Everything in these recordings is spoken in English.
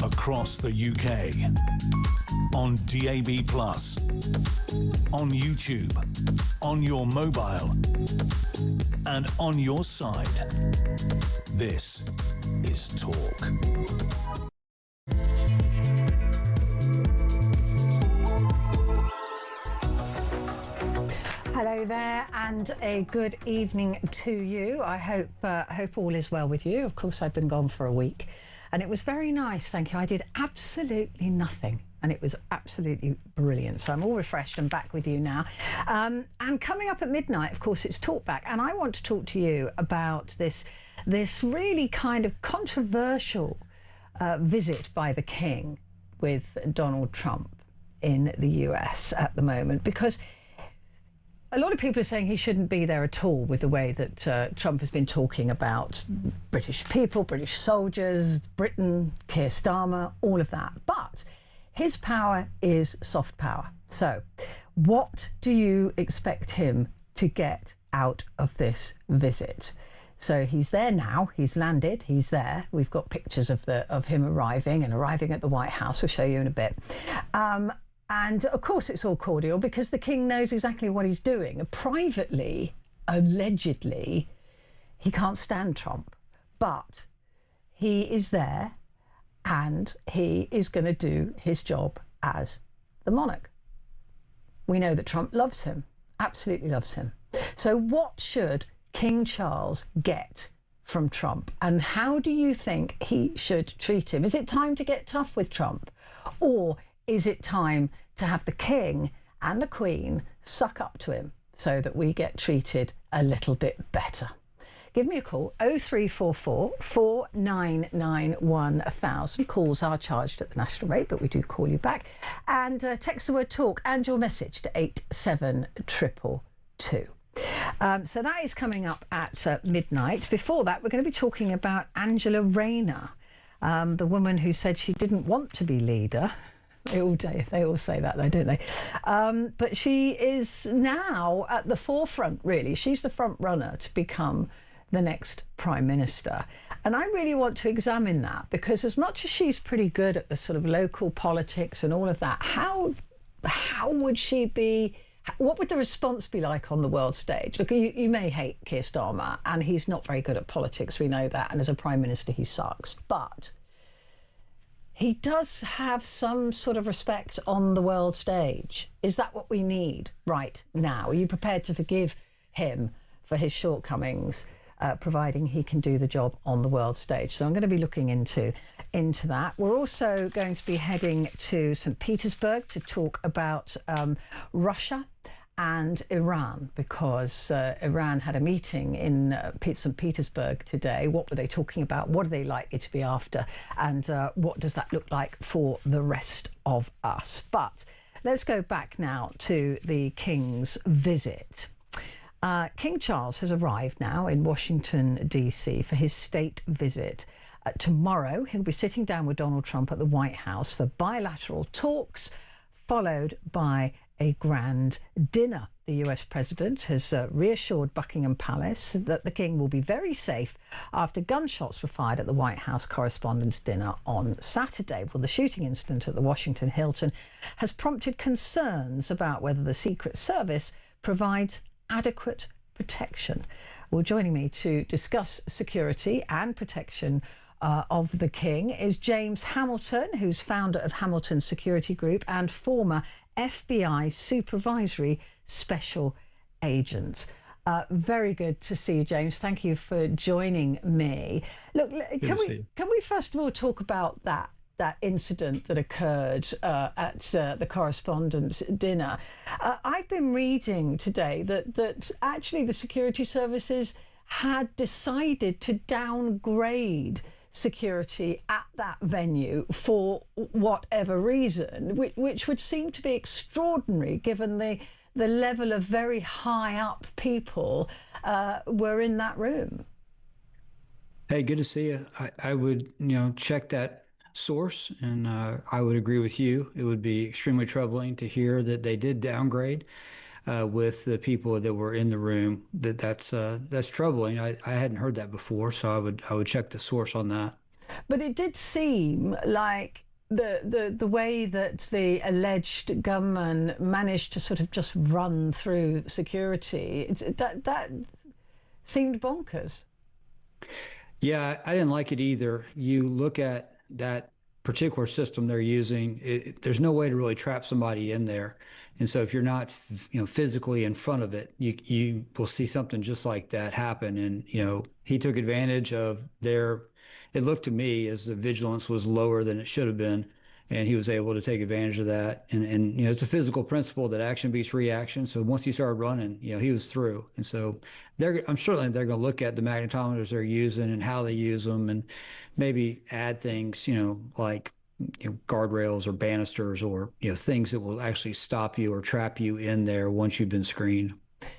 across the UK, on DAB+, on YouTube, on your mobile, and on your side. This is Talk. Hello there, and a good evening to you. I hope all is well with you. Of course, I've been gone for a week, and it was very nice, thank you. I did absolutely nothing, and it was absolutely brilliant. So I'm all refreshed and back with you now. And coming up at midnight, of course, it's Talkback, and I want to talk to you about this really kind of controversial visit by the King with Donald Trump in the US at the moment, because a lot of people are saying he shouldn't be there at all with the way that Trump has been talking about British people, British soldiers, Britain, Keir Starmer, all of that. But his power is soft power. So what do you expect him to get out of this visit? So he's there now, he's landed, he's there. We've got pictures of him arriving at the White House. We'll show you in a bit. And of course it's all cordial because the King knows exactly what he's doing. Privately, allegedly, he can't stand Trump, but he is there and he is going to do his job as the monarch. We know that Trump loves him, absolutely loves him. So what should King Charles get from Trump, and how do you think he should treat him? Is it time to get tough with Trump, or is it time to have the King and the Queen suck up to him so that we get treated a little bit better? Give me a call, 0344 499 1000. Calls are charged at the national rate, but we do call you back. And text the word talk and your message to 87222. So that is coming up at midnight. Before that, we're going to be talking about Angela Rayner, the woman who said she didn't want to be leader. They all say that though, don't they? But she is now at the forefront, really. She's the front runner to become the next Prime Minister. And I really want to examine that, because as much as she's pretty good at the sort of local politics and all of that, how would she be? What would the response be like on the world stage? Look, you may hate Keir Starmer, and he's not very good at politics, we know that, and as a Prime Minister he sucks, but he does have some sort of respect on the world stage. Is that what we need right now? Are you prepared to forgive him for his shortcomings, providing he can do the job on the world stage? So I'm going to be looking into that. We're also going to be heading to St. Petersburg to talk about Russia and Iran, because Iran had a meeting in St. Petersburg today. What were they talking about? What are they likely to be after? And what does that look like for the rest of us? But let's go back now to the King's visit. King Charles has arrived now in Washington, D.C. for his state visit. Tomorrow, he'll be sitting down with Donald Trump at the White House for bilateral talks, followed by a grand dinner. The US president has reassured Buckingham Palace that the King will be very safe after gunshots were fired at the White House Correspondents' Dinner on Saturday. Well, the shooting incident at the Washington Hilton has prompted concerns about whether the Secret Service provides adequate protection. Well, joining me to discuss security and protection of the King is James Hamilton, who's founder of Hamilton Security Group and former FBI Supervisory Special Agent. Very good to see you, James. Thank you for joining me. Look, can we first of all talk about that incident that occurred at the Correspondents' Dinner? I've been reading today that actually the security services had decided to downgrade security at that venue for whatever reason, which would seem to be extraordinary given the level of very high up people were in that room. Hey, good to see you. I would, check that source, and I would agree with you. It would be extremely troubling to hear that they did downgrade with the people that were in the room. That's troubling. I hadn't heard that before, so I would check the source on that. But it did seem like the way that the alleged gunman managed to sort of just run through security, that seemed bonkers. Yeah, I didn't like it either. You look at that particular system they're using, there's no way to really trap somebody in there. And so if you're not, physically in front of it, you will see something just like that happen. And, he took advantage of it looked to me as the vigilance was lower than it should have been. And he was able to take advantage of that. And it's a physical principle that action beats reaction. So once he started running, he was through. And so I'm certainly they're going to look at the magnetometers they're using and how they use them, and maybe add things, like guardrails or banisters, or things that will actually stop you or trap you in there once you've been screened.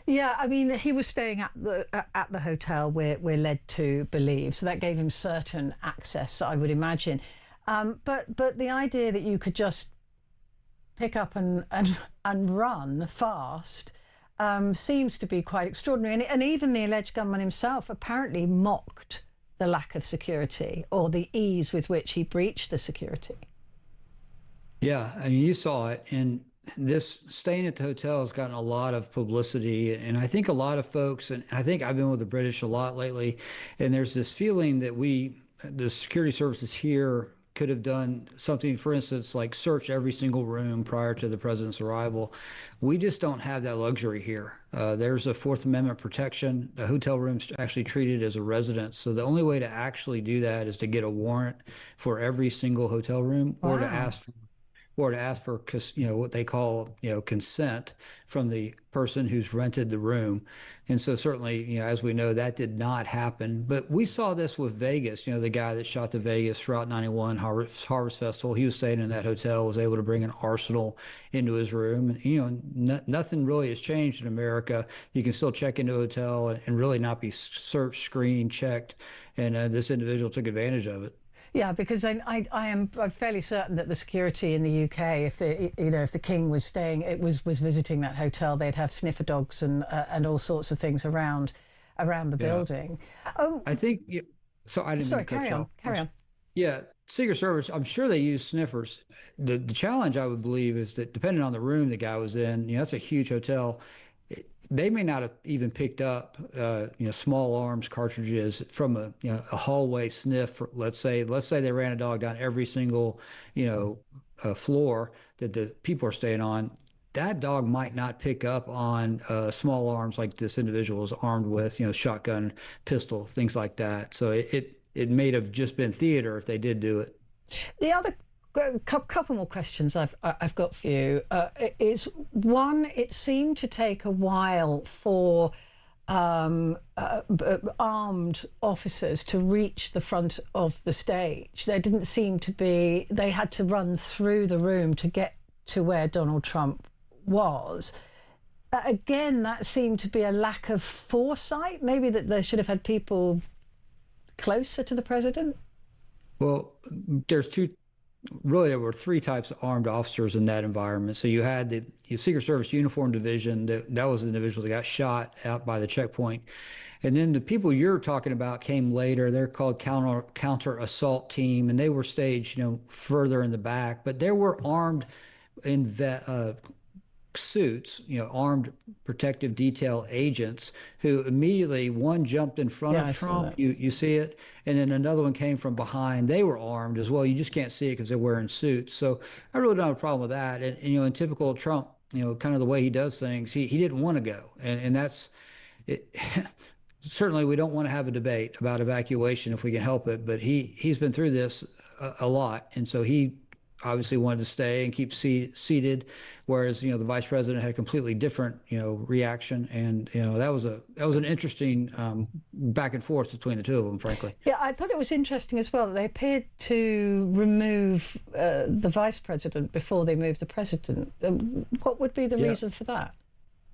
Yeah, I mean, he was staying at the hotel we're led to believe, so that gave him certain access, I would imagine. But the idea that you could just pick up and run fast seems to be quite extraordinary. And even the alleged gunman himself apparently mocked the lack of security, or the ease with which he breached the security. Yeah, I mean, you saw it, and this staying at the hotel has gotten a lot of publicity, and I think a lot of folks, and I think I've been with the British a lot lately, and there's this feeling that the security services here could have done something, for instance, like search every single room prior to the president's arrival. We just don't have that luxury here. There's a Fourth Amendment protection. The hotel room's actually treated as a residence. So the only way to actually do that is to get a warrant for every single hotel room, Wow. or to ask for, what they call, consent from the person who's rented the room. And so certainly, as we know, that did not happen. But we saw this with Vegas, the guy that shot the Vegas Route 91 Harvest Festival. He was staying in that hotel, was able to bring an arsenal into his room. And, nothing really has changed in America. You can still check into a hotel and really not be searched, screened, checked. And this individual took advantage of it. Yeah, because I'm fairly certain that the security in the UK, if the King was was visiting that hotel, they'd have sniffer dogs and all sorts of things around the building. I think. So I didn't. Sorry, carry on. Yeah, Secret Service. I'm sure they use sniffers. The challenge, I would believe, is that depending on the room the guy was in, that's a huge hotel. They may not have even picked up, small arms cartridges from a hallway sniff. Let's say they ran a dog down every single, floor that the people are staying on. That dog might not pick up on small arms like this individual is armed with, shotgun, pistol, things like that. So it may have just been theater if they did do it. The other couple more questions I've got for you is one. It seemed to take a while for armed officers to reach the front of the stage. There didn't seem to be. They had to run through the room to get to where Donald Trump was. Again, that seemed to be a lack of foresight. Maybe that they should have had people closer to the president. Well, there were three types of armed officers in that environment. So you had the Secret Service Uniform Division, that was the individual that got shot out by the checkpoint. And then the people you're talking about came later. They're called counter assault team, and they were staged, further in the back. But there were armed suits, armed protective detail agents who immediately, one jumped in front of Trump, you see it, and then another one came from behind. They were armed as well. You just can't see it because they're wearing suits. So I really don't have a problem with that. And in typical Trump, kind of the way he does things, he didn't want to go. And that's it. Certainly we don't want to have a debate about evacuation if we can help it, but he's been through this a lot. And so he obviously wanted to stay and keep seated, whereas the vice president had a completely different reaction, and that was an interesting back and forth between the two of them, frankly. Yeah, I thought it was interesting as well that they appeared to remove the vice president before they moved the president. What would be the reason for that?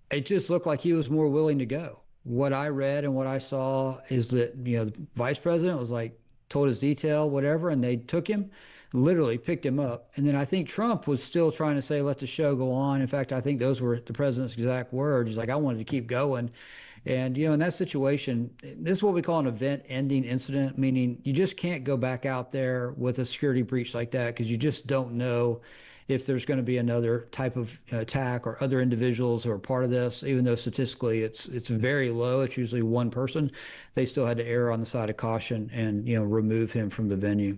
It just looked like he was more willing to go. What I read and what I saw is that the vice president was like told his detail, whatever, and they took him. Literally picked him up. And then I think Trump was still trying to say, let the show go on. In fact, I think those were the president's exact words. He's like, I wanted to keep going. And, in that situation, this is what we call an event ending incident, meaning you just can't go back out there with a security breach like that because you just don't know if there's going to be another type of attack or other individuals who are part of this. Even though statistically it's very low, it's usually one person, they still had to err on the side of caution and, remove him from the venue.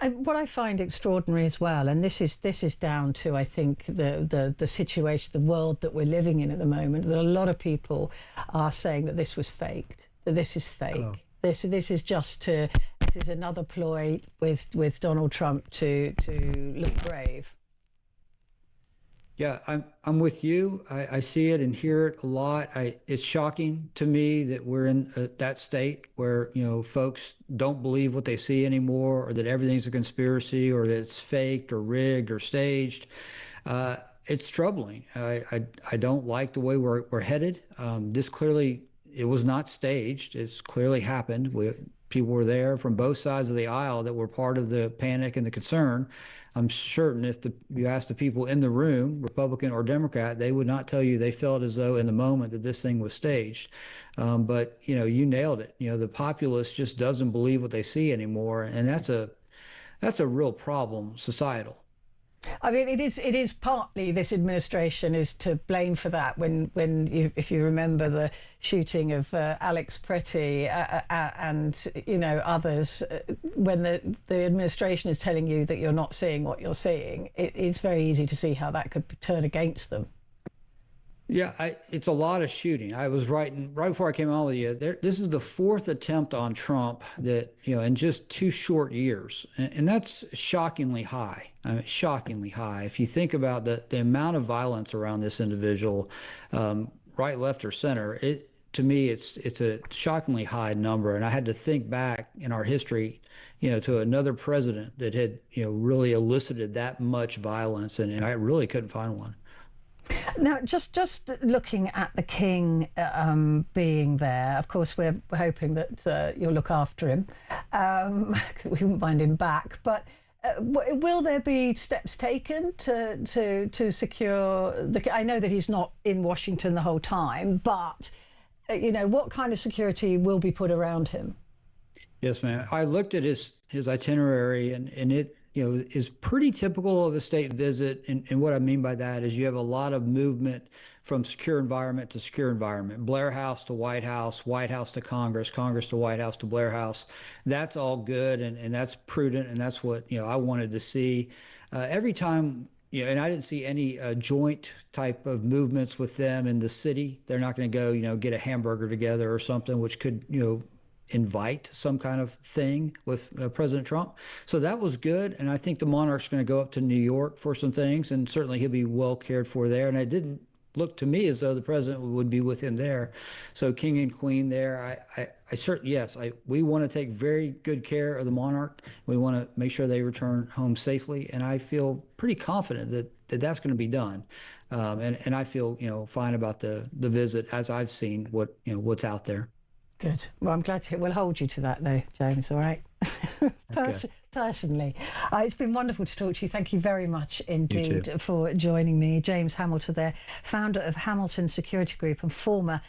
What I find extraordinary as well, and this is down to, I think, the situation, the world that we're living in at the moment, that a lot of people are saying that this was faked, that this is fake. Oh. This is another ploy with Donald Trump to look brave. Yeah, I'm with you. I see it and hear it a lot. It's shocking to me that we're in that state where, folks don't believe what they see anymore, or that everything's a conspiracy, or that it's faked or rigged or staged. It's troubling. I don't like the way we're headed. This clearly, it was not staged. It's clearly happened. People were there from both sides of the aisle that were part of the panic and the concern. I'm certain if you asked the people in the room, Republican or Democrat, they would not tell you they felt as though in the moment that this thing was staged. But, you nailed it. The populace just doesn't believe what they see anymore. And that's a real problem, societal. I mean, it is partly this administration is to blame for that. If you remember the shooting of Alex Petrie and others, when the administration is telling you that you're not seeing what you're seeing, it's very easy to see how that could turn against them. Yeah, it's a lot of shooting. I was writing right before I came on with you. This is the fourth attempt on Trump that, in just 2 short years. And that's shockingly high. I mean, shockingly high. If you think about the amount of violence around this individual, right, left, or center, to me, it's a shockingly high number. And I had to think back in our history, to another president that had, really elicited that much violence. And I really couldn't find one. Now, just looking at the king being there, of course, we're hoping that you'll look after him. We wouldn't mind him back, but will there be steps taken to secure the? I know that he's not in Washington the whole time, but what kind of security will be put around him? Yes, ma'am. I looked at his itinerary, and it is pretty typical of a state visit. And what I mean by that is you have a lot of movement from secure environment to secure environment, Blair House to White House, White House to Congress, Congress to White House to Blair House. That's all good, and that's prudent, and that's what I wanted to see. Every time, and I didn't see any joint type of movements with them in the city. They're not going to go, get a hamburger together or something, which could, invite some kind of thing with President Trump. So that was good. And I think the monarch's going to go up to New York for some things, and certainly he'll be well cared for there. And it didn't look to me as though the president would be with him there. So king and queen there, I certainly, yes, we want to take very good care of the monarch. We want to make sure they return home safely. And I feel pretty confident that that's going to be done. And I feel, fine about the visit as I've seen what's out there. Good. Well, I'm glad we'll hold you to that, though, James. All right. Personally, it's been wonderful to talk to you. Thank you very much indeed for joining me. James Hamilton, there, founder of Hamilton Security Group and former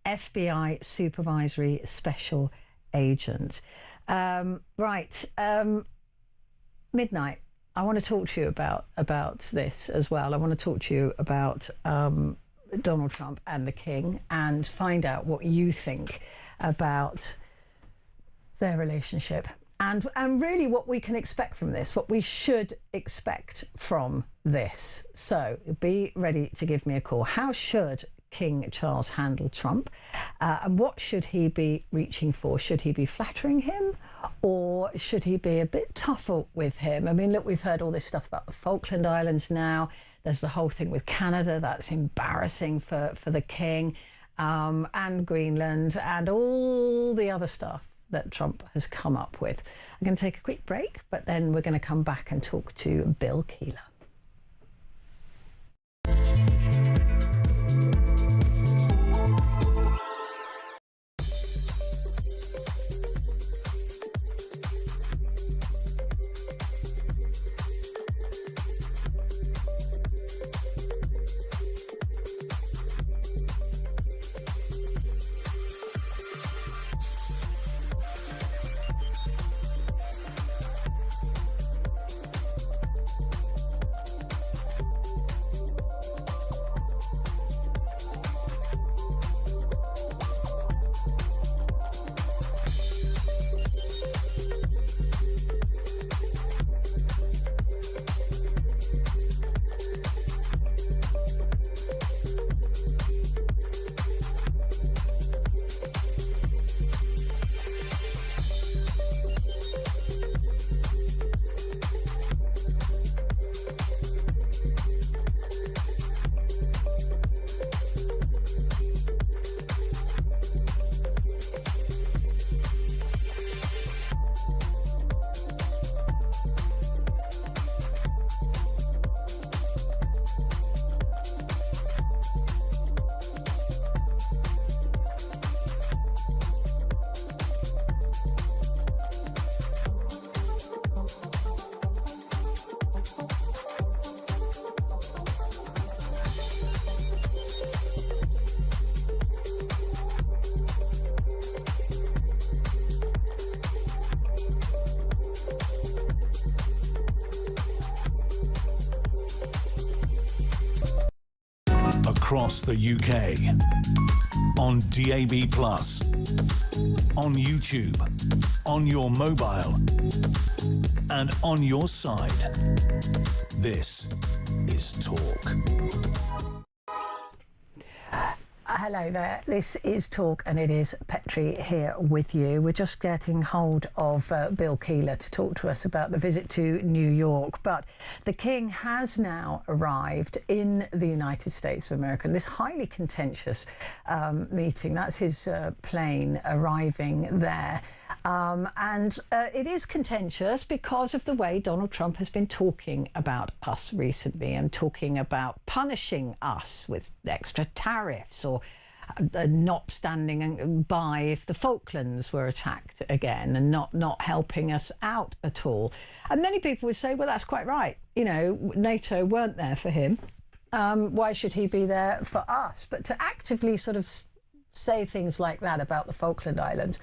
FBI supervisory special agent. Midnight. I want to talk to you about this as well. I want to talk to you about Donald Trump and the King, and find out what you think about their relationship, and really what we can expect from this, what we should expect from this. So be ready to give me a call. How should King Charles handle Trump, and what should he be reaching for? Should he be flattering him, or should he be a bit tougher with him? I mean, look, we've heard all this stuff about the Falkland Islands now. There's the whole thing with Canada. That's embarrassing for the king, and Greenland, and all the other stuff that Trump has come up with. I'm going to take a quick break, but then we're going to come back and talk to Bill Keeler. across the UK. On DAB+, on YouTube, on your mobile, and on your side. This is Talk. Hello there, this is Talk and it is Petrie here with you. We're just getting hold of Bill Keeler to talk to us about the visit to New York. But the King has now arrived in the United States of America. This highly contentious meeting, that's his plane arriving there. And it is contentious because of the way Donald Trump has been talking about us recently and talking about punishing us with extra tariffs or not standing by if the Falklands were attacked again and not helping us out at all. And many people would say, well, that's quite right. You know, NATO weren't there for him. Why should he be there for us? But to actively sort of say things like that about the Falkland Islands,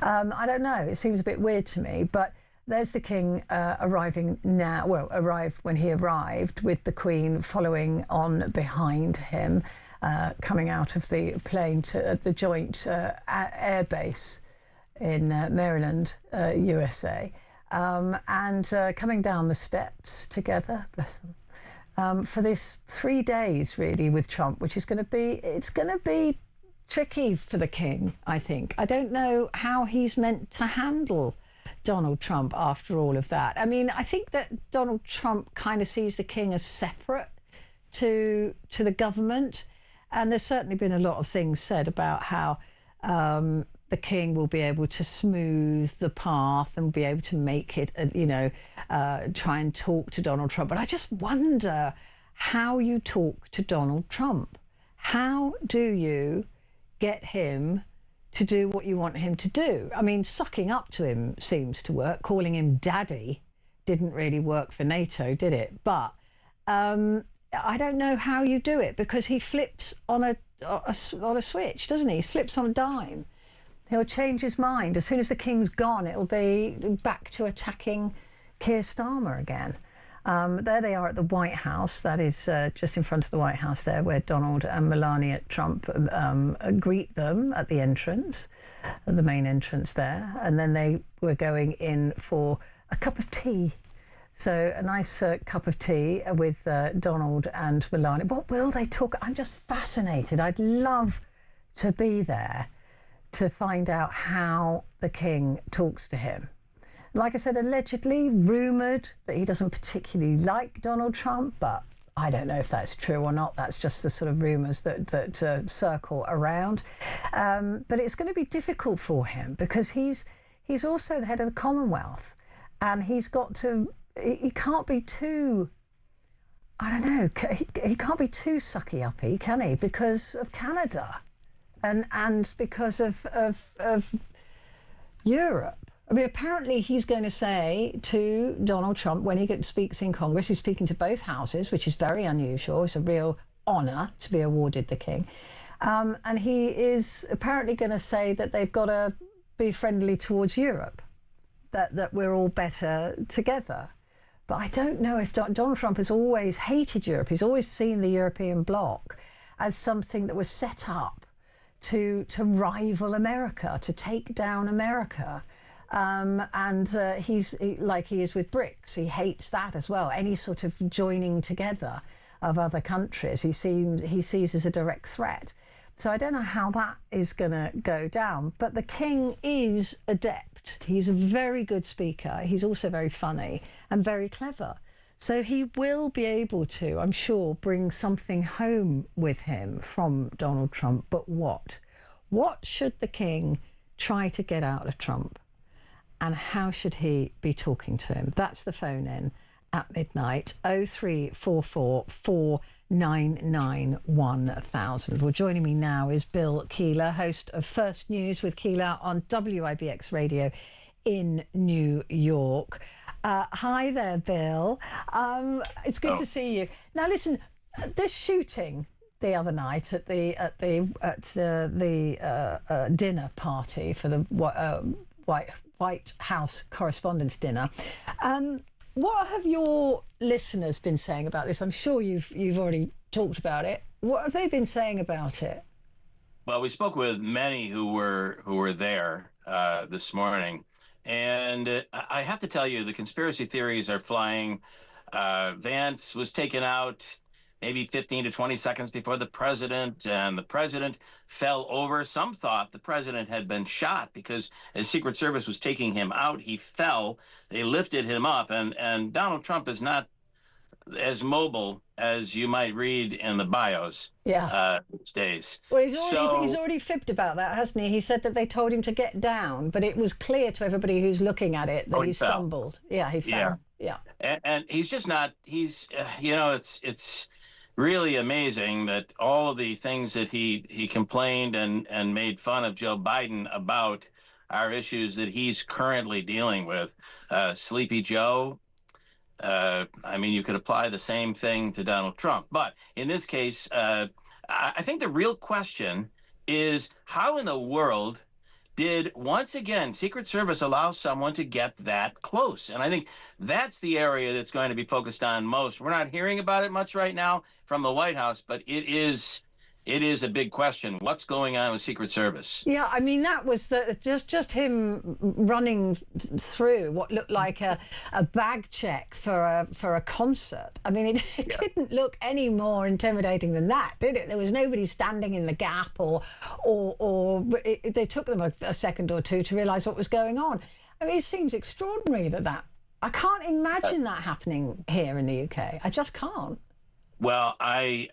I don't know, it seems a bit weird to me. But there's the King arriving now, well, arrived when he arrived, with the Queen following on behind him, coming out of the plane to the joint air base in Maryland, USA, and coming down the steps together, bless them, for this 3 days really with Trump, which is going to be tricky for the King, I think. I don't know how he's meant to handle Donald Trump after all of that. I mean, I think that Donald Trump kind of sees the King as separate to the government, and there's certainly been a lot of things said about how the King will be able to smooth the path and be able to make it, try and talk to Donald Trump. But I just wonder how you talk to Donald Trump. How do you get him to do what you want him to do? I mean, sucking up to him seems to work. Calling him daddy didn't really work for NATO, did it? But I don't know how you do it, because he flips on a switch, doesn't he? He flips on a dime. He'll change his mind. As soon as the King's gone, it'll be back to attacking Keir Starmer again. There they are at the White House. That is just in front of the White House there, where Donald and Melania Trump greet them at the entrance, the main entrance there. And then they were going in for a cup of tea. So a nice cup of tea with Donald and Melania. What will they talk? I'm just fascinated. I'd love to be there to find out how the King talks to him. Like I said, allegedly rumoured that he doesn't particularly like Donald Trump, but I don't know if that's true or not. That's just the sort of rumours that circle around. But it's going to be difficult for him, because he's also the head of the Commonwealth, and he's got to. He can't be too. I don't know. He can't be too sucky-uppy, can he? Because of Canada, and because of Europe. I mean, apparently he's going to say to Donald Trump when he speaks in Congress, he's speaking to both houses, which is very unusual. It's a real honour to be awarded the King. And he is apparently going to say that they've got to be friendly towards Europe, that we're all better together. But I don't know if Donald Trump has always hated Europe. He's always seen the European bloc as something that was set up to rival America, to take down America. He's like he is with BRICS. He hates that as well. Any sort of joining together of other countries he sees as a direct threat. So I don't know how that is going to go down. But the King is adept. He's a very good speaker. He's also very funny and very clever. So he will be able to, I'm sure, bring something home with him from Donald Trump. But what? What should the King try to get out of Trump? And how should he be talking to him? That's the phone in at midnight, 0344 499 1000. Well, joining me now is Bill Keeler, host of First News with Keeler on WIBX Radio in New York. Hi there, Bill. It's good to see you. Now, listen, this shooting the other night at the dinner party for the White House Correspondents' Dinner what have your listeners been saying about this? I'm sure you've already talked about it. What have they been saying about it? Well, we spoke with many who were there this morning, and I have to tell you, the conspiracy theories are flying. Vance was taken out maybe 15 to 20 seconds before the president, and the president fell over. Some thought the president had been shot because as Secret Service was taking him out, he fell. They lifted him up, and Donald Trump is not as mobile as you might read in the bios these days. Well, he's already fibbed about that, hasn't he? He said that they told him to get down, but it was clear to everybody who's looking at it that he stumbled. Yeah, he fell. Yeah. And he's just not, it's really amazing that all of the things that he complained and made fun of Joe Biden about are issues that he's currently dealing with. Sleepy Joe, you could apply the same thing to Donald Trump. But in this case, I think the real question is how in the world did, once again, Secret Service allow someone to get that close? And I think that's the area that's going to be focused on most. We're not hearing about it much right now from the White House, but it is a big question. What's going on with Secret Service? Yeah, I mean, that was just him running through what looked like a bag check for a concert. I mean, it didn't look any more intimidating than that, did it? There was nobody standing in the gap, or they took them a second or two to realise what was going on. I mean, it seems extraordinary that I can't imagine that happening here in the UK. I just can't. Well, I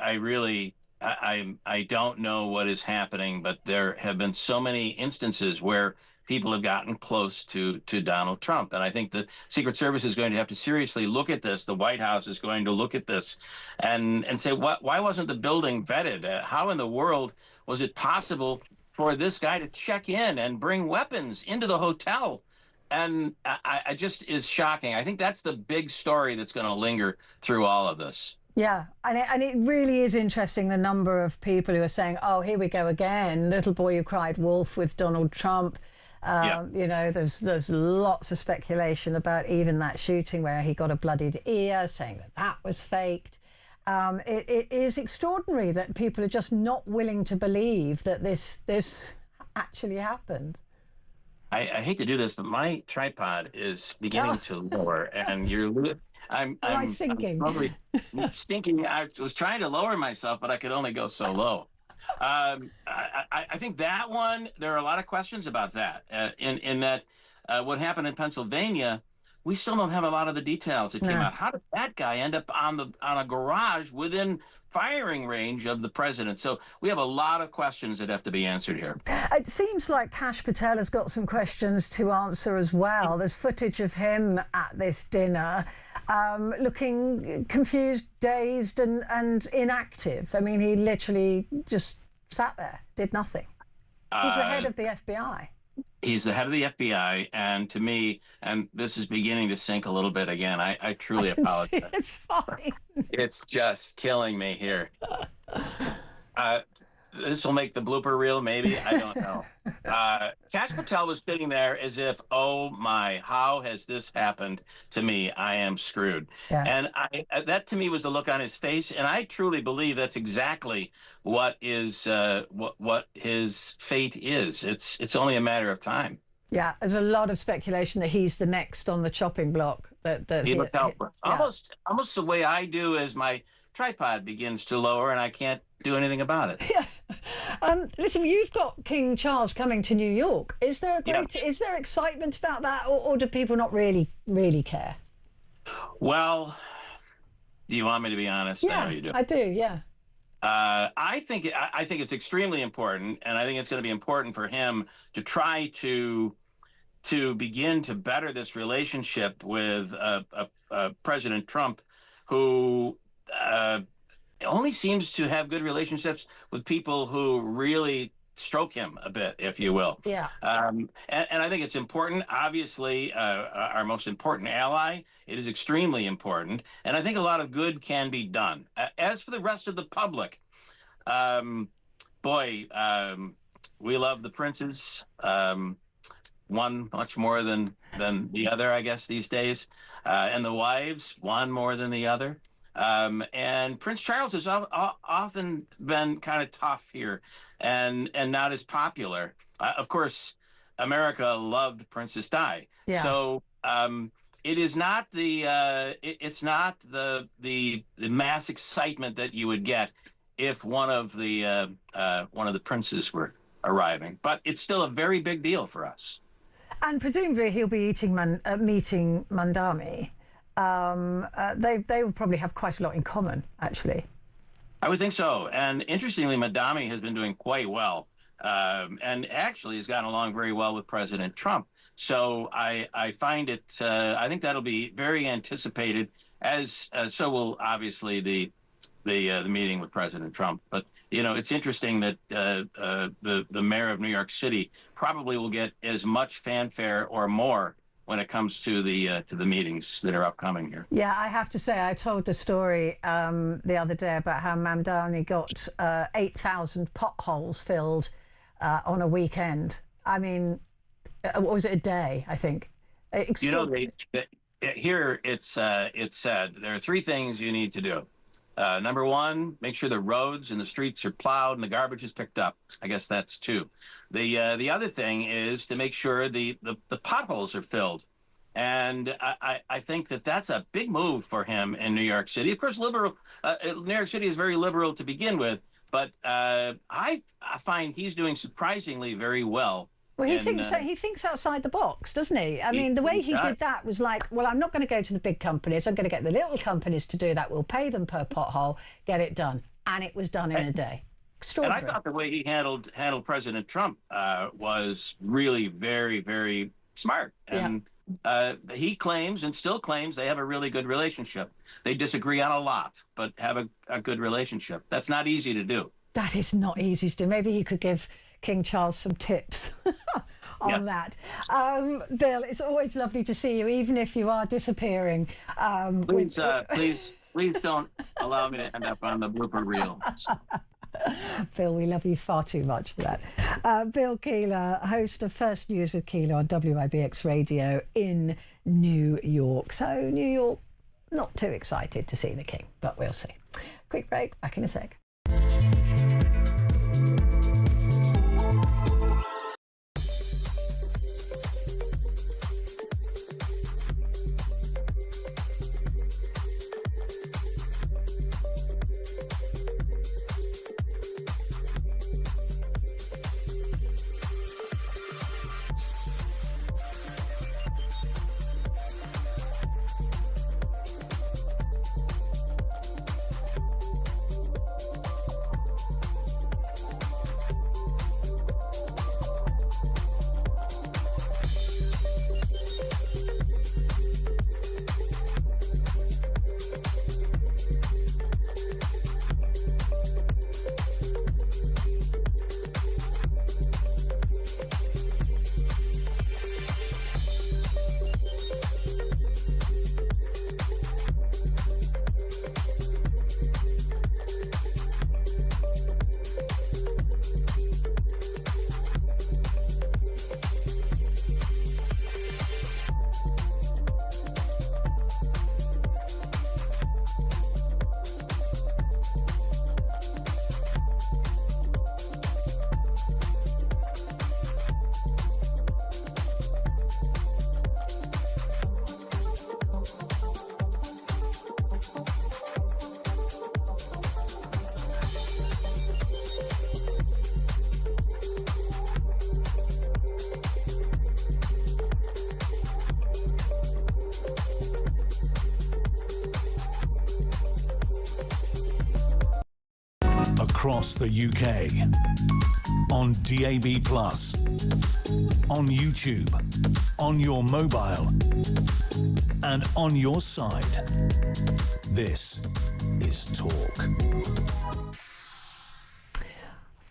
don't know what is happening, but there have been so many instances where people have gotten close to Donald Trump. And I think the Secret Service is going to have to seriously look at this. The White House is going to look at this and say, why wasn't the building vetted? How in the world was it possible for this guy to check in and bring weapons into the hotel? And I just is shocking. I think that's the big story that's going to linger through all of this. Yeah, and it really is interesting, the number of people who are saying, oh, here we go again, little boy who cried wolf with Donald Trump. You know, there's lots of speculation about even that shooting where he got a bloodied ear, saying that was faked. It is extraordinary that people are just not willing to believe that this actually happened. I hate to do this, but my tripod is beginning to lower, and I'm sinking. I'm sinking. I was trying to lower myself, but I could only go so low. I think that one, there are a lot of questions about that. In that, what happened in Pennsylvania, we still don't have a lot of the details that came out. How did that guy end up on a garage within firing range of the president? So we have a lot of questions that have to be answered here. It seems like Kash Patel has got some questions to answer as well. There's footage of him at this dinner, looking confused, dazed and inactive. I mean, he literally just sat there, did nothing. He's the head of the FBI. He's the head of the FBI, and to me, and this is beginning to sink a little bit again, I truly apologize. It's fine. It's just killing me here. This will make the blooper reel, maybe. I don't know. Kash Patel was sitting there as if, oh my, how has this happened to me? I am screwed. Yeah. And that to me was the look on his face, and I truly believe that's exactly what is what his fate is. It's only a matter of time. Yeah, there's a lot of speculation that he's the next on the chopping block. He looks helpless. Yeah. Almost the way I do as my tripod begins to lower and I can't do anything about it. Yeah. Listen, you've got King Charles coming to New York. Is there is there excitement about that, or do people not really care? Well, do you want me to be honest? Yeah, I know you do. I do. Yeah. I think it's extremely important, and I think it's going to be important for him to try to begin to better this relationship with President Trump, who only seems to have good relationships with people who really stroke him a bit, if you will. Yeah. And I think it's important. Obviously, our most important ally, it is extremely important. And I think a lot of good can be done. As for the rest of the public, we love the princes. one much more than the other, I guess, these days. And the wives, one more than the other. And Prince Charles has often been kind of tough here and not as popular. Of course, America loved Princess Di. Yeah. So it is not it's not the mass excitement that you would get if one of the princes were arriving. But it's still a very big deal for us. And presumably he'll be meeting Mandami. They will probably have quite a lot in common, actually. I would think so. And interestingly, Mandami has been doing quite well, and actually has gotten along very well with President Trump. So I find it. I think that'll be very anticipated. As so will obviously the meeting with President Trump. But it's interesting that the mayor of New York City probably will get as much fanfare or more when it comes to the meetings that are upcoming here. Yeah, I have to say, I told the story the other day about how Mamdani got 8,000 potholes filled on a weekend. I mean, what was it, a day, I think? Here it's said there are three things you need to do. Number one, make sure the roads and the streets are plowed and the garbage is picked up. I guess that's two. The other thing is to make sure the potholes are filled. And I think that's a big move for him in New York City. Of course, New York City is very liberal to begin with, but I find he's doing surprisingly very well. Well, he thinks outside the box, doesn't he? I mean, the way he did that was like, well, I'm not going to go to the big companies. I'm going to get the little companies to do that. We'll pay them per pothole, get it done. And it was done in a day. Extraordinary. And I thought the way he handled President Trump was really very, very smart. And he claims and still claims they have a really good relationship. They disagree on a lot, but have a good relationship. That's not easy to do. That is not easy to do. Maybe he could give King Charles some tips on that. Bill, it's always lovely to see you, even if you are disappearing. Please don't allow me to end up on the blooper reel. Bill, we love you far too much for that. Bill Keeler, host of First News with Keeler on WIBX Radio in New York. So New York, not too excited to see the King, but we'll see. Quick break, back in a sec. Across the UK, on DAB+, on YouTube, on your mobile, and on your side. This is Talk.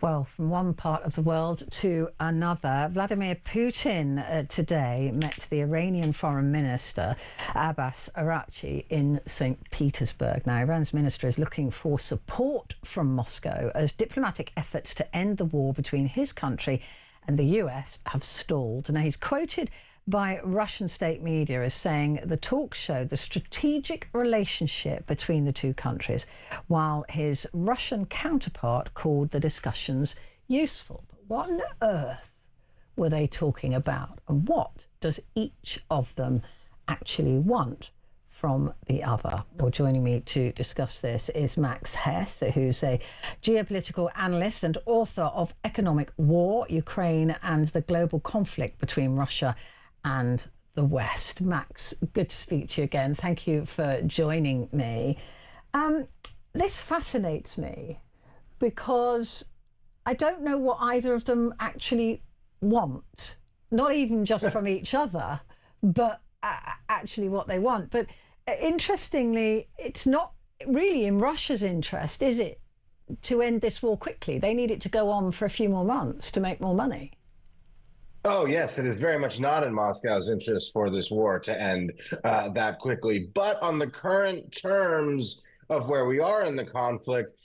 Well, from one part of the world to another, Vladimir Putin today met the Iranian Foreign Minister Abbas Araghchi in St. Petersburg. Now, Iran's minister is looking for support from Moscow as diplomatic efforts to end the war between his country and the US have stalled. Now, he's quoted by Russian state media as saying the talks show the strategic relationship between the two countries, while his Russian counterpart called the discussions useful. But what on earth were they talking about? And what does each of them actually want from the other? Well, joining me to discuss this is Max Hess, who's a geopolitical analyst and author of Economic War, Ukraine and the Global Conflict Between Russia and the West. Max, good to speak to you again. Thank you for joining me. This fascinates me because I don't know what either of them actually want, not even just from each other, but actually what they want. But interestingly, it's not really in Russia's interest, is it, to end this war quickly? They need it to go on for a few more months to make more money. Oh, yes, it is very much not in Moscow's interest for this war to end that quickly. But on the current terms of where we are in the conflict,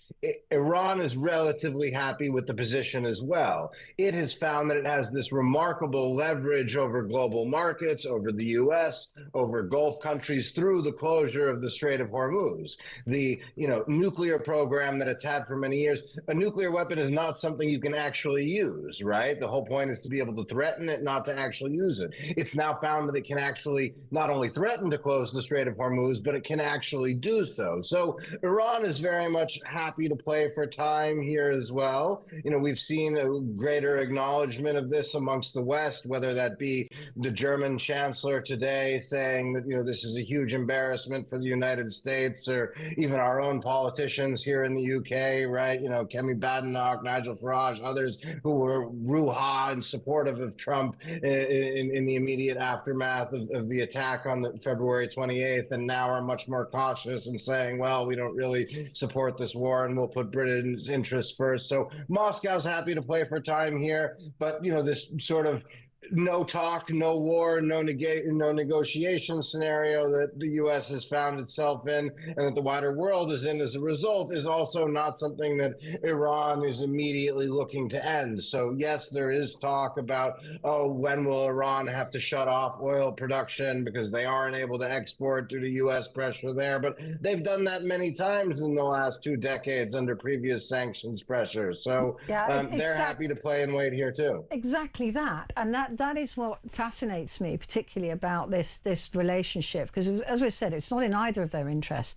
Iran is relatively happy with the position as well. It has found that it has this remarkable leverage over global markets, over the U.S., over Gulf countries through the closure of the Strait of Hormuz. The nuclear program that it's had for many years, a nuclear weapon is not something you can actually use, right? The whole point is to be able to threaten it, not to actually use it. It's now found that it can actually not only threaten to close the Strait of Hormuz, but it can actually do so. So Iran is very much happy to play for time here as well. We've seen a greater acknowledgement of this amongst the West, whether that be the German chancellor today saying that, this is a huge embarrassment for the United States, or even our own politicians here in the UK, right? Kemi Badenoch, Nigel Farage, others who were ruha and supportive of Trump in the immediate aftermath of the attack on February 28th, and now are much more cautious and saying, well, we don't really support this war and we'll put Britain's interests first. So Moscow's happy to play for time here, but this sort of no talk, no war, no negotiation scenario that the U.S. has found itself in and that the wider world is in as a result is also not something that Iran is immediately looking to end. So yes, there is talk about, when will Iran have to shut off oil production because they aren't able to export due to U.S. pressure there. But they've done that many times in the last 2 decades under previous sanctions pressure. So they're happy to play and wait here too. Exactly that. And that is what fascinates me particularly about this relationship, because as we said, it's not in either of their interest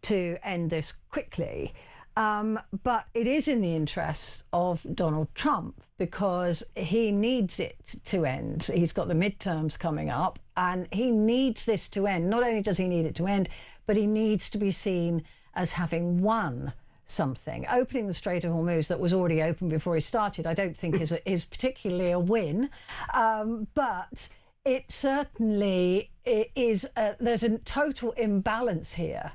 to end this quickly, but it is in the interest of Donald Trump because he needs it to end. He's got the midterms coming up and he needs this to end. Not only does he need it to end, but he needs to be seen as having won something. Opening the Strait of Hormuz that was already open before he started, I don't think is particularly a win, but it certainly is. There's a total imbalance here,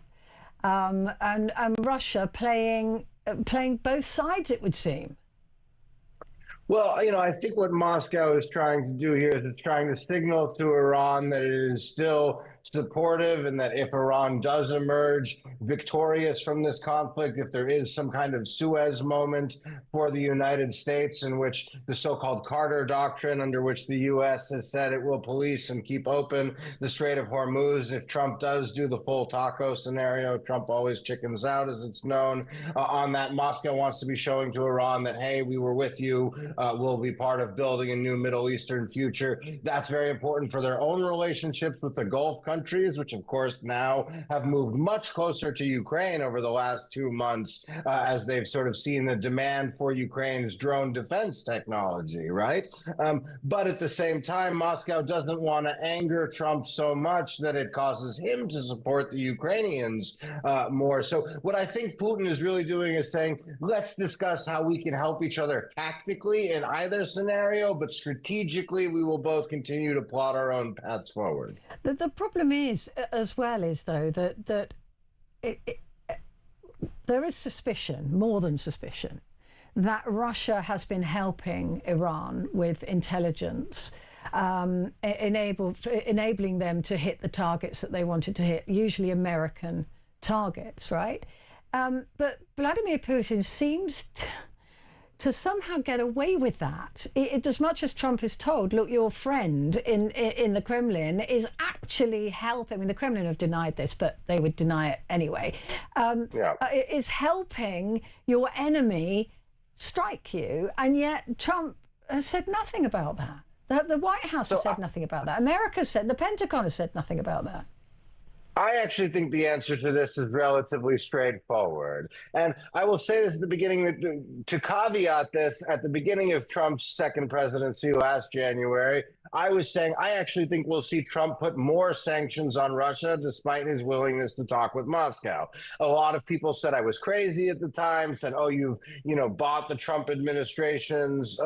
and Russia playing both sides, it would seem. Well, I think what Moscow is trying to do here is it's trying to signal to Iran that it is still supportive, and that if Iran does emerge victorious from this conflict, if there is some kind of Suez moment for the United States in which the so-called Carter Doctrine, under which the U.S. has said it will police and keep open the Strait of Hormuz, if Trump does do the full taco scenario, Trump always chickens out as it's known, on that, Moscow wants to be showing to Iran that, hey, we were with you, we'll be part of building a new Middle Eastern future. That's very important for their own relationships with the Gulf countries, which of course now have moved much closer to Ukraine over the last 2 months, as they've sort of seen the demand for Ukraine's drone defense technology, right? But at the same time, Moscow doesn't want to anger Trump so much that it causes him to support the Ukrainians more. So what I think Putin is really doing is saying, let's discuss how we can help each other tactically in either scenario, but strategically we will both continue to plot our own paths forward. The problem is, as well, is though that there is suspicion, more than suspicion, that Russia has been helping Iran with intelligence, enabling them to hit the targets that they wanted to hit, usually American targets, right? But Vladimir Putin seems to somehow get away with that, as much as Trump is told, look, your friend in the Kremlin is actually helping. I mean, the Kremlin have denied this, but they would deny it anyway. Is helping your enemy strike you, and yet Trump has said nothing about that. The White House has said nothing about that. America said, the Pentagon has said nothing about that. I actually think the answer to this is relatively straightforward. And I will say this at the beginning, to caveat this, at the beginning of Trump's second presidency last January, I was saying I actually think we'll see Trump put more sanctions on Russia despite his willingness to talk with Moscow. A lot of people said I was crazy at the time, said, oh, you've bought the Trump administration's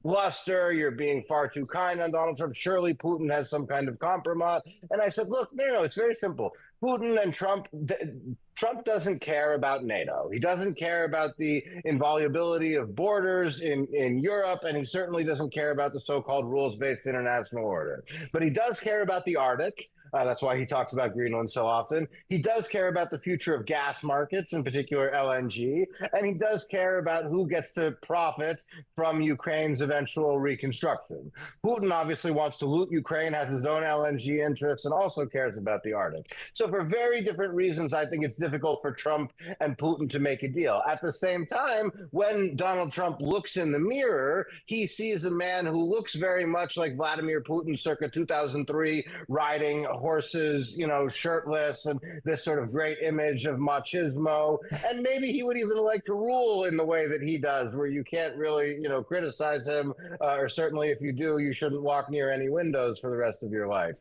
bluster, you're being far too kind on Donald Trump. Surely Putin has some kind of compromise. And I said, look, it's very simple. Putin and Trump doesn't care about NATO. He doesn't care about the inviolability of borders in Europe, and he certainly doesn't care about the so-called rules-based international order. But he does care about the Arctic. That's why he talks about Greenland so often. He does care about the future of gas markets, in particular LNG, and he does care about who gets to profit from Ukraine's eventual reconstruction. Putin obviously wants to loot Ukraine, has his own LNG interests, and also cares about the Arctic. So for very different reasons, I think it's difficult for Trump and Putin to make a deal. At the same time, when Donald Trump looks in the mirror, he sees a man who looks very much like Vladimir Putin circa 2003, riding horses, shirtless, and this sort of great image of machismo. And maybe he would even like to rule in the way that he does, where you can't really, criticize him, or certainly if you do, you shouldn't walk near any windows for the rest of your life.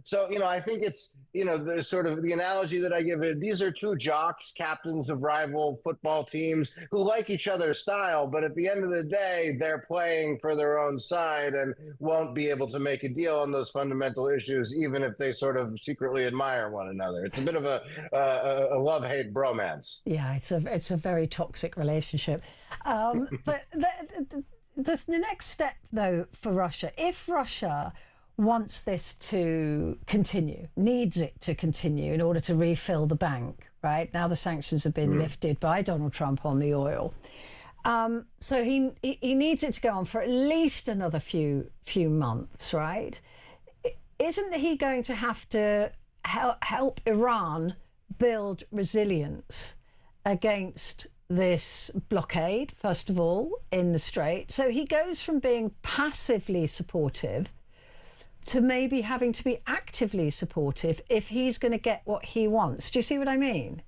So I think it's, the sort of the analogy that I give it, these are two jocks, captains of rival football teams who like each other's style, but at the end of the day, they're playing for their own side and won't be able to make a deal on those fundamental issues, even if they sort of secretly admire one another. It's a bit of a love-hate bromance. Yeah, it's a very toxic relationship. But the next step, though, for Russia, if Russia wants this to continue, needs it to continue in order to refill the bank, right? Now the sanctions have been lifted by Donald Trump on the oil. So he needs it to go on for at least another few months, right? Isn't he going to have to help Iran build resilience against this blockade, first of all, in the Strait? So he goes from being passively supportive to maybe having to be actively supportive if he's going to get what he wants. Do you see what I mean?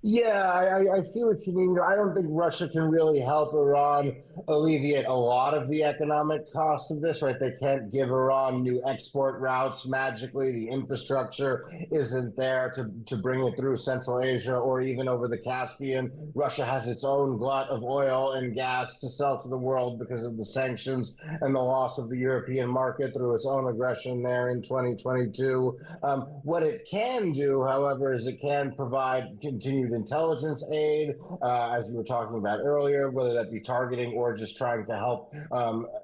Yeah, I see what you mean. I don't think Russia can really help Iran alleviate a lot of the economic cost of this, right? They can't give Iran new export routes magically. The infrastructure isn't there to bring it through Central Asia or even over the Caspian. Russia has its own glut of oil and gas to sell to the world because of the sanctions and the loss of the European market through its own aggression there in 2022. What it can do, however, is it can provide continued intelligence aid, as you were talking about earlier, whether that be targeting or just trying to help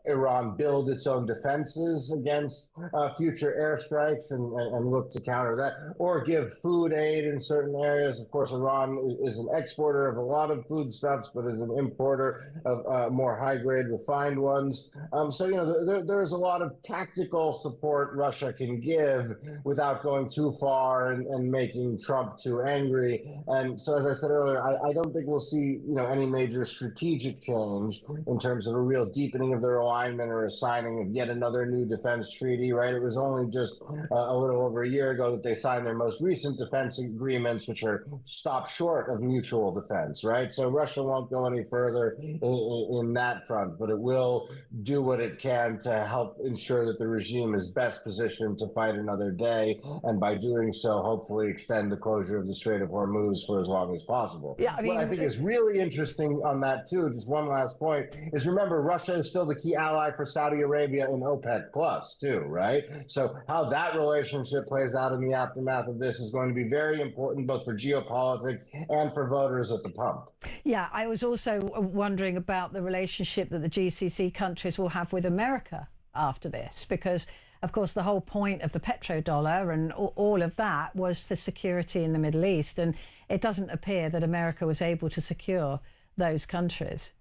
Iran build its own defenses against future airstrikes and look to counter that, or give food aid in certain areas. Of course, Iran is an exporter of a lot of foodstuffs, but is an importer of more high-grade refined ones. So, there's a lot of tactical support Russia can give without going too far and making Trump too angry. And so, as I said earlier, I don't think we'll see, any major strategic change in terms of a real deepening of their alignment or a signing of yet another new defense treaty, right? It was only just a little over a year ago that they signed their most recent defense agreements, which are stopped short of mutual defense, right? So Russia won't go any further in that front, but it will do what it can to help ensure that the regime is best positioned to fight another day, and by doing so, hopefully extend the closure of the Strait of Hormuz for as long as possible. Yeah, what I think is really interesting on that too, just one last point, is remember Russia is still the key ally for Saudi Arabia in OPEC plus too, right? So how that relationship plays out in the aftermath of this is going to be very important both for geopolitics and for voters at the pump. Yeah, I was also wondering about the relationship that the GCC countries will have with America after this, because of course, the whole point of the petrodollar and all of that was for security in the Middle East. And it doesn't appear that America was able to secure those countries.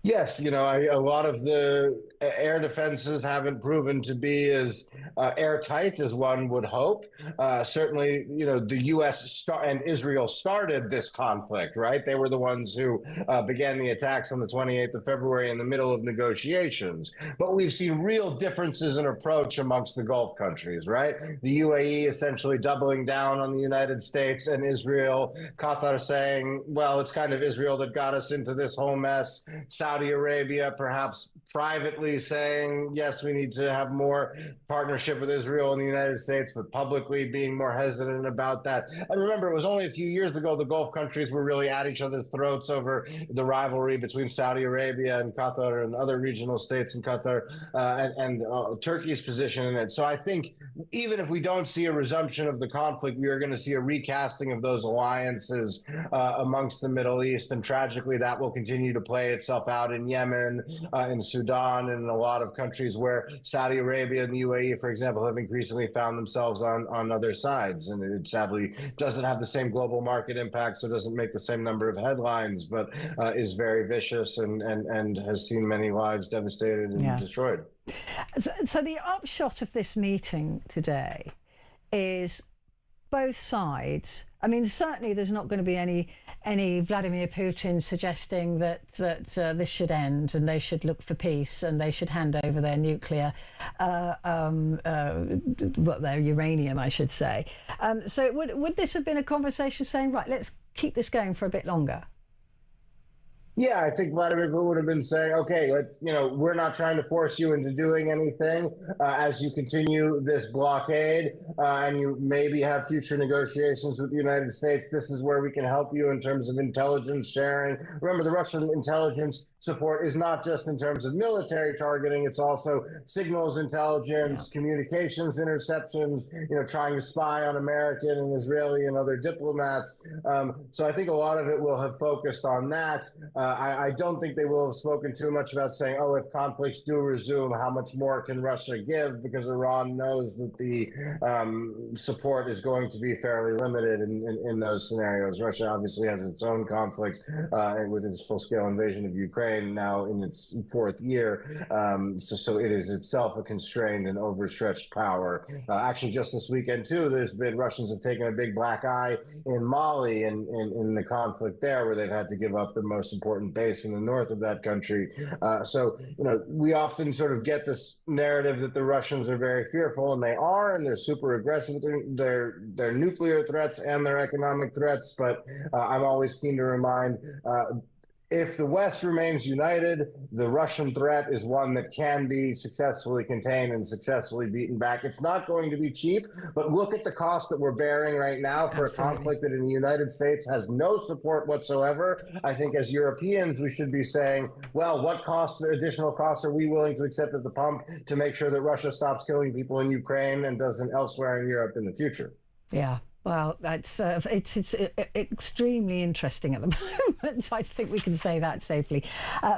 Yes, a lot of the air defenses haven't proven to be as airtight as one would hope. Certainly, the U.S. and Israel started this conflict, right? They were the ones who began the attacks on the 28th of February in the middle of negotiations. But we've seen real differences in approach amongst the Gulf countries, right? The UAE essentially doubling down on the United States and Israel, Qatar saying, well, it's kind of Israel that got us into this whole mess. Saudi Arabia perhaps privately saying, yes, we need to have more partnership with Israel and the United States, but publicly being more hesitant about that. And remember, it was only a few years ago the Gulf countries were really at each other's throats over the rivalry between Saudi Arabia and Qatar and other regional states in Qatar and Turkey's position in it. So I think even if we don't see a resumption of the conflict, we are going to see a recasting of those alliances amongst the Middle East. And tragically, that will continue to play itself out in Yemen, in Sudan, and in a lot of countries where Saudi Arabia and the UAE, for example, have increasingly found themselves on other sides. And it sadly doesn't have the same global market impact, so doesn't make the same number of headlines, but is very vicious and has seen many lives devastated and destroyed. So the upshot of this meeting today is both sides. I mean, certainly there's not going to be any Vladimir Putin suggesting that this should end and they should look for peace and they should hand over their nuclear, their uranium, I should say. So would this have been a conversation saying, right, let's keep this going for a bit longer? Yeah, I think Vladimir Putin would have been saying, okay, we're not trying to force you into doing anything as you continue this blockade and you maybe have future negotiations with the United States. This is where we can help you in terms of intelligence sharing. Remember, the Russian intelligence support is not just in terms of military targeting, it's also signals intelligence, communications interceptions, trying to spy on American and Israeli and other diplomats. So I think a lot of it will have focused on that. I don't think they will have spoken too much about saying, oh, if conflicts do resume, how much more can Russia give? Because Iran knows that the support is going to be fairly limited in those scenarios. Russia obviously has its own conflict with its full-scale invasion of Ukraine now in its fourth year. So it is itself a constrained and overstretched power. Actually, just this weekend, too, Russians have taken a big black eye in Mali and in the conflict there, where they've had to give up the most important base in the north of that country. So we often sort of get this narrative that the Russians are very fearful, and they are, and they're super aggressive with their nuclear threats and their economic threats. But I'm always keen to remind if the West remains united, the Russian threat is one that can be successfully contained and successfully beaten back. It's not going to be cheap, but look at the cost that we're bearing right now for a conflict that in the United States has no support whatsoever. I think as Europeans, we should be saying, well, what additional costs are we willing to accept at the pump to make sure that Russia stops killing people in Ukraine and doesn't elsewhere in Europe in the future? Yeah. Well, it's extremely interesting at the moment. I think we can say that safely.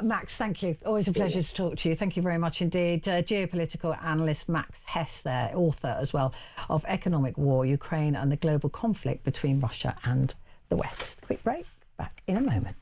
Max, thank you. Always a pleasure to talk to you. Thank you very much indeed. Geopolitical analyst Max Hess there, author as well of Economic War, Ukraine and the Global Conflict Between Russia and the West. Quick break. Back in a moment.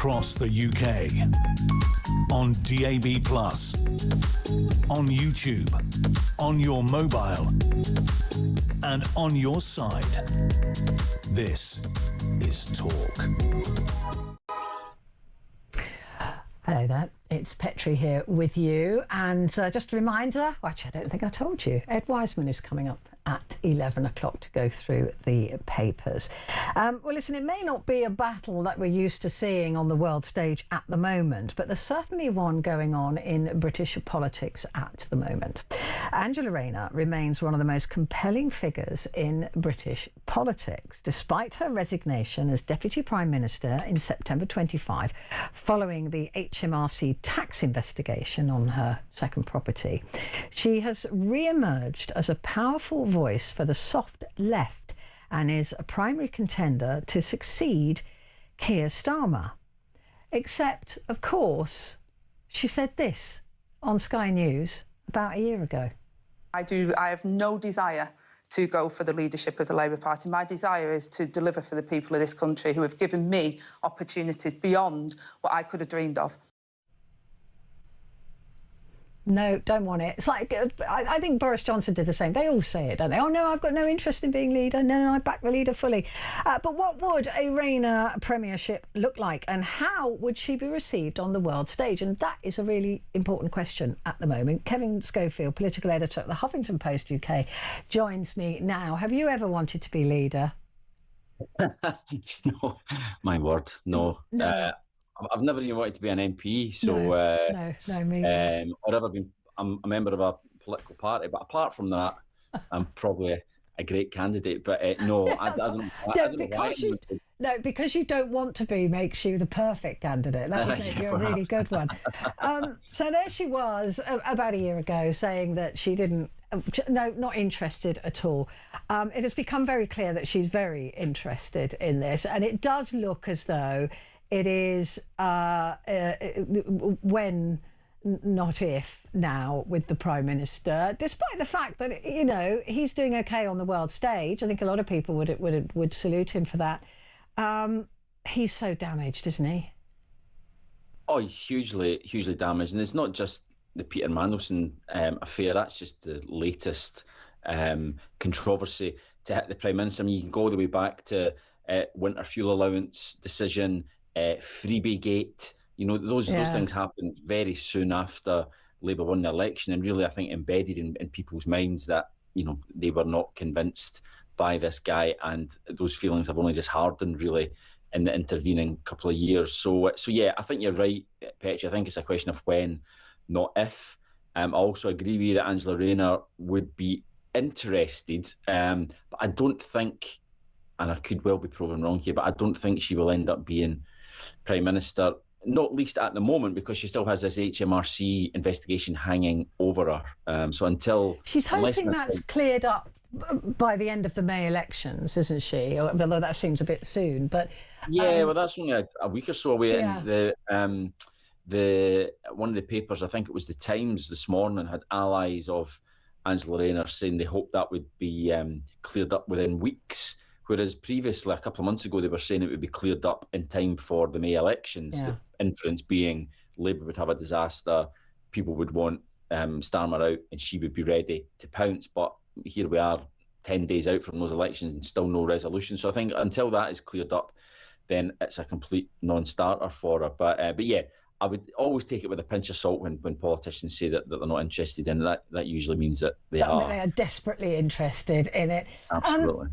across the UK. On DAB+, on YouTube, on your mobile, and on your side. This is Talk. Hello there, it's Petrie here with you, and just a reminder, actually I don't think I told you, Ed Wiseman is coming up at 11 o'clock to go through the papers. Well, listen, it may not be a battle that we're used to seeing on the world stage at the moment, but there's certainly one going on in British politics at the moment. Angela Rayner remains one of the most compelling figures in British politics, despite her resignation as Deputy Prime Minister in September 25, following the HMRC tax investigation on her second property. She has re-emerged as a powerful voice for the soft left and is a primary contender to succeed Keir Starmer. Except, of course, she said this on Sky News about a year ago. I have no desire to go for the leadership of the Labour Party. My desire is to deliver for the people of this country who have given me opportunities beyond what I could have dreamed of. No, don't want it. It's like, I think Boris Johnson did the same. They all say it, don't they? Oh, no, I've got no interest in being leader. No, I back the leader fully. But what would a Rayner premiership look like, and how would she be received on the world stage? And that is a really important question at the moment. Kevin Schofield, political editor at the Huffington Post UK, joins me now. Have you ever wanted to be leader? No, my word, no. I've never even wanted to be an MP, so no, me. Or ever been a member of a political party. But apart from that, I'm probably a great candidate. But no, I don't know why. Because you don't want to be makes you the perfect candidate. That would make you a really good one. So there she was about a year ago saying that she didn't. No, not interested at all. It has become very clear that she's very interested in this, and it does look as though it is when, not if, now with the Prime Minister, despite the fact that, you know, he's doing okay on the world stage. I think a lot of people would salute him for that. He's so damaged, isn't he? Oh, he's hugely damaged. And it's not just the Peter Mandelson affair. That's just the latest controversy to hit the Prime Minister. I mean, you can go all the way back to winter fuel allowance decision, freebie gate. You know, those things happened very soon after Labour won the election, and really I think embedded in people's minds that, you know, they were not convinced by this guy, and those feelings have only just hardened really in the intervening couple of years. So yeah, I think you're right, Petrie. I think it's a question of when, not if. I also agree with you that Angela Rayner would be interested, but I don't think, and I could well be proven wrong here, but I don't think she will end up being Prime Minister, not least at the moment, because she still has this HMRC investigation hanging over her. So until... She's hoping that's cleared up by the end of the May elections, isn't she? Although that seems a bit soon, but... Yeah, well, that's only a week or so away. Yeah. And one of the papers, I think it was the Times this morning, had allies of Angela Rayner saying they hoped that would be cleared up within weeks. Whereas previously, a couple of months ago, they were saying it would be cleared up in time for the May elections. Yeah. The inference being Labour would have a disaster, people would want Starmer out, and she would be ready to pounce. But here we are, 10 days out from those elections, and still no resolution. So I think until that is cleared up, then it's a complete non-starter for her. But yeah, I would always take it with a pinch of salt when politicians say that they're not interested in it. That usually means that they are. They are desperately interested in it. Absolutely.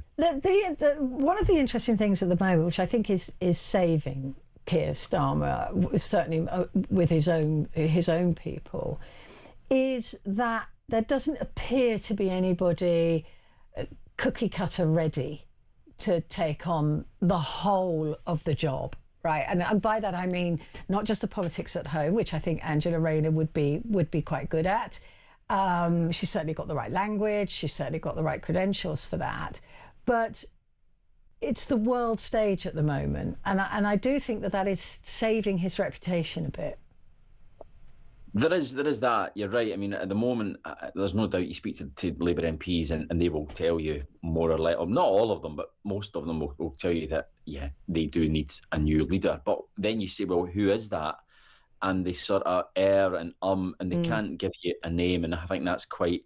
One of the interesting things at the moment, which I think is saving Keir Starmer, certainly with his own people, is that there doesn't appear to be anybody cookie cutter ready to take on the whole of the job. Right, and by that I mean not just the politics at home, which I think Angela Rayner would be quite good at. She's certainly got the right language. She's certainly got the right credentials for that. But it's the world stage at the moment, and I do think that is saving his reputation a bit. There is that. You're right. I mean, at the moment, there's no doubt you speak to Labour MPs and they will tell you more or less, not all of them, but most of them will tell you that, yeah, they do need a new leader. But then you say, well, who is that? And they sort of err and they can't give you a name. And I think that's quite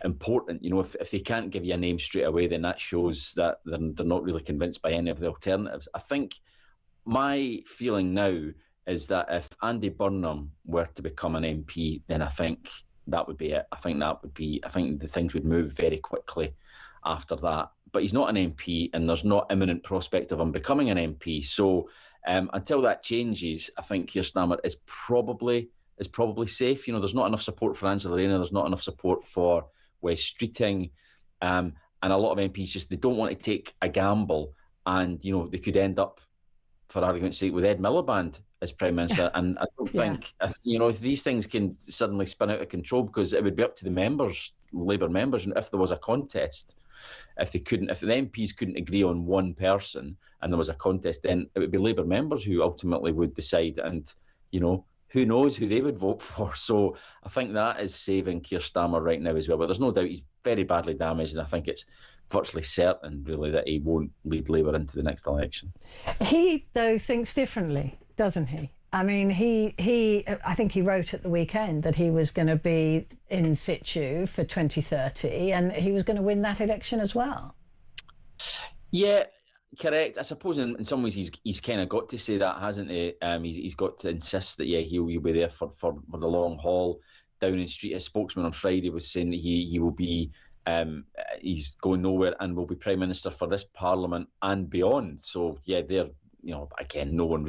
important. You know, if they can't give you a name straight away, then that shows that they're not really convinced by any of the alternatives. I think my feeling now is that if Andy Burnham were to become an MP, then I think that would be it. I think the things would move very quickly after that. But he's not an MP, and there's no imminent prospect of him becoming an MP. So until that changes, I think Keir Starmer is probably safe. You know, there's not enough support for Angela Rayner. There's not enough support for West Streeting, and a lot of MPs they don't want to take a gamble, and you know they could end up, for argument's sake, with Ed Miliband as Prime Minister. And I don't think, you know, these things can suddenly spin out of control, because it would be up to the members, Labour members, and if there was a contest, if the MPs couldn't agree on one person and there was a contest, then it would be Labour members who ultimately would decide. And, you know, who knows who they would vote for. So I think that is saving Keir Starmer right now as well. But there's no doubt he's very badly damaged, and I think it's virtually certain, really, that he won't lead Labour into the next election. He, though, thinks differently, doesn't he? I mean, I think he wrote at the weekend that he was going to be in situ for 2030, and he was going to win that election as well. Yeah, correct. I suppose in some ways he's kind of got to say that, hasn't he? He's got to insist that, he'll be there for the long haul. Downing Street, his spokesman on Friday was saying that he will be, he's going nowhere and will be Prime Minister for this Parliament and beyond. So, they're, again, no one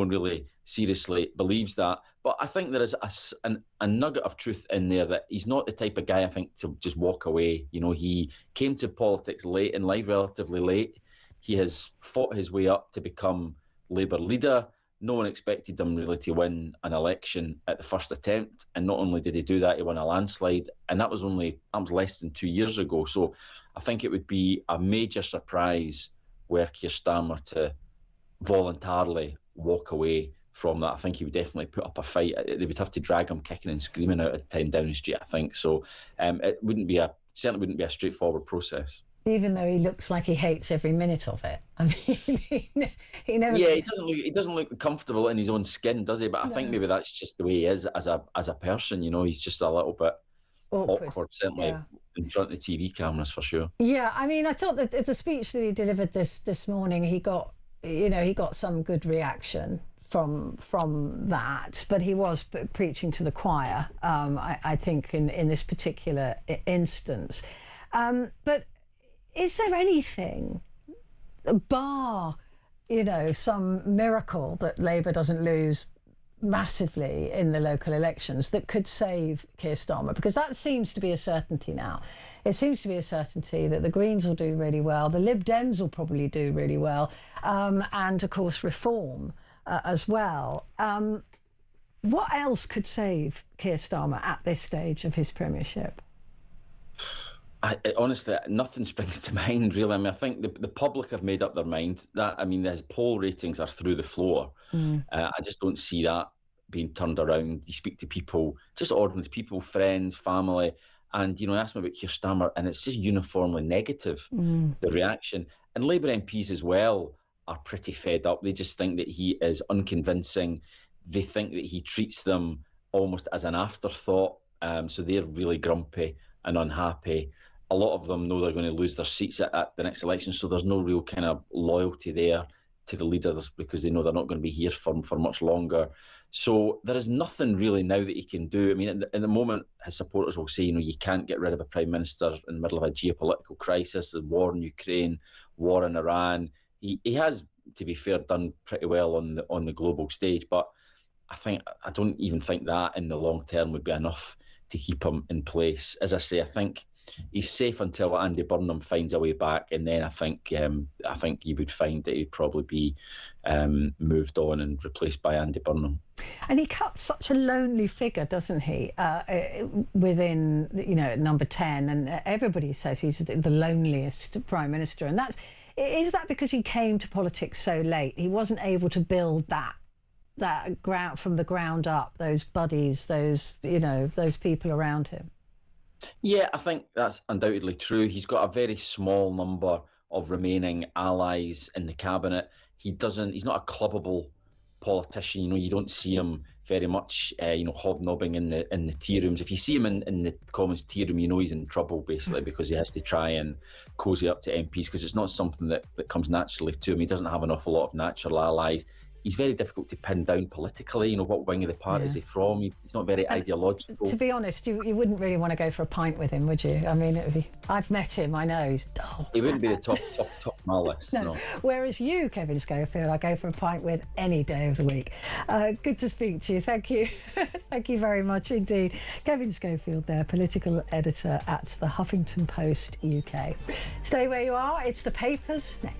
really seriously believes that. But I think there is a nugget of truth in there, that he's not the type of guy, I think, to just walk away. You know, he came to politics late in life, relatively late. He has fought his way up to become Labour leader. No one expected him really to win an election at the first attempt. And not only did he do that, he won a landslide. And that was less than 2 years ago. So I think it would be a major surprise were Keir Starmer to voluntarily walk away from that. I think he would definitely put up a fight. They would have to drag him kicking and screaming out of 10 Downing Street, I think. So it certainly wouldn't be a straightforward process. Even though he looks like he hates every minute of it. I mean, he never. Yeah, he doesn't look comfortable in his own skin, does he? But I think maybe that's just the way he is as a person. You know, he's just a little bit awkward certainly in front of the TV cameras, for sure. Yeah, I mean, I thought that the speech that he delivered this morning, he got some good reaction from that, but he was preaching to the choir, I think, in this particular instance. But is there anything, bar, some miracle that Labour doesn't lose massively in the local elections, that could save Keir Starmer? Because that seems to be a certainty now. It seems to be a certainty that the Greens will do really well, the Lib Dems will probably do really well, and, of course, Reform as well. What else could save Keir Starmer at this stage of his premiership? Honestly, nothing springs to mind, really. I mean, I think the public have made up their mind. His poll ratings are through the floor. I just don't see that being turned around. You speak to people, just ordinary people, friends, family, and, ask them about Keir Starmer, and it's just uniformly negative, the reaction. And Labour MPs as well are pretty fed up. They just think that he is unconvincing. They think that he treats them almost as an afterthought. So they're really grumpy and unhappy. A lot of them know they're going to lose their seats at the next election, so there's no real kind of loyalty there to the leaders, because they know they're not going to be here for much longer. So there is nothing really now that he can do. I mean, in the moment, his supporters will say, you can't get rid of a Prime Minister in the middle of a geopolitical crisis, the war in Ukraine, war in Iran. He has, to be fair, done pretty well on the global stage, but I don't even think that in the long term would be enough to keep him in place. As I say, I think he's safe until Andy Burnham finds a way back, and then I think you would find that he'd probably be moved on and replaced by Andy Burnham. And he cuts such a lonely figure, doesn't he? Within number 10, and everybody says he's the loneliest Prime Minister, and is that because he came to politics so late? He wasn't able to build that that ground from the ground up, those buddies, those those people around him. Yeah, I think that's undoubtedly true. He's got a very small number of remaining allies in the cabinet. He's not a clubbable politician. You don't see him very much, hobnobbing in the tea rooms. If you see him in the Commons tea room, he's in trouble, basically, because he has to try and cozy up to MPs, because it's not something that comes naturally to him. He doesn't have an awful lot of natural allies. He's very difficult to pin down politically. What wing of the party is he from? He's not very ideological. To be honest, you wouldn't really want to go for a pint with him, would you? I mean, I've met him. I know he's dull. He wouldn't be the top of my list. No. Whereas you, Kevin Schofield, I go for a pint with any day of the week. Good to speak to you. Thank you. Thank you very much indeed. Kevin Schofield there, political editor at the Huffington Post UK. Stay where you are. It's the papers next.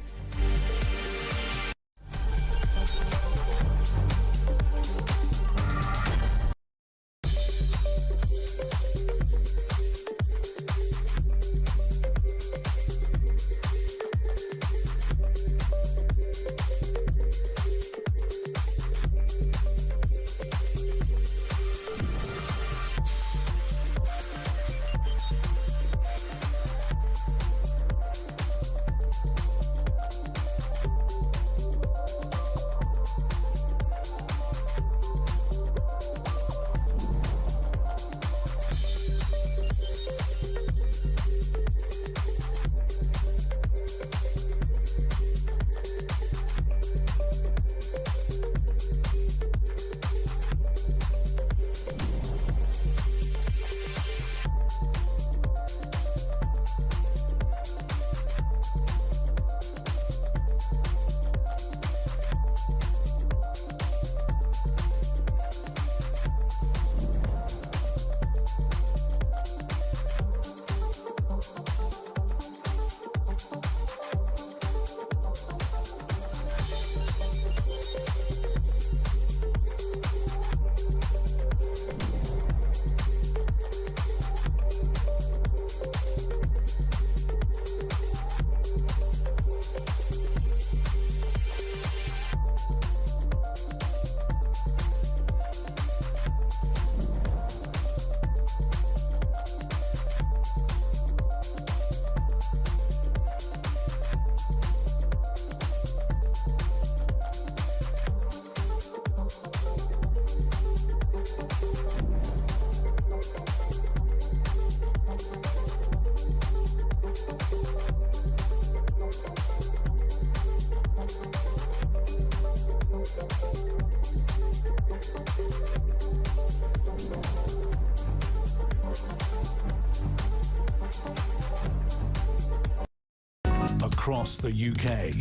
Across the UK,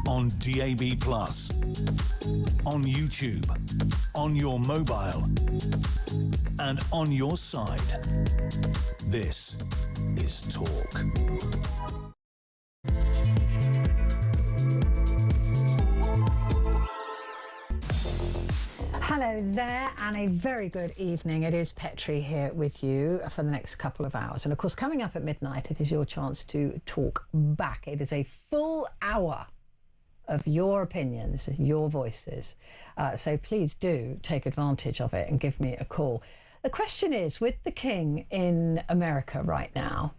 on DAB+, on YouTube, on your mobile, and on your side. This is Talk. Hello there, and a very good evening. It is Petrie here with you for the next couple of hours. And of course, coming up at midnight, it is your chance to talk back. It is a full hour of your opinions, your voices. So please do take advantage of it and give me a call. The question is, with the King in America right now,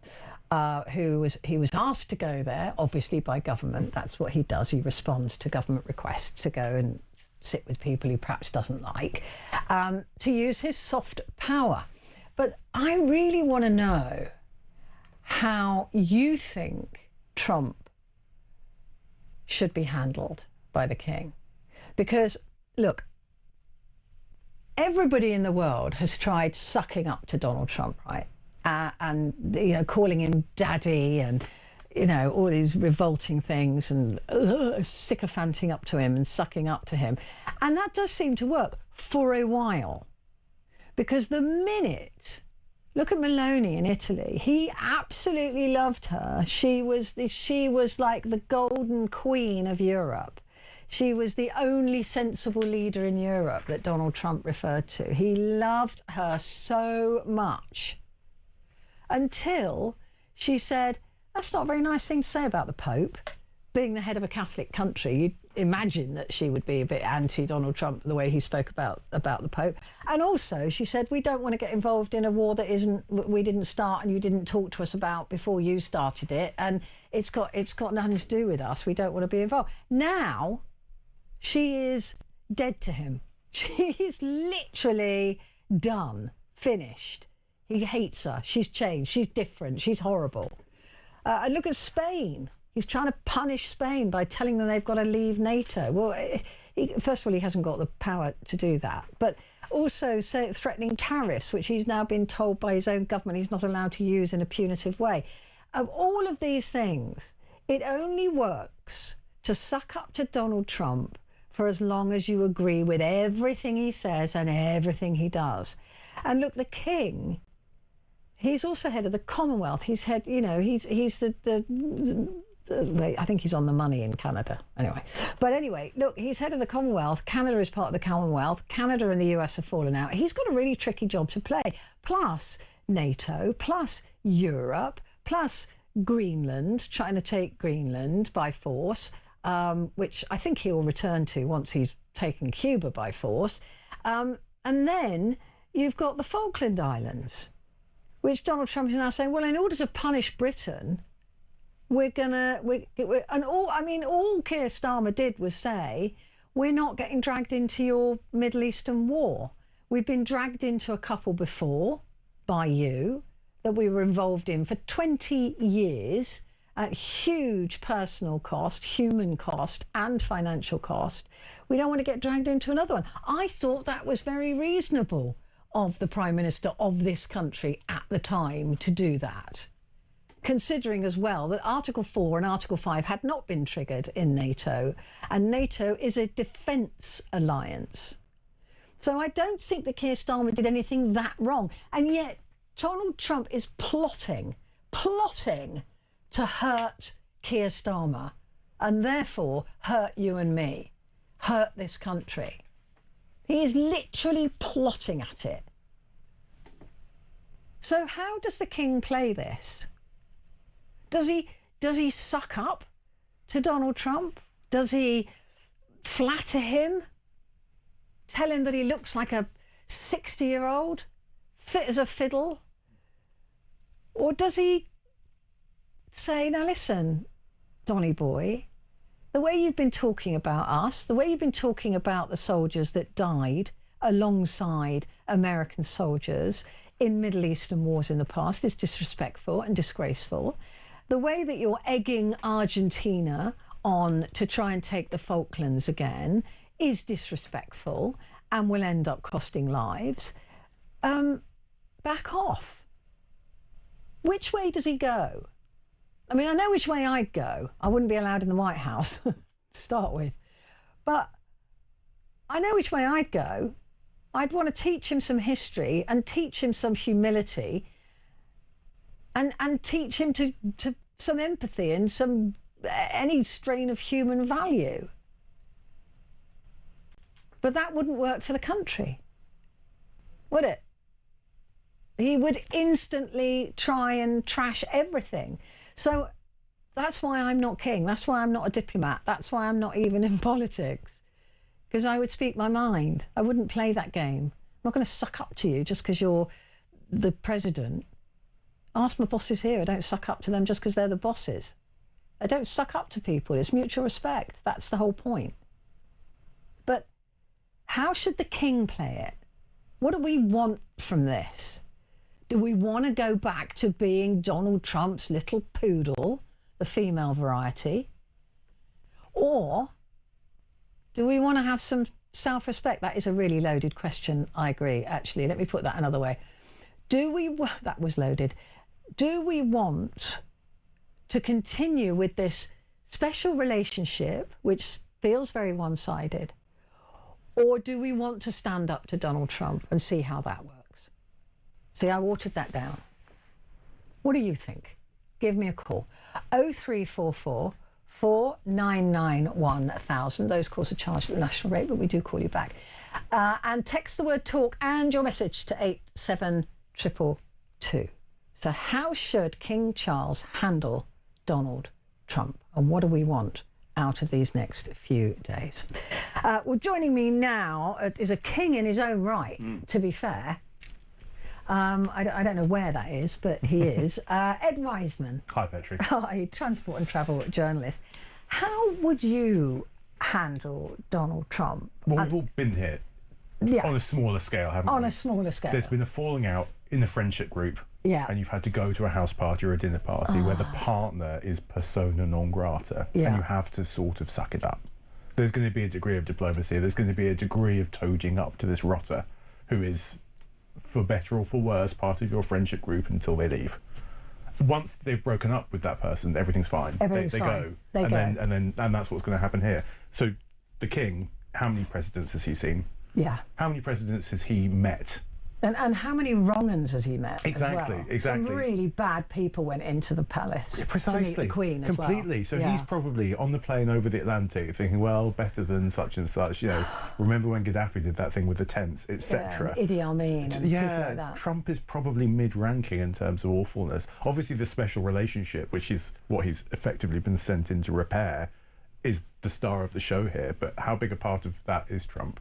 he was asked to go there, obviously by government. That's what he does. He responds to government requests to go and sit with people he perhaps doesn't like, to use his soft power. But I really want to know how you think Trump should be handled by the King. Because, look, everybody in the world has tried sucking up to Donald Trump, right? And calling him daddy and all these revolting things and sycophanting up to him and sucking up to him. And that does seem to work for a while. Because the minute, look at Meloni in Italy, he absolutely loved her. She was like the golden queen of Europe. She was the only sensible leader in Europe that Donald Trump referred to. He loved her so much until she said, that's not a very nice thing to say about the Pope. Being the head of a Catholic country, imagine that she would be a bit anti-Donald Trump the way he spoke about the Pope. And also she said, we don't want to get involved in a war that we didn't start and you didn't talk to us about before you started it, and it's got nothing to do with us. We don't want to be involved. Now she is dead to him. She's literally done, finished. He hates her. She's changed. She's different. She's horrible. And look at Spain. He's trying to punish Spain by telling them they've got to leave NATO. Well, first of all, he hasn't got the power to do that. But also threatening tariffs, which he's now been told by his own government he's not allowed to use in a punitive way. Of all of these things, it only works to suck up to Donald Trump for as long as you agree with everything he says and everything he does. And look, the king, he's also head of the Commonwealth. He's head, he's the I think he's on the money in Canada. Anyway, look, he's head of the Commonwealth. Canada is part of the Commonwealth. Canada and the US have fallen out. He's got a really tricky job to play. Plus NATO, plus Europe, plus Greenland, trying to take Greenland by force, which I think he'll return to once he's taken Cuba by force. And then you've got the Falkland Islands, which Donald Trump is now saying, well, in order to punish Britain, all Keir Starmer did was say, we're not getting dragged into your Middle Eastern war. We've been dragged into a couple before by you that we were involved in for 20 years at huge personal cost, human cost and financial cost. We don't want to get dragged into another one. I thought that was very reasonable of the Prime Minister of this country at the time to do that, considering as well that Article 4 and Article 5 had not been triggered in NATO, and NATO is a defence alliance. So I don't think that Keir Starmer did anything that wrong. And yet Donald Trump is plotting to hurt Keir Starmer and therefore hurt you and me, hurt this country. He is literally plotting at it. So how does the king play this? Does he suck up to Donald Trump? Does he flatter him? Tell him that he looks like a 60-year-old, fit as a fiddle? Or does he say, now listen, Donny boy, the way you've been talking about us, the way you've been talking about the soldiers that died alongside American soldiers in Middle Eastern wars in the past is disrespectful and disgraceful. The way that you're egging Argentina on to try and take the Falklands again is disrespectful and will end up costing lives. Back off. Which way does he go? I mean, I know which way I'd go. I wouldn't be allowed in the White House to start with. But I know which way I'd go. I'd want to teach him some history and teach him some humility and teach him to some empathy and any strain of human value. But that wouldn't work for the country, would it? He would instantly try and trash everything. So that's why I'm not king. That's why I'm not a diplomat. That's why I'm not even in politics. Because I would speak my mind. I wouldn't play that game. I'm not going to suck up to you just because you're the president. Ask my bosses here. I don't suck up to them just because they're the bosses. I don't suck up to people. It's mutual respect. That's the whole point. But how should the king play it? What do we want from this? Do we want to go back to being Donald Trump's little poodle, the female variety? Or do we want to have some self-respect? That is a really loaded question, I agree, actually. Let me put that another way. That was loaded. Do we want to continue with this special relationship, which feels very one-sided? Or do we want to stand up to Donald Trump and see how that works? See, I watered that down. What do you think? Give me a call. 0344 499 1000. Those calls are charged at the national rate, but we do call you back. And text the word talk and your message to 87222. So how should King Charles handle Donald Trump? And what do we want out of these next few days. Well, joining me now is a king in his own right, to be fair. I don't know where that is, but he is. Ed Wiseman. Hi, Petrie. Hi, transport and travel journalist. How would you handle Donald Trump? Well, we've all been here. Yeah. On a smaller scale, haven't we? On a smaller scale. There's been a falling out in the friendship group. Yeah. And you've had to go to a house party or a dinner party where the partner is persona non grata. Yeah. And you have to sort of suck it up. There's going to be a degree of diplomacy. There's going to be a degree of toading up to this rotter who is, for better or for worse, part of your friendship group until they leave. Once they've broken up with that person, everything's fine. Everything's they fine. go. They go. And that's what's going to happen here. So the king, how many presidents has he seen? Yeah. How many presidents has he met? And how many wrong-uns has he met? Exactly, as well? exactly. Some really bad people went into the palace Precisely. to meet the Queen as well. Completely. So Yeah. he's probably on the plane over the Atlantic thinking, well, better than such and such. You know, remember when Gaddafi did that thing with the tents, etc. Yeah, Idi Amin and people like that. Trump is probably mid-ranking in terms of awfulness. Obviously, the special relationship, which is what he's effectively been sent in to repair, is the star of the show here. But how big a part of that is Trump?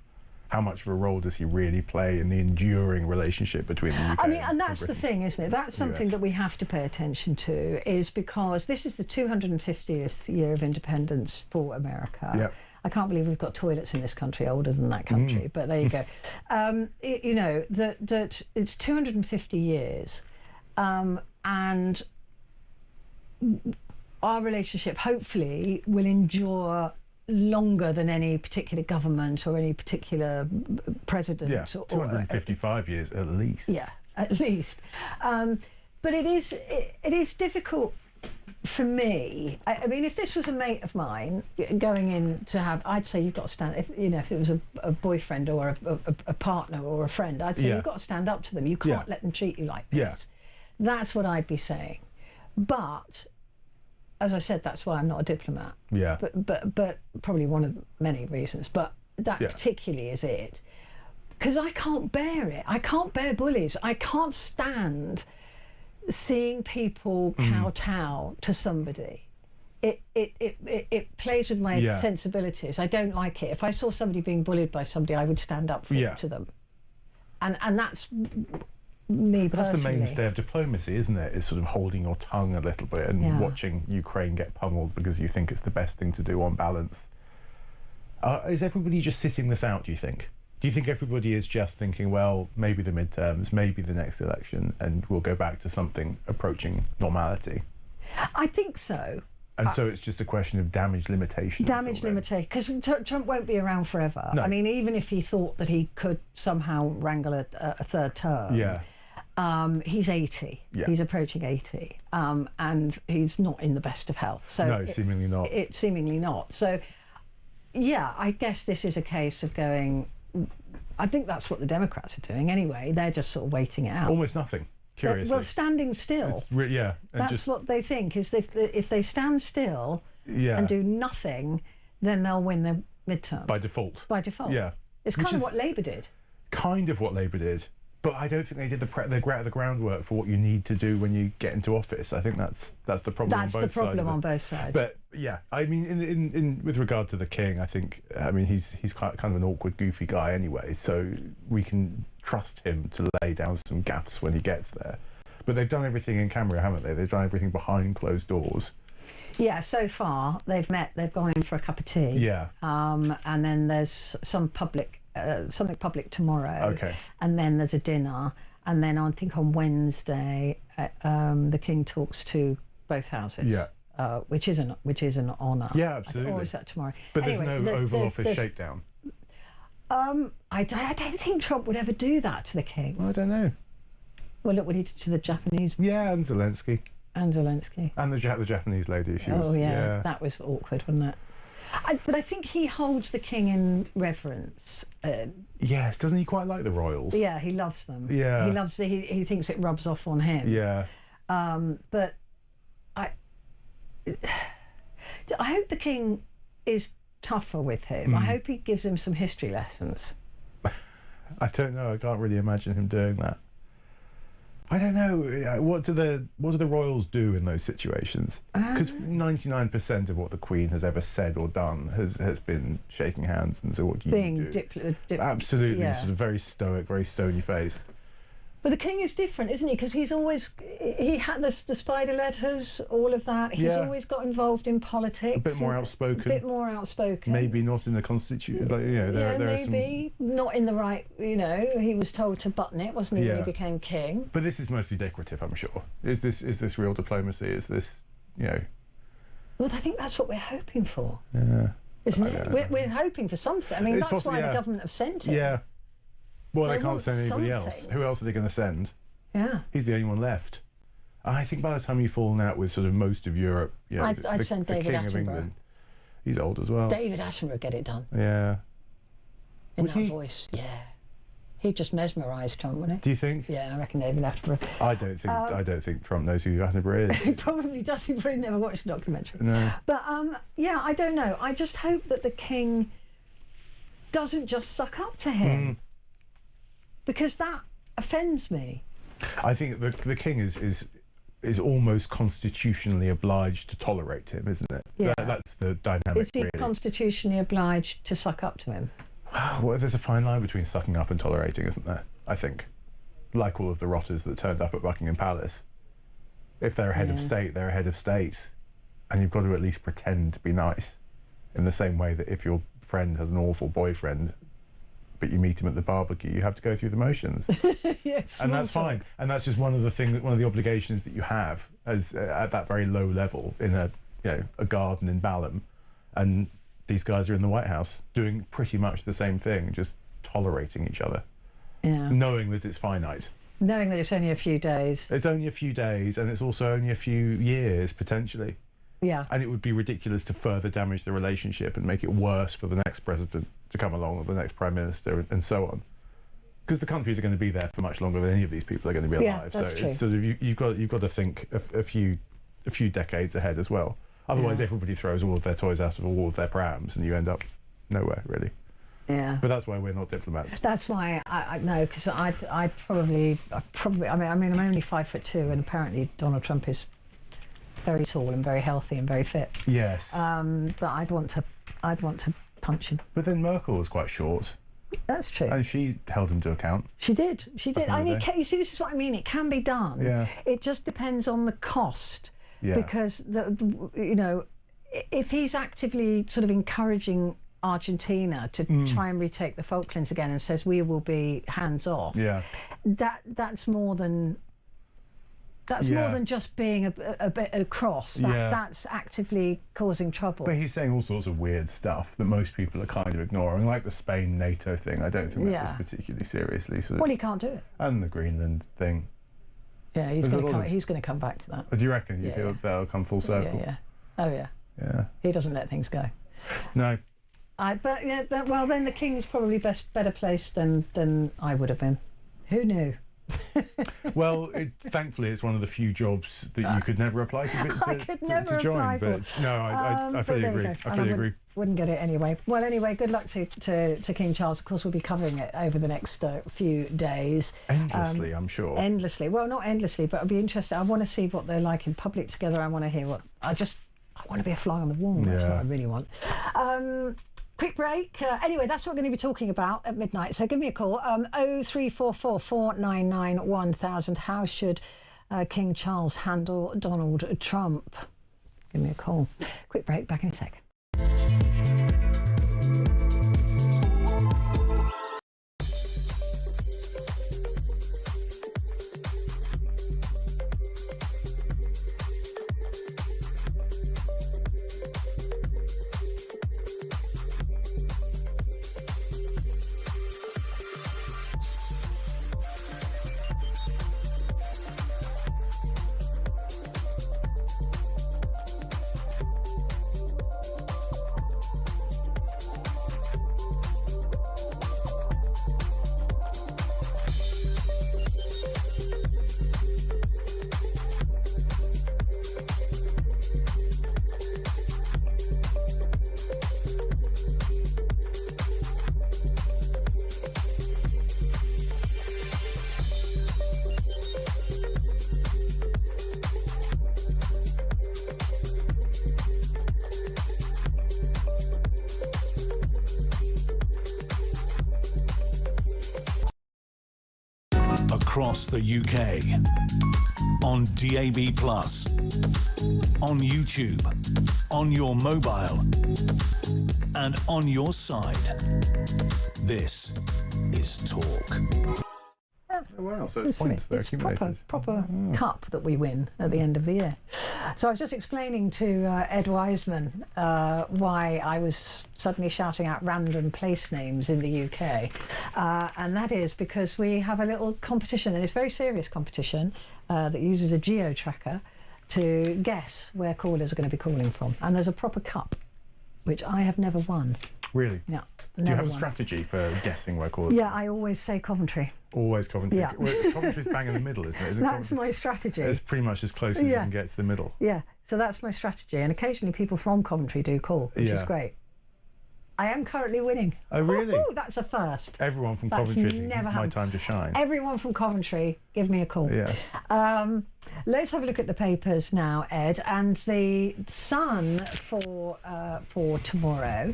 How much of a role does he really play in the enduring relationship between the UK and that's the thing, isn't it? That's something US. that we have to pay attention to, is because this is the 250th year of independence for America. Yep. I can't believe we've got toilets in this country older than that country, but there you go. You know, that it's 250 years, and our relationship hopefully will endure longer than any particular government or any particular president. Yeah, 255 years at least. Yeah, at least. But it is difficult for me. I mean, if this was a mate of mine going in to have, I'd say you've got to stand. If it was a boyfriend or a partner or a friend, I'd say you've got to stand up to them. You can't let them treat you like this. Yeah. That's what I'd be saying. But as I said, that's why I'm not a diplomat. Yeah. But probably one of many reasons. But that particularly is it. Because I can't bear it. I can't bear bullies. I can't stand seeing people kowtow to somebody. It plays with my sensibilities. I don't like it. If I saw somebody being bullied by somebody, I would stand up to them. And that's me personally. That's the mainstay of diplomacy, isn't it? Is sort of holding your tongue a little bit and watching Ukraine get pummeled because you think it's the best thing to do on balance. Is everybody just sitting this out, do you think? Do you think everybody is just thinking, well, maybe the midterms, maybe the next election, and we'll go back to something approaching normality? I think so. And so it's just a question of damage limitation. Damage limitation, because Trump won't be around forever. No. I mean, even if he thought that he could somehow wrangle a third term. Yeah. He's 80. Yeah. He's approaching 80, and he's not in the best of health. So no, seemingly not. Seemingly not. So, yeah, I guess this is a case of going. I think that's what the Democrats are doing anyway. They're just sort of waiting it out. Almost nothing. Curiously. Well, standing still. And that's what they think. Is if they stand still and do nothing, then they'll win the midterms by default. By default. Yeah. It's kind of what Labour did. Kind of what Labour did. But I don't think they did the groundwork for what you need to do when you get into office. I think that's the problem. That's on both the problem on both sides. But yeah, I mean, in with regard to the king, I think he's kind of an awkward, goofy guy anyway. So we can trust him to lay down some gaffes when he gets there. But they've done everything in camera, haven't they? They've done everything behind closed doors. Yeah, so far they've met. They've gone in for a cup of tea. Yeah. And then there's something public tomorrow. Okay. And then there's a dinner, and then I think on Wednesday, the King talks to both houses. Yeah. Which is an honour. Yeah, absolutely. Or is that tomorrow? But anyway, there's no Oval Office shakedown. I don't think Trump would ever do that to the King. Well, I don't know. Well, look what he did to the Japanese. Yeah, and Zelensky. And Zelensky. And the Japanese lady. That was awkward, wasn't it? But I think he holds the King in reverence. Yes, doesn't he quite like the royals? Yeah, he loves them. Yeah. He loves he thinks it rubs off on him. Yeah. But I hope the King is tougher with him. I hope he gives him some history lessons. I don't know. I can't really imagine him doing that. I don't know. What do the royals do in those situations? Because 99% of what the Queen has ever said or done has been shaking hands. And so what do you do? Absolutely, yeah. sort of very stoic, very stony face. But the king is different, isn't he? Because he had the spider letters, all of that. He's always got involved in politics. A bit more outspoken. Maybe not in the constitution. Like, maybe not in the right. He was told to button it, wasn't he, when he became king? But this is mostly decorative, I'm sure. Is this real diplomacy? Is this, Well, I think that's what we're hoping for. Yeah. Isn't it? We're hoping for something. I mean, that's why the government have sent him. Yeah. Well, they can't send anybody else. Who else are they going to send? Yeah. He's the only one left. I think by the time you've fallen out with sort of most of Europe, I'd send David King Attenborough. of England, he's old as well. David Attenborough would get it done. Yeah. In that voice, yeah. He'd just mesmerise Trump, wouldn't he? Do you think? Yeah, I reckon David Attenborough. I don't think Trump knows who Attenborough is. He probably does. He probably never watched the documentary. No. But I don't know. I just hope that the king doesn't just suck up to him. Because that offends me. I think the king is almost constitutionally obliged to tolerate him, isn't it? Yeah. That's the dynamic. Is he constitutionally obliged to suck up to him? Well, there's a fine line between sucking up and tolerating, isn't there? I think. Like all of the rotters that turned up at Buckingham Palace. If they're a head of state, they're a head of state. And you've got to at least pretend to be nice. In the same way that if your friend has an awful boyfriend, but you meet him at the barbecue, you have to go through the motions. Yes, and that's fine. And that's just one of the obligations that you have as at that very low level in a garden in Balham. And these guys are in the White House doing pretty much the same thing, just tolerating each other. Yeah. Knowing that it's finite. Knowing that it's only a few days. It's only a few days, and it's also only a few years, potentially. Yeah. And it would be ridiculous to further damage the relationship and make it worse for the next president to come along, or the next prime minister, and so on. Because the countries are going to be there for much longer than any of these people are going to be alive. That's true. It's sort of you've got to think a few decades ahead as well. Otherwise, everybody throws all of their toys out of all of their prams, and you end up nowhere really. Yeah. But that's why we're not diplomats. That's why I know, because I probably I mean I'm only 5'2", and apparently Donald Trump is very tall and very healthy and very fit. Yes. But I'd want to punch him. But then Merkel was quite short. That's true. And she held him to account. She did. You see, this is what I mean. It can be done. Yeah. It just depends on the cost. Yeah. Because if he's actively sort of encouraging Argentina to try and retake the Falklands again and says we will be hands off. Yeah. That's more than. That's more than just being a bit across. That's actively causing trouble. But he's saying all sorts of weird stuff that most people are kind of ignoring, like the Spain-NATO thing. I don't think that was particularly seriously. Well, he can't do it. And the Greenland thing. Yeah, he's going to come back to that. But do you reckon you feel that'll come full circle? Yeah. Oh, yeah. Yeah. He doesn't let things go. No. Well, then the king's probably better placed than I would have been. Who knew? Well, thankfully, it's one of the few jobs that you could never apply to join. But no, I fully agree. I fully agree. Wouldn't get it anyway. Well, anyway, good luck to King Charles. Of course, we'll be covering it over the next few days. Endlessly, I'm sure. Endlessly. Well, not endlessly, but I'll be interested. I want to see what they're like in public together. I want to hear what. I want to be a fly on the wall. That's what I really want. Quick break. Anyway, that's what we're going to be talking about at midnight. So give me a call. 0344 499 1000. How should King Charles handle Donald Trump? Give me a call. Quick break. Back in a sec. across the UK, on DAB+, on YouTube, on your mobile, and on your side. This is Talk. Oh, wow, so it's points there accumulated. Proper cup that we win at the end of the year. So I was just explaining to Ed Wiseman why I was suddenly shouting out random place names in the UK. And that is because we have a little competition, and it's a very serious competition that uses a geo-tracker to guess where callers are going to be calling from. And there's a proper cup, which I have never won. Really? Yeah. Do you have a strategy for guessing where callers? Yeah, I always say Coventry. Always Coventry. Yeah. Well, Coventry's bang in the middle, isn't it? That's my strategy. It's pretty much as close as you can get to the middle. Yeah, so that's my strategy. And occasionally people from Coventry do call, which is great. I am currently winning. Oh, really? Ooh, that's a first. Everyone from That's Coventry, never my happened. time to shine. Everyone from Coventry, give me a call. Yeah. Let's have a look at the papers now, Ed. And the Sun for tomorrow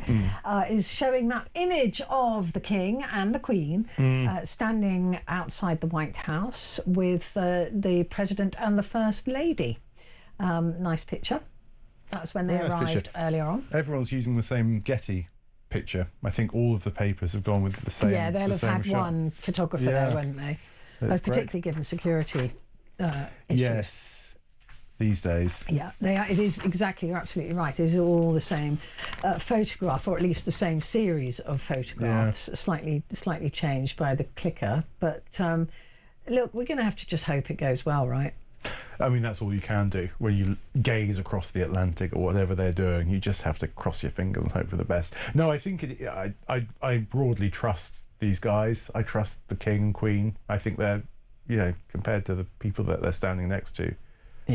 is showing that image of the King and the Queen standing outside the White House with the President and the First Lady. Nice picture. That's when they arrived earlier on. Everyone's using the same Getty picture. I think all of the papers have gone with the same. Yeah, they'll have had shot. one photographer there, won't they? Particularly given security issues. Yes, these days. Yeah, they are. It is exactly. You're absolutely right. It is all the same photograph, or at least the same series of photographs, slightly changed by the clicker. But look, we're going to have to just hope it goes well, right? I mean, that's all you can do when you gaze across the Atlantic or whatever they're doing. You just have to cross your fingers and hope for the best. No, I think I broadly trust these guys. I trust the King and Queen. I think they're, compared to the people that they're standing next to,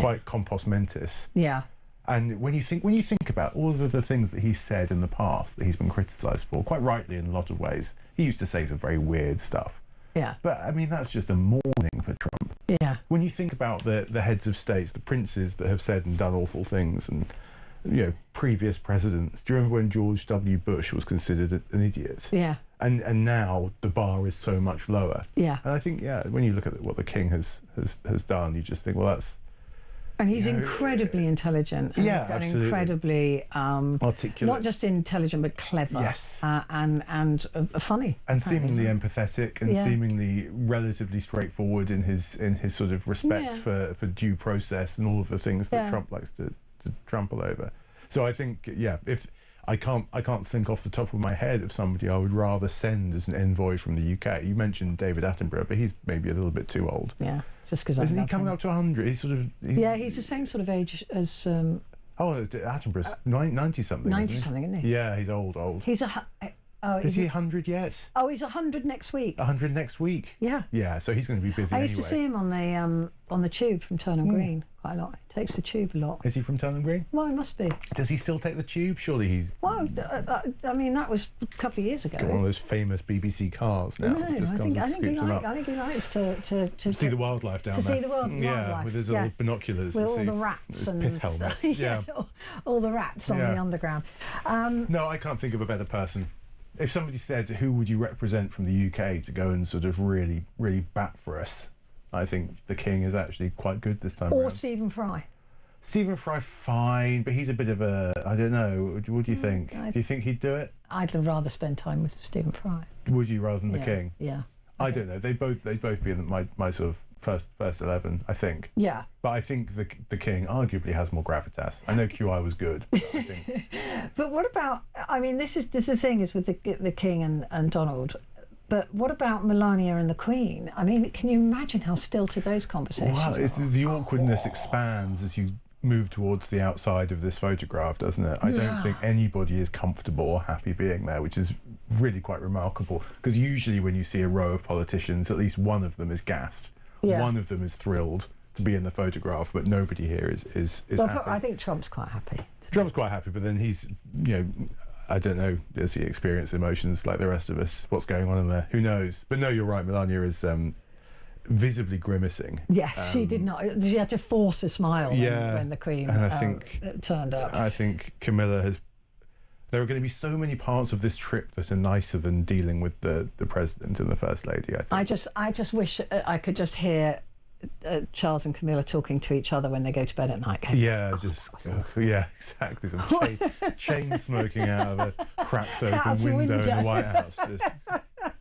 quite compos mentis. Yeah. And when you think about all of the things that he's said in the past that he's been criticised for, quite rightly in a lot of ways, he used to say some very weird stuff. Yeah. But I mean, that's just a morning for Trump. Yeah. When you think about the heads of states, the princes that have said and done awful things, and previous presidents. Do you remember when George W. Bush was considered an idiot? Yeah. And now the bar is so much lower. Yeah. And I think when you look at what the King has done, you just think, well, that's. And he's incredibly intelligent. And absolutely. Incredibly articulate. Not just intelligent, but clever. Yes. And funny. And seemingly empathetic, and seemingly relatively straightforward in his sort of respect for due process and all of the things that Trump likes to trample over. So I think, if I can't think off the top of my head of somebody I would rather send as an envoy from the UK. You mentioned David Attenborough, but he's maybe a little bit too old. Yeah, just because isn't he coming up to 100? He's sort of. He's the same sort of age as. Attenborough's 90 something. 90 something, isn't he? Yeah, he's old. He's is he 100 yet? Oh, he's 100 next week. 100 next week. Yeah. Yeah, so he's going to be busy. I used to see him on the tube from Turnham Green quite a lot. He takes the tube a lot. Is he from Turnham Green? Well, he must be. Does he still take the tube? Surely he's. Well, I mean, that was a couple of years ago. Got one of those famous BBC cars now. No, I think he likes to see the wildlife down there. To see the wildlife. Yeah, with his little binoculars. With all the rats and pith helmet. Yeah, all the rats on the underground. No, I can't think of a better person. If somebody said, who would you represent from the UK to go and sort of really, really bat for us, I think the King is actually quite good this time around. Or Stephen Fry. Stephen Fry, fine, but he's a bit of a, I don't know, what do you think? Do you think he'd do it? I'd rather spend time with Stephen Fry. Would you, rather than the King? Yeah. I don't know. They'd both be in my sort of first 11, I think. Yeah. But I think the King arguably has more gravitas. I know QI was good, but I think. But what about? I mean, this is the thing is with the King and Donald. But what about Melania and the Queen? I mean, can you imagine how stilted those conversations are? Well, the awkwardness expands as you move towards the outside of this photograph, doesn't it? I don't think anybody is comfortable or happy being there, which is really quite remarkable. Because usually when you see a row of politicians, at least one of them is gassed. Yeah. One of them is thrilled to be in the photograph, but nobody here is happy. I think Trump's quite happy. Trump's quite happy, but then he's, I don't know, does he experience emotions like the rest of us? What's going on in there? Who knows? But no, you're right, Melania is visibly grimacing. Yes, she did not. She had to force a smile when the Queen turned up. I think Camilla has There are going to be so many parts of this trip that are nicer than dealing with the president and the first lady. I think. I just wish I could just hear Charles and Camilla talking to each other when they go to bed at night. Yeah, yeah, exactly. Some chain smoking out of a cracked open window in the White House. Just,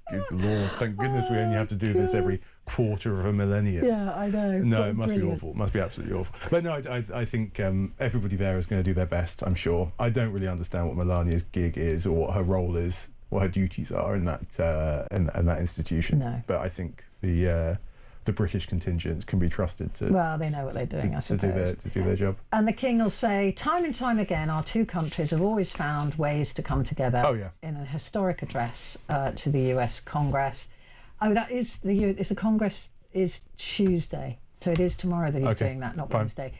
good Lord, thank goodness we only have to do this every quarter of a millennium. Yeah, I know. No, it must be awful. It must be absolutely awful. But no, I think everybody there is going to do their best, I'm sure. I don't really understand what Melania's gig is or what her role is, what her duties are in that institution. No. But I think the British contingent can be trusted to. Well, they know what they're doing, I suppose. To do their job. And the King will say, time and time again, our two countries have always found ways to come together. Oh, yeah. In a historic address to the US Congress. Oh, that is the Congress is Tuesday, so it is tomorrow that he's doing that, not Wednesday.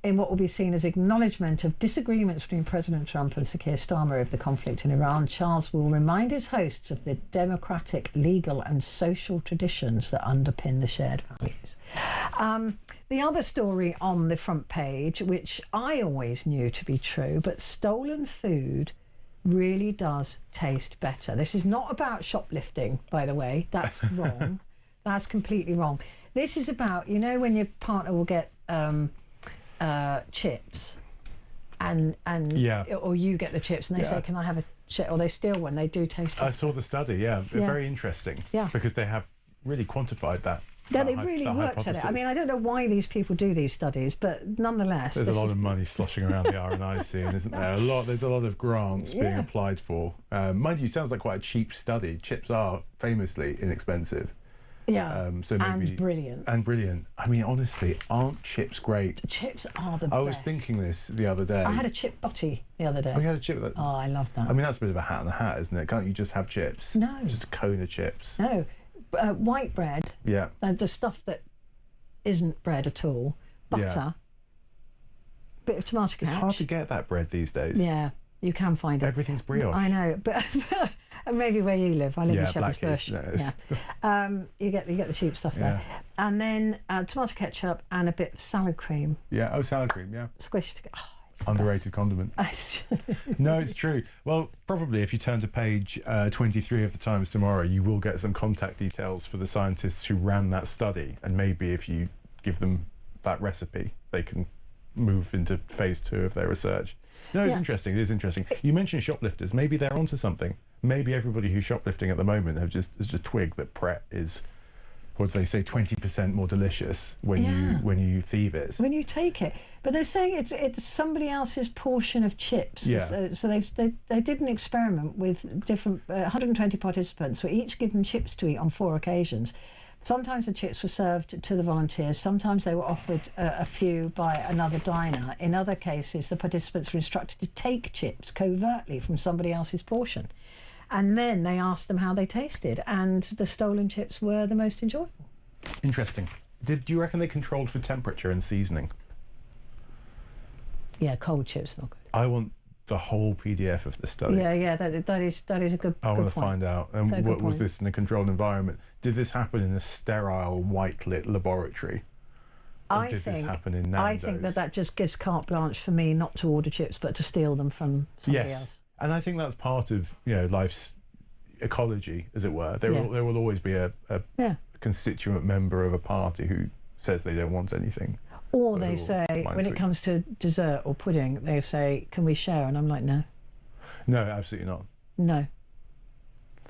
In what will be seen as acknowledgement of disagreements between President Trump and Sir Keir Starmer over the conflict in Iran, Charles will remind his hosts of the democratic, legal and social traditions that underpin the shared values. The other story on the front page, which I always knew to be true, but stolen food really does taste better. This is not about shoplifting, by the way. That's wrong. That's completely wrong. This is about, you know, when your partner will get chips and or you get the chips and they say, can I have a chip, or they steal one, they do taste better. I saw the study. They're very interesting. Because they have really quantified that. Yeah, they really worked at it. I mean, I don't know why these people do these studies, but nonetheless, there's a lot of money sloshing around the R&I scene, isn't there? There's a lot of grants being applied for. Mind you, sounds like quite a cheap study. Chips are famously inexpensive. Yeah, so maybe, and brilliant. And brilliant. I mean, honestly, aren't chips great? Chips are the best. I was thinking this the other day. I had a chip butty the other day. Oh, you had a chip? Oh, I love that. I mean, that's a bit of a hat and a hat, isn't it? Can't you just have chips? No. Just a cone of chips. No. White bread. Yeah. The stuff that isn't bread at all. Butter. Bit of tomato ketchup. It's hard to get that bread these days. Yeah. You can find it. Everything's brioche. I know, but maybe where you live. I live in Shepherd's Bush. No. Yeah. You get the cheap stuff there, and then tomato ketchup and a bit of salad cream. Yeah. Oh, salad cream. Yeah. Squished together. Oh, underrated condiment. No, it's true. Well, probably if you turn to page 23 of the Times tomorrow, you will get some contact details for the scientists who ran that study, and maybe if you give them that recipe, they can move into phase 2 of their research. No, it's interesting. It is interesting. You mentioned shoplifters. Maybe they're onto something. Maybe everybody who's shoplifting at the moment has just twigged that Pret is, what do they say, 20% more delicious when you thieve it. When you take it. But they're saying it's somebody else's portion of chips. Yeah. So they did an experiment with different 120 participants, who were each given chips to eat on 4 occasions. Sometimes the chips were served to the volunteers, sometimes they were offered a few by another diner. In other cases, the participants were instructed to take chips covertly from somebody else's portion. And then they asked them how they tasted, and the stolen chips were the most enjoyable. Interesting. Do you reckon they controlled for temperature and seasoning? Yeah, cold chips, not good. I want the whole PDF of the study. Yeah, that is a good I want to point. find out. And what was this in a controlled environment? Did this happen in a sterile, white-lit laboratory? Or did this happen in Nando's? I think that just gives carte blanche for me not to order chips, but to steal them from somebody else. And I think that's part of life's ecology, as it were. There will always be a constituent member of a party who says they don't want anything. Or they say, when it comes to dessert or pudding, they say, can we share? And I'm like, no. No, absolutely not. No.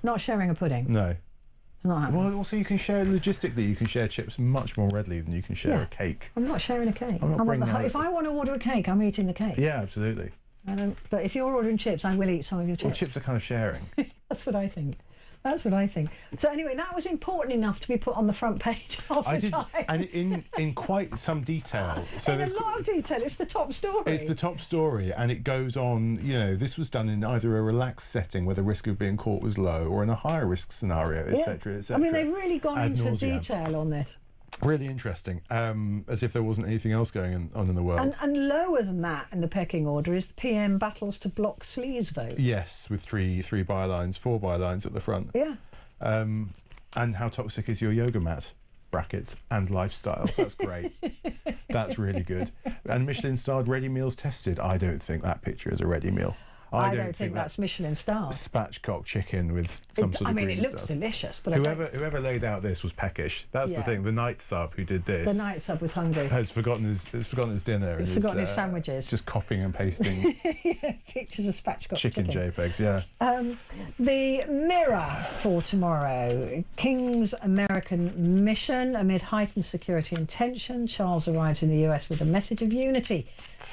Not sharing a pudding. No. It's not happening. Well, also you can share, logistically, you can share chips much more readily than you can share a cake. I'm not sharing a cake. If I want to order a cake, I'm eating the cake. Yeah, absolutely. But if you're ordering chips, I will eat some of your chips. Well, chips are kind of sharing. That's what I think. So anyway, that was important enough to be put on the front page of the Times. And in quite some detail. So in a lot of detail. It's the top story. It's the top story, and it goes on, this was done in either a relaxed setting where the risk of being caught was low, or in a higher risk scenario, etc., etc. I mean, they've really gone into detail on this. Really interesting, as if there wasn't anything else going on in the world. And lower than that in the pecking order is the PM battles to block sleaze vote. Yes, with four bylines at the front. Yeah. And how toxic is your yoga mat? Brackets and lifestyle. That's great. That's really good. And Michelin-starred ready meals tested. I don't think that picture is a ready meal. I don't think that's Michelin stars. Spatchcock chicken with some sort of green it looks stuff. delicious, but Whoever laid out this was peckish. That's the thing. The night sub who did this. The night sub was hungry. Has forgotten his dinner. He's forgotten his sandwiches. Just copying and pasting pictures of spatchcock chicken JPEGs. Yeah. The Mirror for tomorrow. King's American mission amid heightened security and tension. Charles arrives in the US with a message of unity.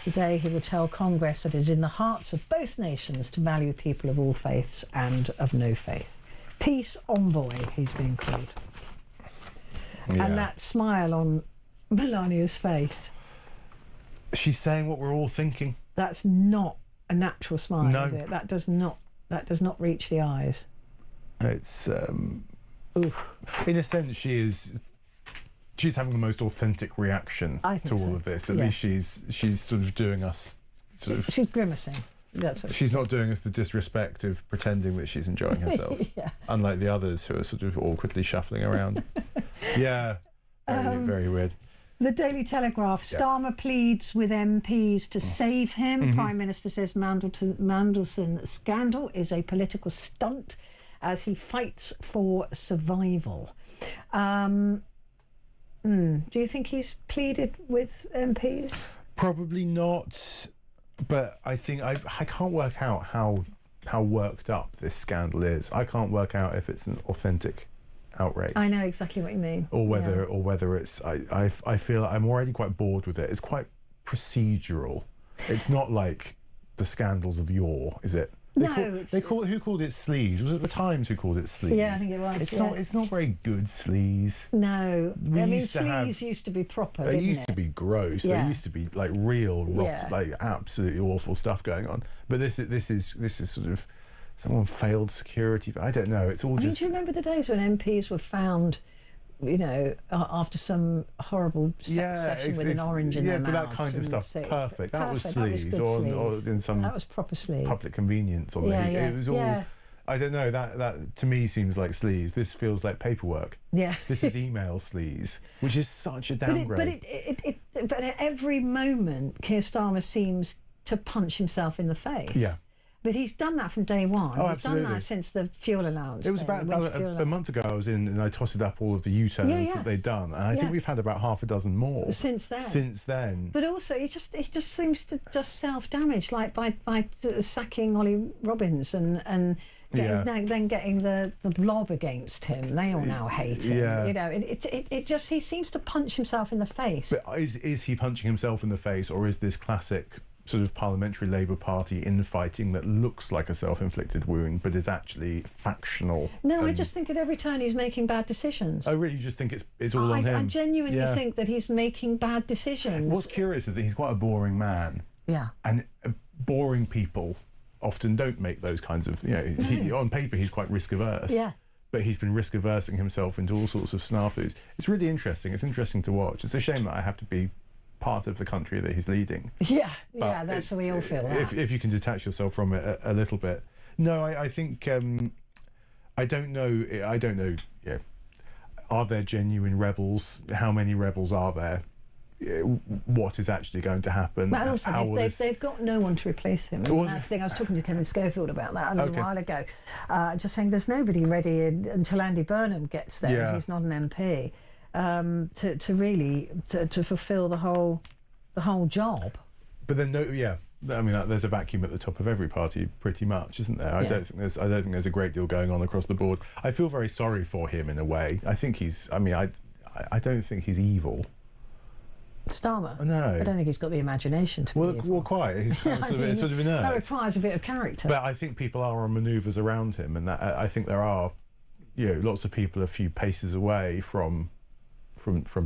Today he will tell Congress that it is in the hearts of both nations to value people of all faiths and of no faith. Peace envoy, he's being called. Yeah. And that smile on Melania's face. She's saying what we're all thinking. That's not a natural smile, No. is it? That does not reach the eyes. It's in a sense she's having the most authentic reaction to all of this. At least she's sort of doing us she's grimacing. That's what she's not doing us the disrespect of pretending that she's enjoying herself. Unlike the others who are sort of awkwardly shuffling around. Very weird. The Daily Telegraph. Starmer pleads with MPs to save him. Prime Minister says Mandelson scandal is a political stunt as he fights for survival. Do you think he's pleaded with MPs? Probably not, but I think I can't work out how worked up this scandal is. I can't work out if it's an authentic outrage. I know exactly what you mean. Or whether it's I feel I'm already quite bored with it. It's quite procedural. It's not like the scandals of yore, is it? Who called it sleaze? Was it the Times who called it sleaze? Yeah, I think it was. It's not very good sleaze. No, sleaze used to be proper. It used to be gross. Yeah. There used to be like real, like absolutely awful stuff going on. But this is sort of someone failed security. I don't know. It's all just. Do you remember the days when MPs were found, after some horrible sex session with an orange in their mouths? Yeah, but that kind of stuff, perfect. That was sleaze, or in some that was proper sleaze. Public convenience, or it was all. I don't know. That to me seems like sleaze. This feels like paperwork. Yeah. This is email sleaze, which is such a downgrade. But at every moment, Keir Starmer seems to punch himself in the face. Yeah. But he's done that from day one. Oh, he's absolutely. done that since the fuel allowance. It was about a month ago I was in and I totted up all of the U-turns that they'd done. And I think we've had about half a dozen more. Since then. But also, he just seems to just self-damage, like by sacking Ollie Robbins and then getting the blob against him. They all now hate him. Yeah. It just, he seems to punch himself in the face. But is he punching himself in the face, or is this classic sort of parliamentary Labour Party infighting that looks like a self-inflicted wound but is actually factional? No, I just think at every turn he's making bad decisions. I really just think it's all on him. I genuinely think that he's making bad decisions. What's curious is that he's quite a boring man. Yeah. And boring people often don't make those kinds of, on paper he's quite risk averse. Yeah. But he's been risk aversing himself into all sorts of snafus. It's really interesting. It's interesting to watch. It's a shame that I have to be part of the country that he's leading. That's how we all feel. If you can detach yourself from it a little bit. No, I think I don't know. Yeah, are there genuine rebels? How many rebels are there? What is actually going to happen? But also, they've got no one to replace him. And that's the thing. I was talking to Kevin Schofield about that a little while ago, just saying there's nobody ready until Andy Burnham gets there. And he's not an MP. To really fulfil the whole job. But then I mean there's a vacuum at the top of every party pretty much, isn't there? I don't think there's a great deal going on across the board. I feel very sorry for him in a way. I think I don't think he's evil. Starmer? No. I don't think he's got the imagination to be evil. Well, quite. He's sort of inert. That requires a bit of character. But I think people are on manoeuvres around him, and that I think there are, lots of people a few paces away from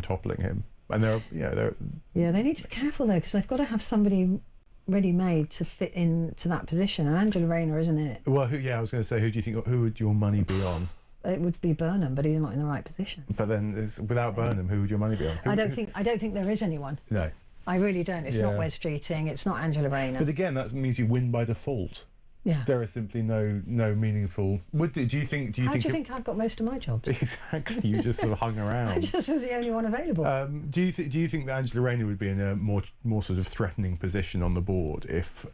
toppling him, and they need to be careful though, because they've got to have somebody ready-made to fit into that position. And Angela Rayner, isn't it? Well, I was going to say, who would your money be on? It would be Burnham, but he's not in the right position. But then, without Burnham, who would your money be on? I don't think there is anyone. No, I really don't. It's not Wes Streeting. It's not Angela Rayner. But again, that means you win by default. Yeah. There are simply no meaningful. How do you think I've got most of my jobs? Exactly. You just sort of hung around. I just was the only one available. Do you think that Angela Rayner would be in a more sort of threatening position on the board if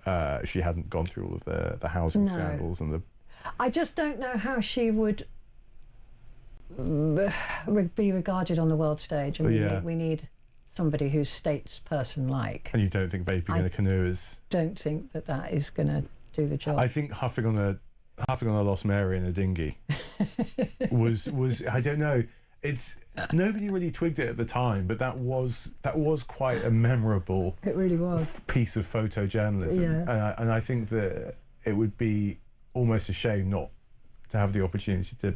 she hadn't gone through all of the housing scandals and the? I just don't know how she would be regarded on the world stage. I mean, we need somebody who's statesperson-like. And you don't think vaping in a canoe is? Don't think that is going to do the job. I think huffing on a Lost Mary in a dinghy was I don't know. It's nobody really twigged it at the time, but that was quite a memorable. It really was piece of photojournalism, and I think that it would be almost a shame not to have the opportunity to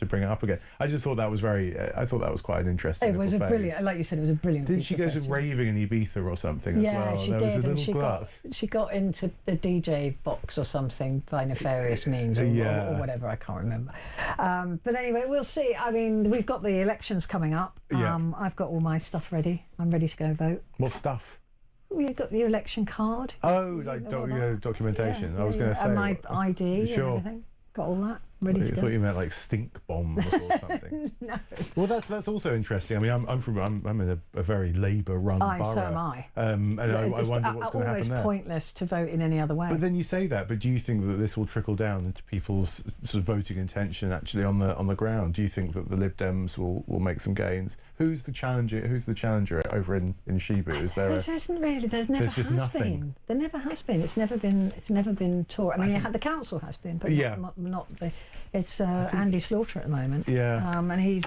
bring it up again. I just thought that was I thought that was quite an interesting. It was a brilliant, like you said, it was a brilliant. Didn't she go to raving in Ibiza or something as well? Yeah, she did. She got into the DJ box or something by nefarious means, or whatever. I can't remember. But anyway, we'll see. I mean, we've got the elections coming up. I've got all my stuff ready. I'm ready to go vote. What stuff? Well, you've got the election card. Oh, like documentation. I was going to say. And my ID sure. and everything. Got all that ready to go. I thought you meant like stink bombs or something. No. Well, that's also interesting. I mean, I'm in a very Labour-run borough. So am I. And I wonder what's going to happen there. Almost pointless to vote in any other way. But then you say that, but do you think that this will trickle down into people's sort of voting intention actually on the ground? Do you think that the Lib Dems will make some gains? Who's the challenger? Who's the challenger over in Shibu? Is there? There isn't really. There never has been. There never has been. It's never been taught. I mean, the council has been, but not the. It's Andy Slaughter at the moment. Yeah. And he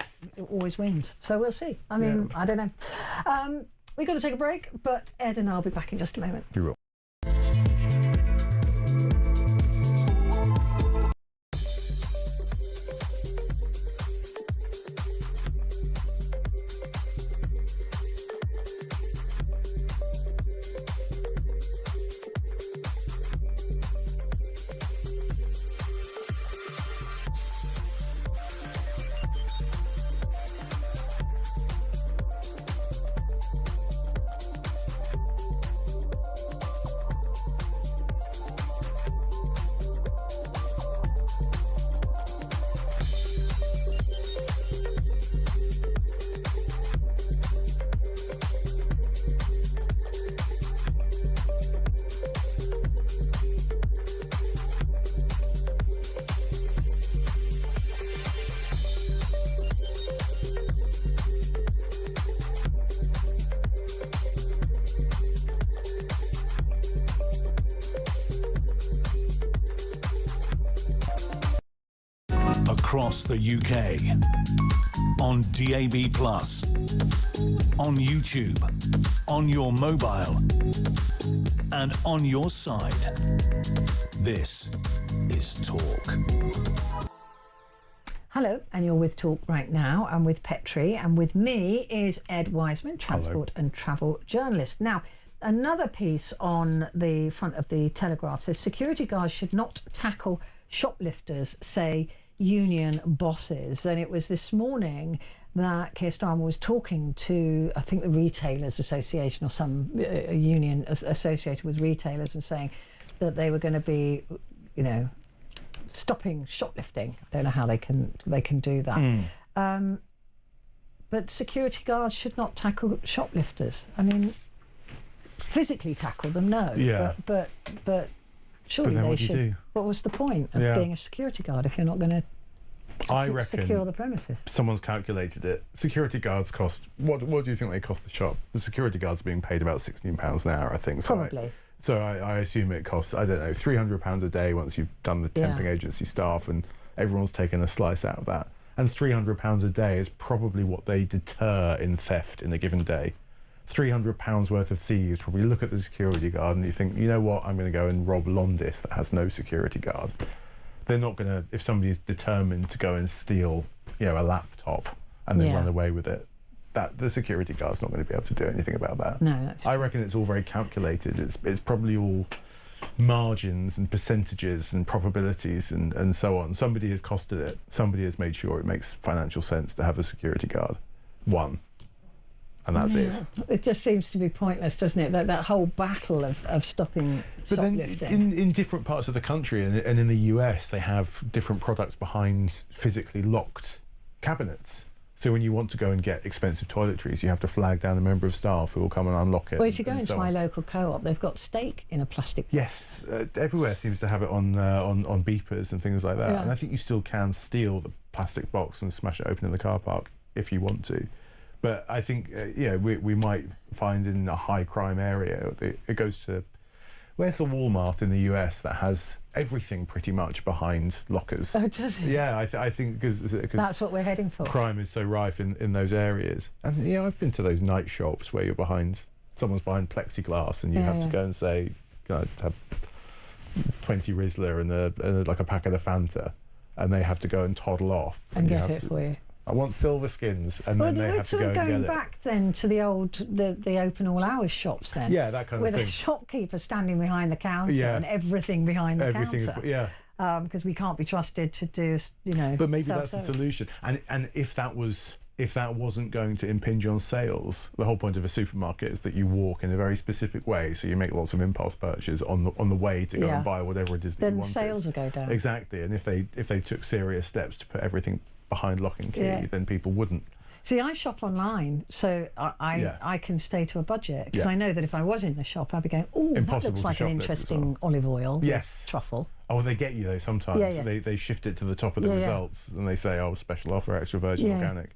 always wins. So we'll see. I mean, I don't know. We've got to take a break, but Ed and I'll be back in just a moment. You will. Across the UK, on DAB+, on YouTube, on your mobile, and on your side. This is Talk. Hello, and you're with Talk right now. I'm with Petrie, and with me is Ed Wiseman, transport and travel journalist. Now, another piece on the front of the Telegraph says security guards should not tackle shoplifters, say union bosses. And it was this morning that Keir Starmer was talking to, I think, the Retailers Association or some union associated with retailers, and saying that they were going to be, stopping shoplifting. I don't know how they can do that. But security guards should not tackle shoplifters. I mean, physically tackle them, no. Yeah. But surely they should. What was the point of being a security guard if you're not going to secure the premises? Someone's calculated it. Security guards cost, what do you think they cost the shop? The security guards are being paid about £16 an hour, I think. Probably. So I assume it costs, I don't know, £300 a day once you've done the temping agency staff and everyone's taken a slice out of that. And £300 a day is probably what they deter in theft in a given day. £300 worth of thieves probably look at the security guard and you think, you know what, I'm going to go and rob Londis that has no security guard. They're not going to, if somebody's determined to go and steal, a laptop and then run away with it, that the security guard's not going to be able to do anything about that. No, that's true. I reckon it's all very calculated. It's probably all margins and percentages and probabilities and so on. Somebody has costed it. Somebody has made sure it makes financial sense to have a security guard. One. and that's it. It just seems to be pointless, doesn't it? That whole battle of stopping But then shoplifting. in different parts of the country and in the US, they have different products behind physically locked cabinets. So when you want to go and get expensive toiletries, you have to flag down a member of staff who will come and unlock it. Well, if you go into so my on. local co-op, they've got steak in a plastic box. Yes, everywhere seems to have it on beepers and things like that. Yeah. And I think you still can steal the plastic box and smash it open in the car park if you want to. But I think, we might find in a high crime area, it goes to... Where's the Walmart in the US that has everything pretty much behind lockers? Oh, does it? Yeah, I think because That's what we're heading for. crime is so rife in those areas. And I've been to those night shops where someone's behind plexiglass and you have to go and say, can I have 20 Rizzler and like a packet of Fanta, and they have to go and toddle off And get it for you. I want silver skins, and then they have to go and get it. Going back then to the old, the open all hours shops then. Yeah, that kind of with thing. With a shopkeeper standing behind the counter and everything behind the counter. Because we can't be trusted to do, But maybe that's the solution. And if that wasn't going to impinge on sales, the whole point of a supermarket is that you walk in a very specific way, so you make lots of impulse purchases on the way to go and buy whatever it is that you wanted. Then sales will go down. Exactly, and if they took serious steps to put everything behind lock and key, then people wouldn't. See, I shop online, so I can stay to a budget, because I know that if I was in the shop, I'd be going, oh, that looks like an interesting olive oil with truffle. Oh, they get you though sometimes. They shift it to the top of the results and they say, oh, special offer, extra virgin organic.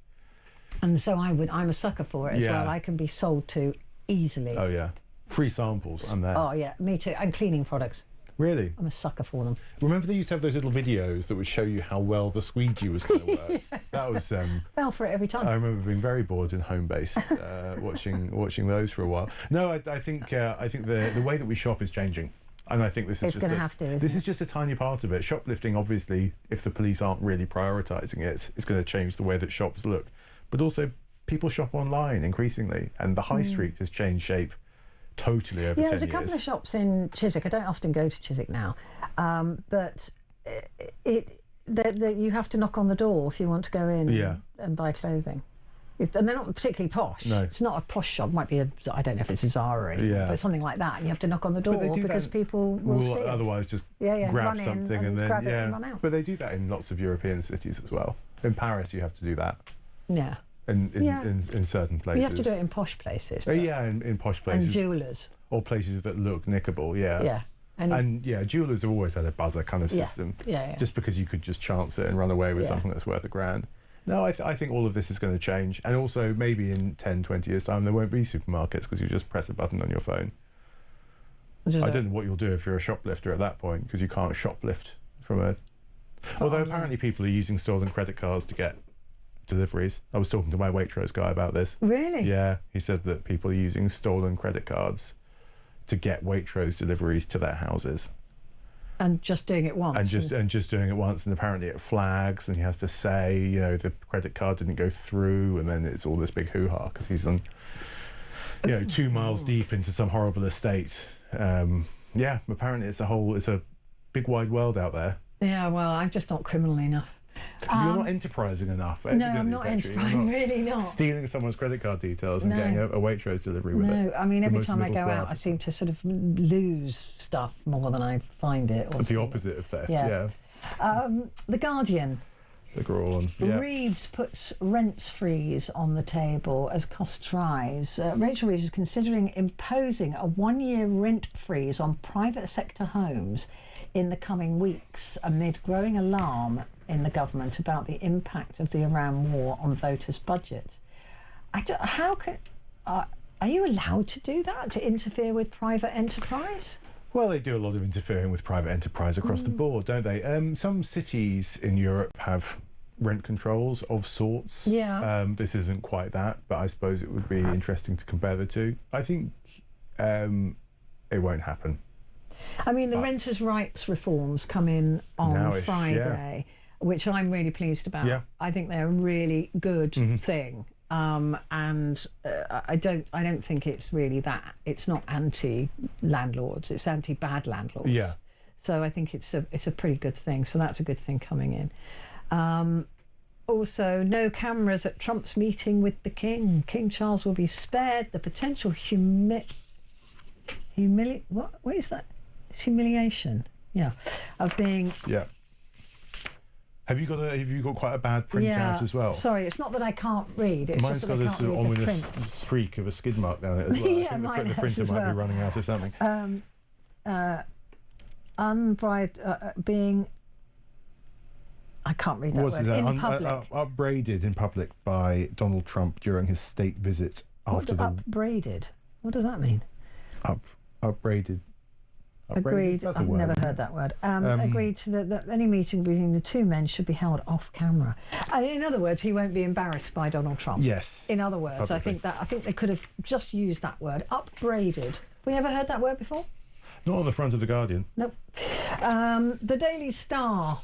And so I'm a sucker for it as well. I can be sold to easily. Oh yeah, free samples and there. Oh yeah, me too. And cleaning products. Really? I'm a sucker for them. Remember they used to have those little videos that would show you how well the squeegee was going to work? That was... fell for it every time. I remember being very bored in home base watching those for a while. No, I think the way that we shop is changing. And I think this is just a tiny part of it. Shoplifting, obviously, if the police aren't really prioritising it, it's going to change the way that shops look. But also, people shop online increasingly, and the high street has changed shape totally over 10 years. There's a couple of shops in Chiswick. I don't often go to Chiswick now, but you have to knock on the door if you want to go in and buy clothing. And they're not particularly posh. No. It's not a posh shop. It might be I don't know if it's a Zara, but something like that. And you have to knock on the door because people will steal. Otherwise just grab something and then and run out. But they do that in lots of European cities as well. In Paris, you have to do that. Yeah. In certain places. You have to do it in posh places. In posh places. And jewellers. Or places that look nickable, Yeah. And jewellers have always had a buzzer kind of system. Just because you could just chance it and run away with something that's worth £1,000. No, I think all of this is going to change. And also, maybe in 10, 20 years' time, there won't be supermarkets because you just press a button on your phone. I don't know what you'll do if you're a shoplifter at that point, because you can't shoplift from a... Although apparently people are using stolen credit cards to get deliveries. I was talking to my Waitrose guy about this. Really? Yeah, he said that people are using stolen credit cards to get Waitrose deliveries to their houses. And just doing it once. And just doing it once, and apparently it flags, and he has to say, the credit card didn't go through, and then it's all this big hoo-ha because he's on, 2 miles deep into some horrible estate. Apparently it's a big wide world out there. Yeah, well, I'm just not criminal enough. You're not enterprising enough. No, I'm not enterprising. Really not. Stealing someone's credit card details and getting a Waitrose delivery with it. No, I mean, every time I go out, I seem to sort of lose stuff more than I find it. The opposite of theft, yeah. The Guardian. The Grawl. Reeves puts rents freeze on the table as costs rise. Rachel Reeves is considering imposing a 1-year rent freeze on private sector homes in the coming weeks amid growing alarm in the government about the impact of the Iran war on voters' budgets. Are you allowed to do that, to interfere with private enterprise? Well, they do a lot of interfering with private enterprise across the board, don't they? Some cities in Europe have rent controls of sorts. Yeah. This isn't quite that, but I suppose it would be interesting to compare the two. I think it won't happen. I mean, the renters' rights reforms come in on Friday, which I'm really pleased about. Yeah. I think they're a really good thing. And I don't think it's really that. It's not anti-landlords. It's anti-bad landlords. Yeah. So I think it's a pretty good thing. So that's a good thing coming in. Also, no cameras at Trump's meeting with the King. King Charles will be spared the potential what is that? It's humiliation. Yeah, of being. Yeah. Have you got quite a bad printout as well? Sorry, it's not that I can't read. It's Mine's just got that I this can't read ominous the print. streak of a skid mark down it as well. Yeah, I think the printer might be running out of something. Being. I can't read that What's word. that? In public. Upbraided in public by Donald Trump during his state visit after Upbraided? What does that mean? Upbraided. Agreed. That's a I've word, never isn't heard that word. Agreed to that any meeting between the two men should be held off camera. In other words, he won't be embarrassed by Donald Trump. Yes. In other words, publicly. I think they could have just used that word. Upbraided. We ever heard that word before? Not on the front of the Guardian. Nope. The Daily Star.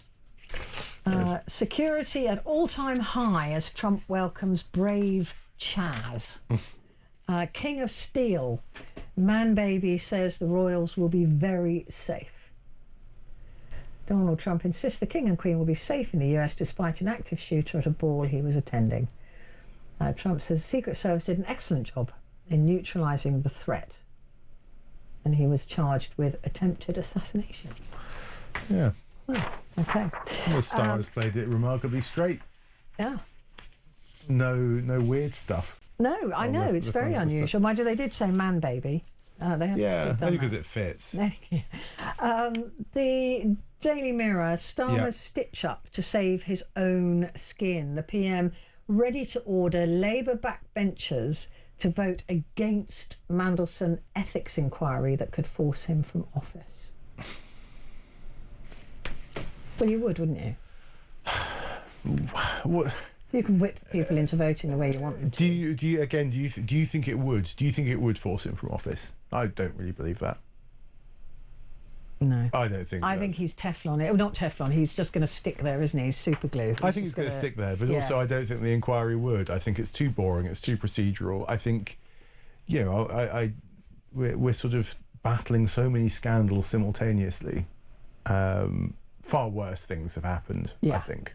Security at all-time high as Trump welcomes brave Chaz. King of Steel. Man baby says the royals will be very safe. Donald Trump insists the King and Queen will be safe in the US despite an active shooter at a ball he was attending. Trump says the Secret Service did an excellent job in neutralising the threat. And he was charged with attempted assassination. Yeah. Oh, okay. The Star has played it remarkably straight. Yeah. No weird stuff. No, I know, it's very unusual. Mind you, they did say man baby. Yeah, only because it fits. The Daily Mirror, Starmer's stitch up to save his own skin. The PM ready to order Labour backbenchers to vote against Mandelson ethics inquiry that could force him from office. Well, you would, wouldn't you? What? You can whip people into voting the way you want them to. Do you think it would? Do you think it would force him from office? I don't really believe that. No. I don't think. I think he's Teflon. Not Teflon. He's just going to stick there, isn't he? He's super glue. I think he's going to stick there, but also I don't think the inquiry would. I think it's too boring. It's too procedural. I think, we're sort of battling so many scandals simultaneously. Far worse things have happened. I think,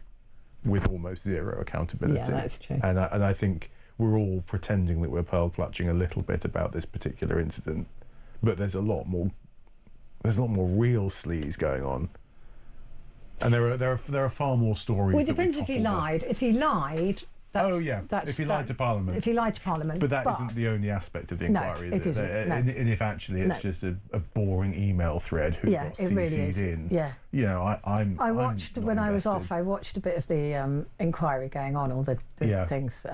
with almost zero accountability. Yeah, that's true. And I think we're all pretending that we're pearl clutching a little bit about this particular incident, but there's a lot more real sleaze going on, and there are far more stories. Well, it depends if he lied. If he lied. If he lied to Parliament. If he lied to Parliament. But that isn't the only aspect of the inquiry, is it? Isn't. No. And if actually it's just a boring email thread who got CC'd really in. Yeah. I watched when I was off. I watched a bit of the inquiry going on, all the things.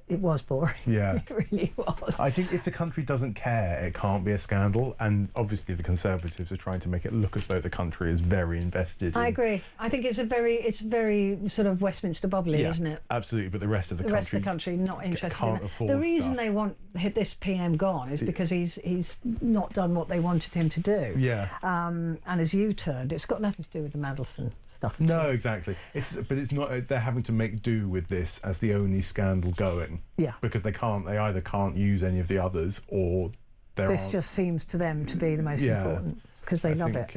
It was boring. Yeah. It really was. I think if the country doesn't care, it can't be a scandal. And obviously the Conservatives are trying to make it look as though the country is very invested. I agree. I think it's very sort of Westminster bubbly, isn't it? Absolutely. But the rest of the country not interested can't in it. afford The reason stuff. they want this PM gone is because he's not done what they wanted him to do. Yeah. And as you turned, it's got nothing to do with the Mandelson stuff. No, exactly. But it's not. They're having to make do with this as the only scandal going. Yeah. Because they either can't use any of the others, or this just seems to them to be the most important because they love it.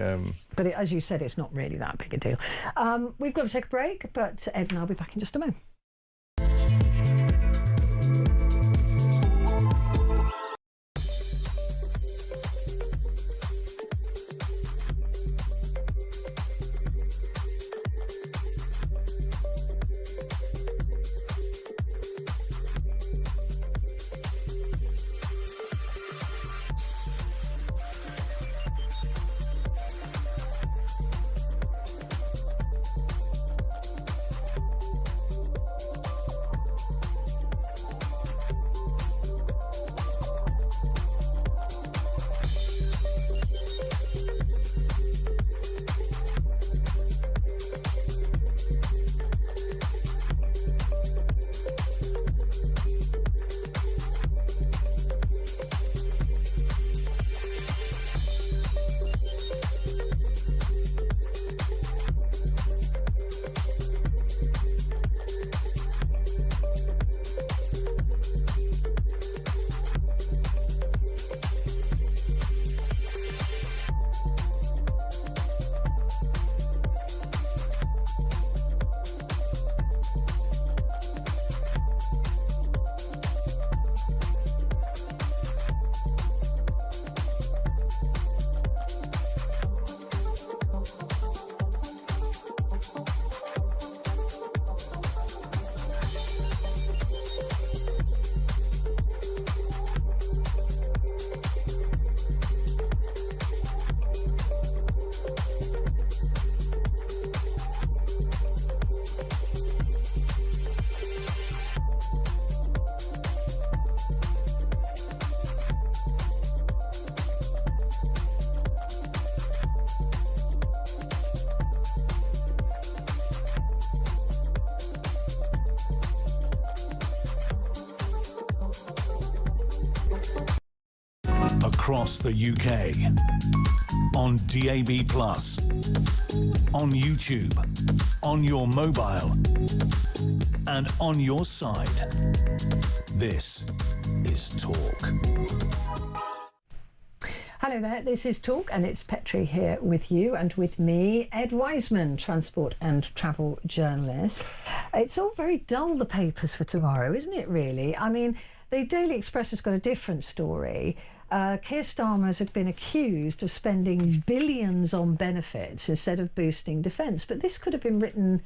But as you said, it's not really that big a deal. We've got to take a break, but Ed and I'll be back in just a moment. across the UK, on DAB+, on YouTube, on your mobile, and on your side. This is Talk. Hello there, this is Talk, and it's Petrie here with you and with me, Ed Wiseman, transport and travel journalist. It's all very dull, the papers for tomorrow, isn't it, really? I mean, the Daily Express has got a different story. Keir Starmer's have been accused of spending billions on benefits instead of boosting defence, but this could have been written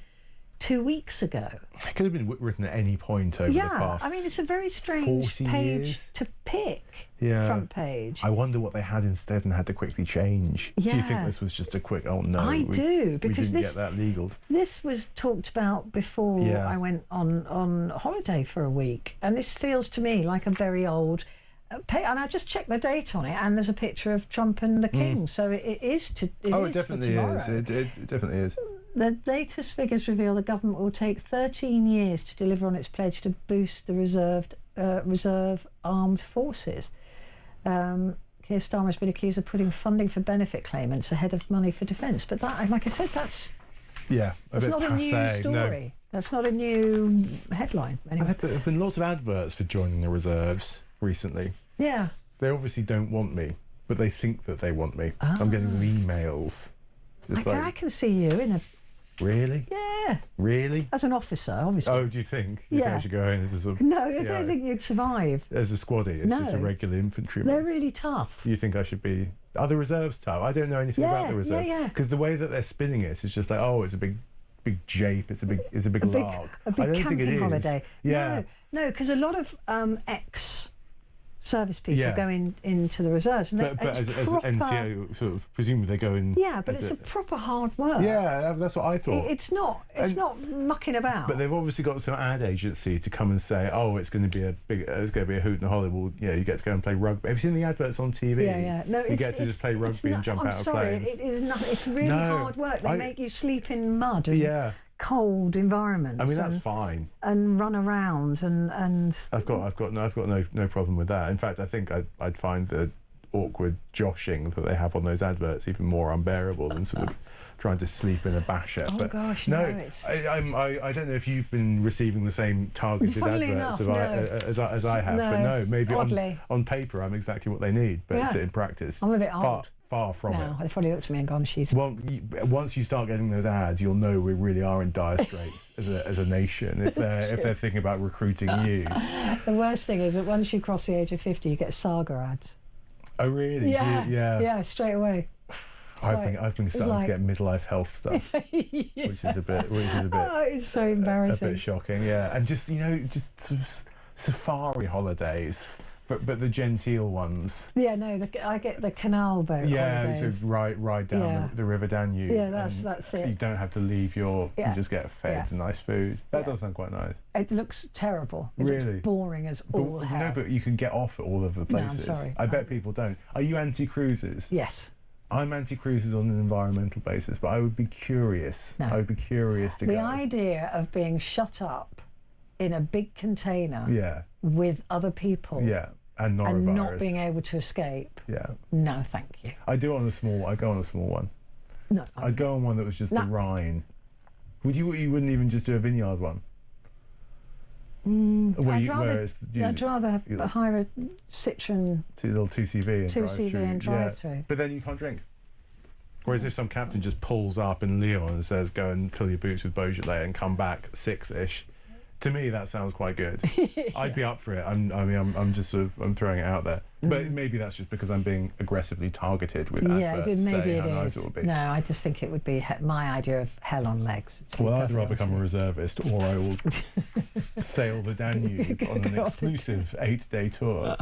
2 weeks ago. It could have been written at any point over the past. I mean, it's a very strange page years. to pick. Yeah. Front page. I wonder what they had instead and had to quickly change. Yeah. Do you think this was just a quick, oh no, I do, because we didn't get that legal? This was talked about before I went on holiday for a week, and this feels to me like a very old and I just checked the date on it, and there's a picture of Trump and the King, so it is to. It definitely is. It definitely is. The latest figures reveal the government will take 13 years to deliver on its pledge to boost the reserve armed forces. Keir Starmer has been accused of putting funding for benefit claimants ahead of money for defence, but that, like I said, that's not a new story. No. That's not a new headline. Anyway. There have been lots of adverts for joining the reserves recently. Yeah. They obviously don't want me, but they think that they want me. I'm getting some emails. I can see you in a... Really? Yeah. Really? As an officer, obviously. Oh, do you think? You think I should go in as a sort of... No, I don't think you'd survive. As a squaddie? It's just a regular infantryman. They're really tough. You think I should be... Are the reserves tough? I don't know anything about the reserves. Yeah. Because the way that they're spinning it is just like, oh, it's a big jape, it's a big lark. A big I don't camping think it is. holiday. Yeah. No, because a lot of ex-service people go into the reserves. And but as NCO, sort of, presumably they go in... Yeah, but it's a proper hard work. Yeah, that's what I thought. It's not mucking about. But they've obviously got some ad agency to come and say, oh, it's going to be a hoot and a holly. Well, yeah, you get to go and play rugby. Have you seen the adverts on TV? Yeah. No, you get to just play rugby and jump out of planes. It is nothing. It's really hard work. They make you sleep in mud and cold environments. I mean, that's fine. And run around and. I've got no problem with that. In fact, I think I'd find the awkward joshing that they have on those adverts even more unbearable than sort of trying to sleep in a basher. Oh, but gosh, no, it's... I don't know if you've been receiving the same targeted adverts as I have, but no, maybe on paper I'm exactly what they need, but in practice I'm a bit old. Far from it. They've probably looked at me and gone, she's... Well, once you start getting those ads, you'll know we really are in dire straits as a nation if they're thinking about recruiting you. The worst thing is that once you cross the age of 50, you get Saga ads. Oh, really? Yeah, straight away. I've been starting to get midlife health stuff, which is a bit. Oh, it's so embarrassing. A bit shocking, yeah. And just sort of safari holidays. But the genteel ones. Yeah, no, I get the canal boat holidays. So ride down the River Danube. Yeah, that's it. You don't have to leave you just get fed nice food. That does sound quite nice. It looks terrible. It looks boring as all hell. No, but you can get off at all of the places. No, I'm sorry. I bet people don't. Are you anti-cruises? Yes. I'm anti-cruises on an environmental basis, but I would be curious. No. I would be curious to go. The idea of being shut up in a big container with other people and not being able to escape. No, thank you. I go on a small one. No, I'd go on one that was just the Rhine. You wouldn't even just do a vineyard one? I'd rather hire a Citroen little 2CV and drive through. Yeah. But then you can't drink. Whereas if some captain just pulls up in Lyon and says, go and fill your boots with Beaujolais and come back 6-ish, to me that sounds quite good. I'd be up for it. I'm throwing it out there. But maybe that's just because I'm being aggressively targeted with adverts maybe it nice is. It would be. No, I just think it would be my idea of hell on legs. Well, I'd rather become a reservist, or I will sail the Danube on an exclusive 8-day tour.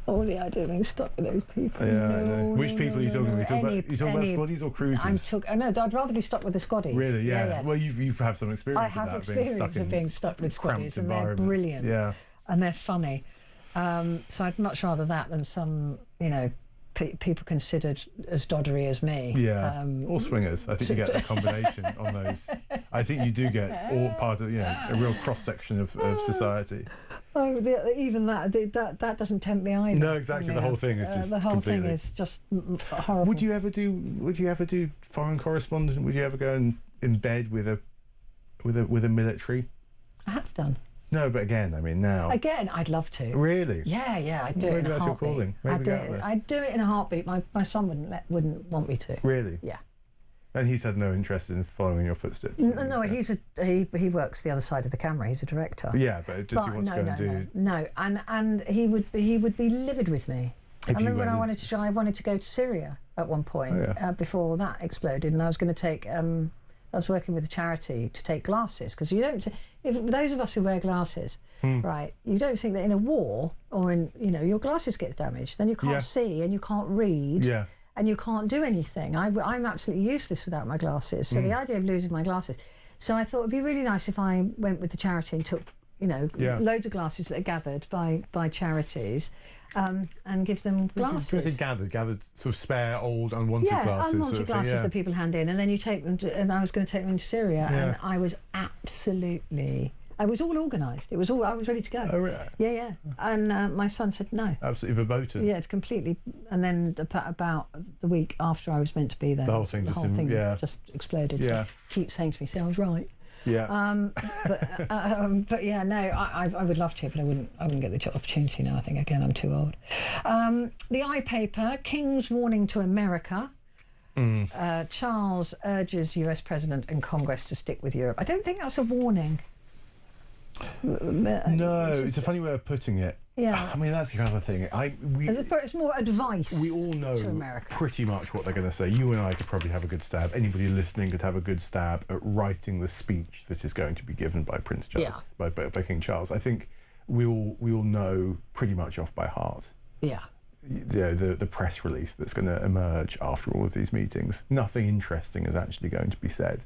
Oh, the idea of being stuck with those people. Yeah, which people are you talking about? Are you talking about squaddies or cruisers? No, I'd rather be stuck with the squaddies. Really? Yeah. Well, you've had some experience. I have experience of being stuck with squaddies, and they're brilliant. Yeah. And they're funny. So I'd much rather that than some, people considered as doddery as me. Yeah. Or swingers. I think you get a combination on those. I think you do get all part of a real cross section of society. Oh, even that doesn't tempt me either. No, exactly. The whole thing is just the whole completely... thing is just horrible. Would you ever do foreign correspondence? Would you ever go in bed with a military? I have done. No, but again, I mean, now... Again, I'd love to. Really? Yeah, I'd do it in a heartbeat. Your calling? Maybe I'd do it in a heartbeat. My son wouldn't want me to. Really? Yeah. And he's had no interest in following in your footsteps? No, he works the other side of the camera. He's a director. Yeah, but does he want to go and do... No, and he would be livid with me. I remember when I wanted to go to Syria at one point, before that exploded, and I was going to take... I was working with a charity to take glasses, because you don't... those of us who wear glasses, right, you don't think that in a war, or in, your glasses get damaged, then you can't see and you can't read. Yeah. And you can't do anything. I'm absolutely useless without my glasses. So the idea of losing my glasses. So I thought it'd be really nice if I went with the charity and took, loads of glasses that are gathered by charities, and give them glasses. Gathered sort of spare, old, unwanted glasses. Unwanted sort of glasses thing, that people hand in, and then you take them and I was going to take them into Syria, and I was absolutely... I was all organised. I was ready to go. Oh, really? Yeah. And my son said no. Absolutely verboten. Yeah, completely. And then about the week after I was meant to be there, the whole thing just exploded. Yeah. So keep saying to me, "See, I was right." Yeah. But yeah, no, I would love to, but I wouldn't get the opportunity now. I think again I'm too old. The iPaper, King's warning to America. Charles urges US President and Congress to stick with Europe. I don't think that's a warning. No, it's a funny way of putting it. Yeah. I mean, that's the other thing. It's more advice. We all know pretty much what they're going to say. You and I could probably have a good stab. Anybody listening could have a good stab at writing the speech that is going to be given by Prince Charles, by King Charles. I think we all know pretty much off by heart. Yeah. The press release that's going to emerge after all of these meetings. Nothing interesting is actually going to be said.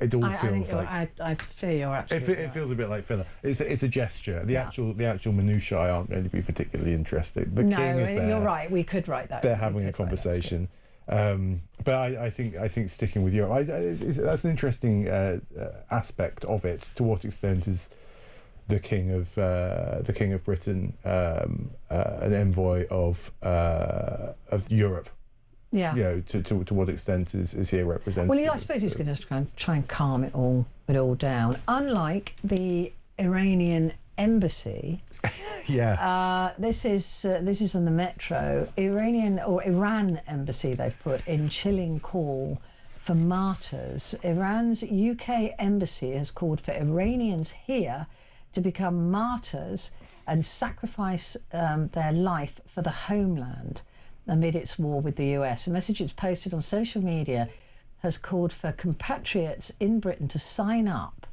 It all feels like... I fear you're absolutely It feels a bit like filler. It's a gesture. The actual minutiae aren't going to be particularly interesting. The king is there. You're right. We could write that. They're having a conversation. But I think sticking with Europe, that's an interesting aspect of it. To what extent is the King of Britain an envoy of Europe? Yeah. To what extent is he a representative? Well, I suppose he's going to try and calm it all down. Unlike the Iranian embassy. This is on the Metro. Iran embassy, they've put in chilling call for martyrs. Iran's UK embassy has called for Iranians here to become martyrs and sacrifice their life for the homeland amid its war with the US. A message it's posted on social media has called for compatriots in Britain to sign up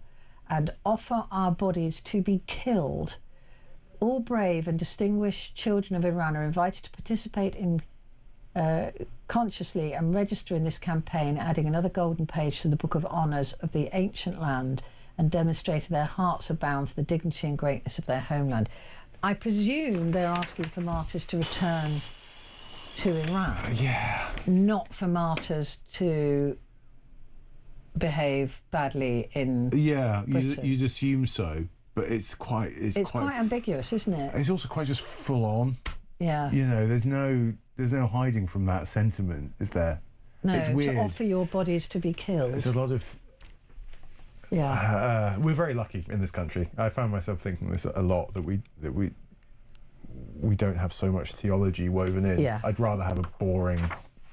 and offer our bodies to be killed. All brave and distinguished children of Iran are invited to participate in consciously and register in this campaign, adding another golden page to the Book of Honours of the ancient land and demonstrating their hearts are bound to the dignity and greatness of their homeland. I presume they're asking for martyrs to return to Iran, not for martyrs to behave badly in Britain. You'd assume so, but it's quite ambiguous, isn't it? It's also quite just full on. Yeah, there's no hiding from that sentiment, is there? No, it's weird. To offer your bodies to be killed. There's a lot of we're very lucky in this country. I found myself thinking this a lot, that we don't have so much theology woven in. Yeah. I'd rather have a boring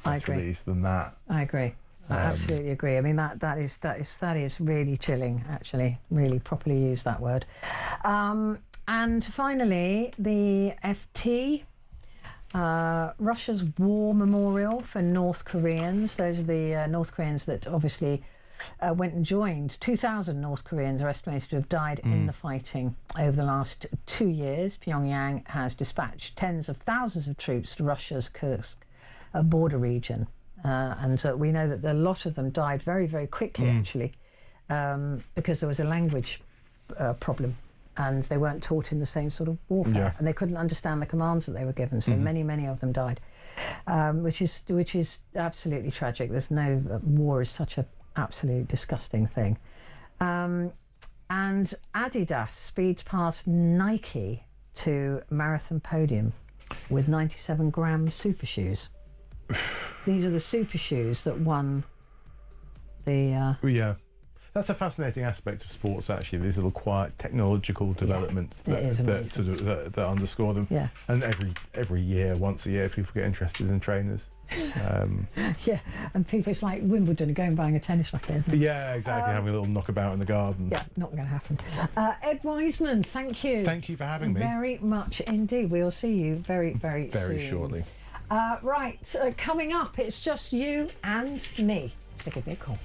press release than that. I agree. I absolutely agree. I mean, that is really chilling, actually. Really properly use that word. And finally, the FT, Russia's war memorial for North Koreans. Those are the North Koreans that obviously went and joined. 2,000 North Koreans are estimated to have died in the fighting over the last 2 years. Pyongyang has dispatched tens of thousands of troops to Russia's Kursk border region. And we know that a lot of them died very, very quickly, actually, because there was a language problem and they weren't taught in the same sort of warfare, and they couldn't understand the commands that they were given. So many of them died, which is absolutely tragic. There's no war is such a absolutely disgusting thing. And Adidas speeds past Nike to marathon podium with 97-gram super shoes. These are the super shoes that won the... Yeah. That's a fascinating aspect of sports, actually. These little quiet technological developments that underscore them. Yeah. And every year, once a year, people get interested in trainers. Yeah, and people, it's like Wimbledon going and buying a tennis racket, isn't it? Yeah, exactly. Having a little knockabout in the garden. Yeah, not going to happen. Ed Wiseman, thank you. Thank you for having me. Very much indeed. We'll see you very, very soon. Very shortly. Right, coming up, it's just you and me. So give me a call.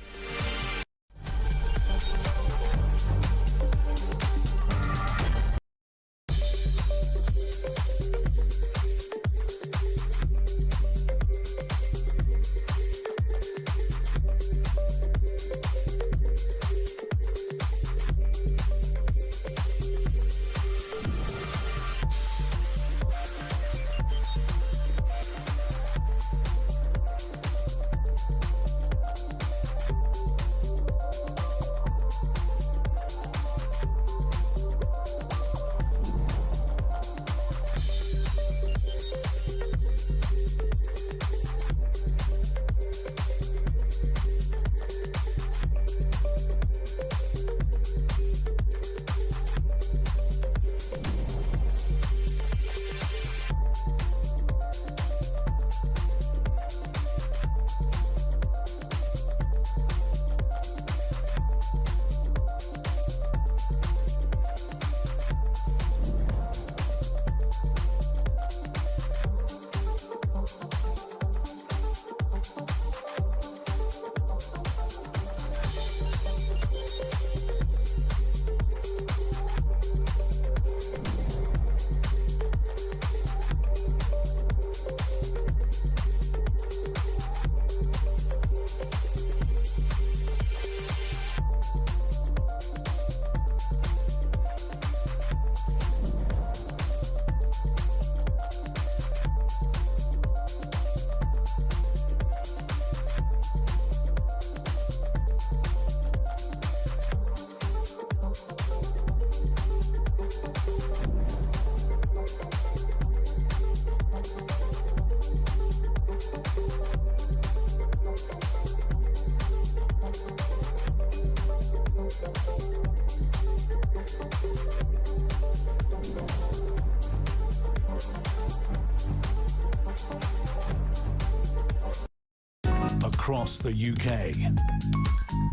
Across the UK,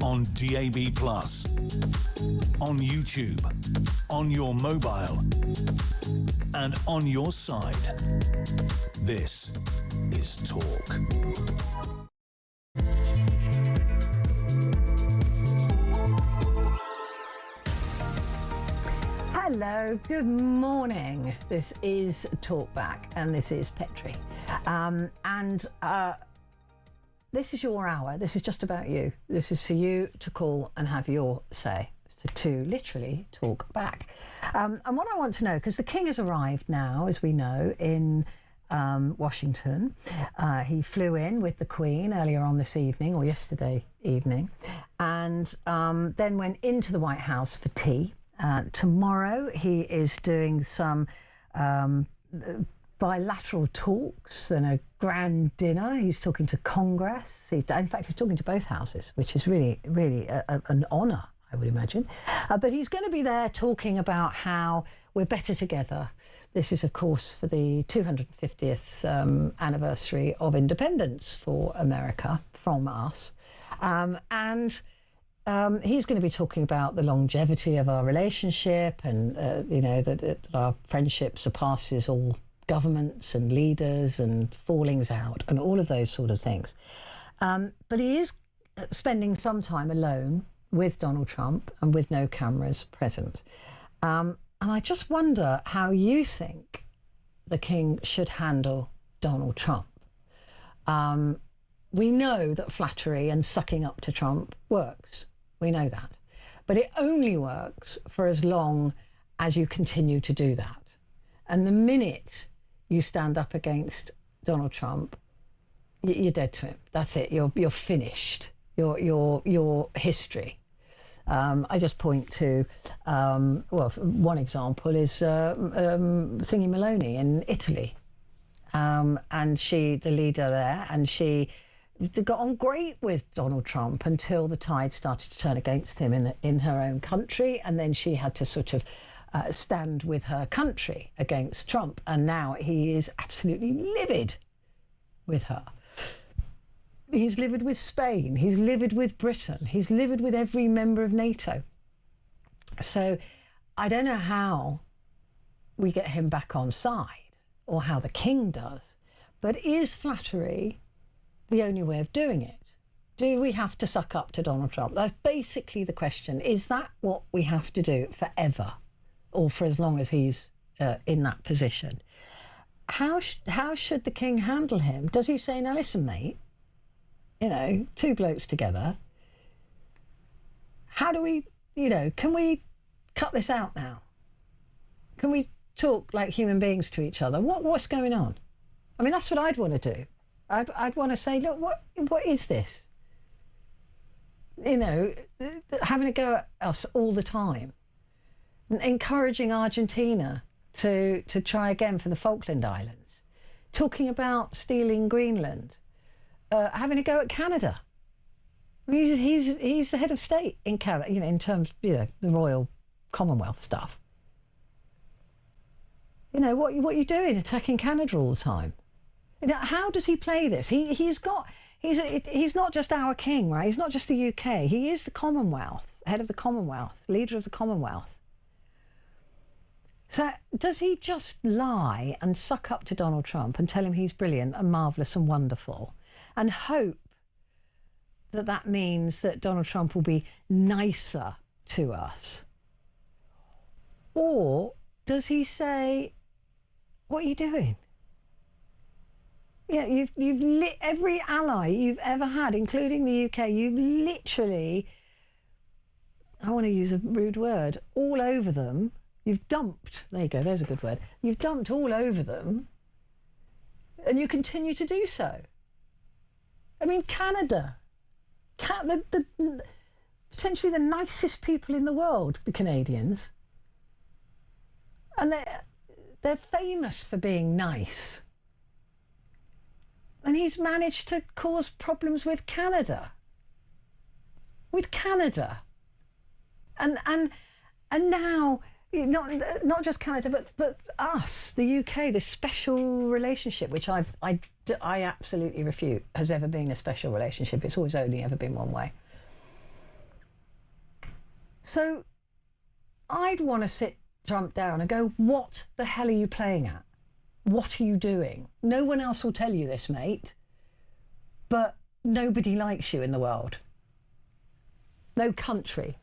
on DAB+, on YouTube, on your mobile, and on your side. This is Talk. Hello, good morning. This is Talkback, and this is Petrie. This is your hour. This is just about you. This is for you to call and have your say, to literally talk back. And what I want to know, because the King has arrived now, as we know, in Washington. He flew in with the Queen earlier on this evening, or yesterday evening, and then went into the White House for tea. Tomorrow he is doing some bilateral talks and a grand dinner. He's talking to Congress. In fact, he's talking to both houses, which is really, really an honour, I would imagine. But he's going to be there talking about how we're better together. This is, of course, for the 250th anniversary of independence for America from us. He's going to be talking about the longevity of our relationship and, that our friendship surpasses all governments and leaders and fallings out and all of those sort of things. But he is spending some time alone with Donald Trump and with no cameras present. And I just wonder how you think the King should handle Donald Trump. We know that flattery and sucking up to Trump works. We know that. But it only works for as long as you continue to do that. And the minute you stand up against Donald Trump, you're dead to him. That's it. You're finished. You're history. I just point to, one example is Thingy Maloney in Italy. And she, the leader there, and she got on great with Donald Trump until the tide started to turn against him in her own country, and then she had to sort of stand with her country against Trump, and now he is absolutely livid with her. He's livid with Spain, he's livid with Britain, he's livid with every member of NATO. So I don't know how we get him back on side, or how the king does, but is flattery the only way of doing it? Do we have to suck up to Donald Trump? That's basically the question. Is that what we have to do forever, or for as long as he's in that position? How should the king handle him? Does he say, now listen, mate, you know, two blokes together, how do we, you know, can we cut this out now? Can we talk like human beings to each other? What's going on? I mean, that's what I'd want to do. I'd want to say, look, what is this? You know, having a go at us all the time, encouraging Argentina to try again for the Falkland Islands, talking about stealing Greenland, having a go at Canada. I mean, he's the head of state in Canada, you know, in terms, you know, the Royal Commonwealth stuff. You know, what are you doing, attacking Canada all the time? You know, how does he play this? He's not just our king, right? He's not just the UK. He is the Commonwealth, head of the Commonwealth, leader of the Commonwealth. So does he just lie and suck up to Donald Trump and tell him he's brilliant and marvellous and wonderful, and hope that that means that Donald Trump will be nicer to us? Or does he say, what are you doing? Yeah, you've lit every ally you've ever had, including the UK. You've literally, I want to use a rude word, all over them. You've dumped, there you go, there's a good word. You've dumped all over them, and you continue to do so. I mean, Canada, potentially the nicest people in the world, the Canadians, and they're famous for being nice. And he's managed to cause problems with Canada. And now, not just Canada, but us, the UK, this special relationship, which I absolutely refute has ever been a special relationship. It's always only ever been one way. So I'd want to sit Trump down and go, what the hell are you playing at? What are you doing? No one else will tell you this, mate, but nobody likes you in the world. No country.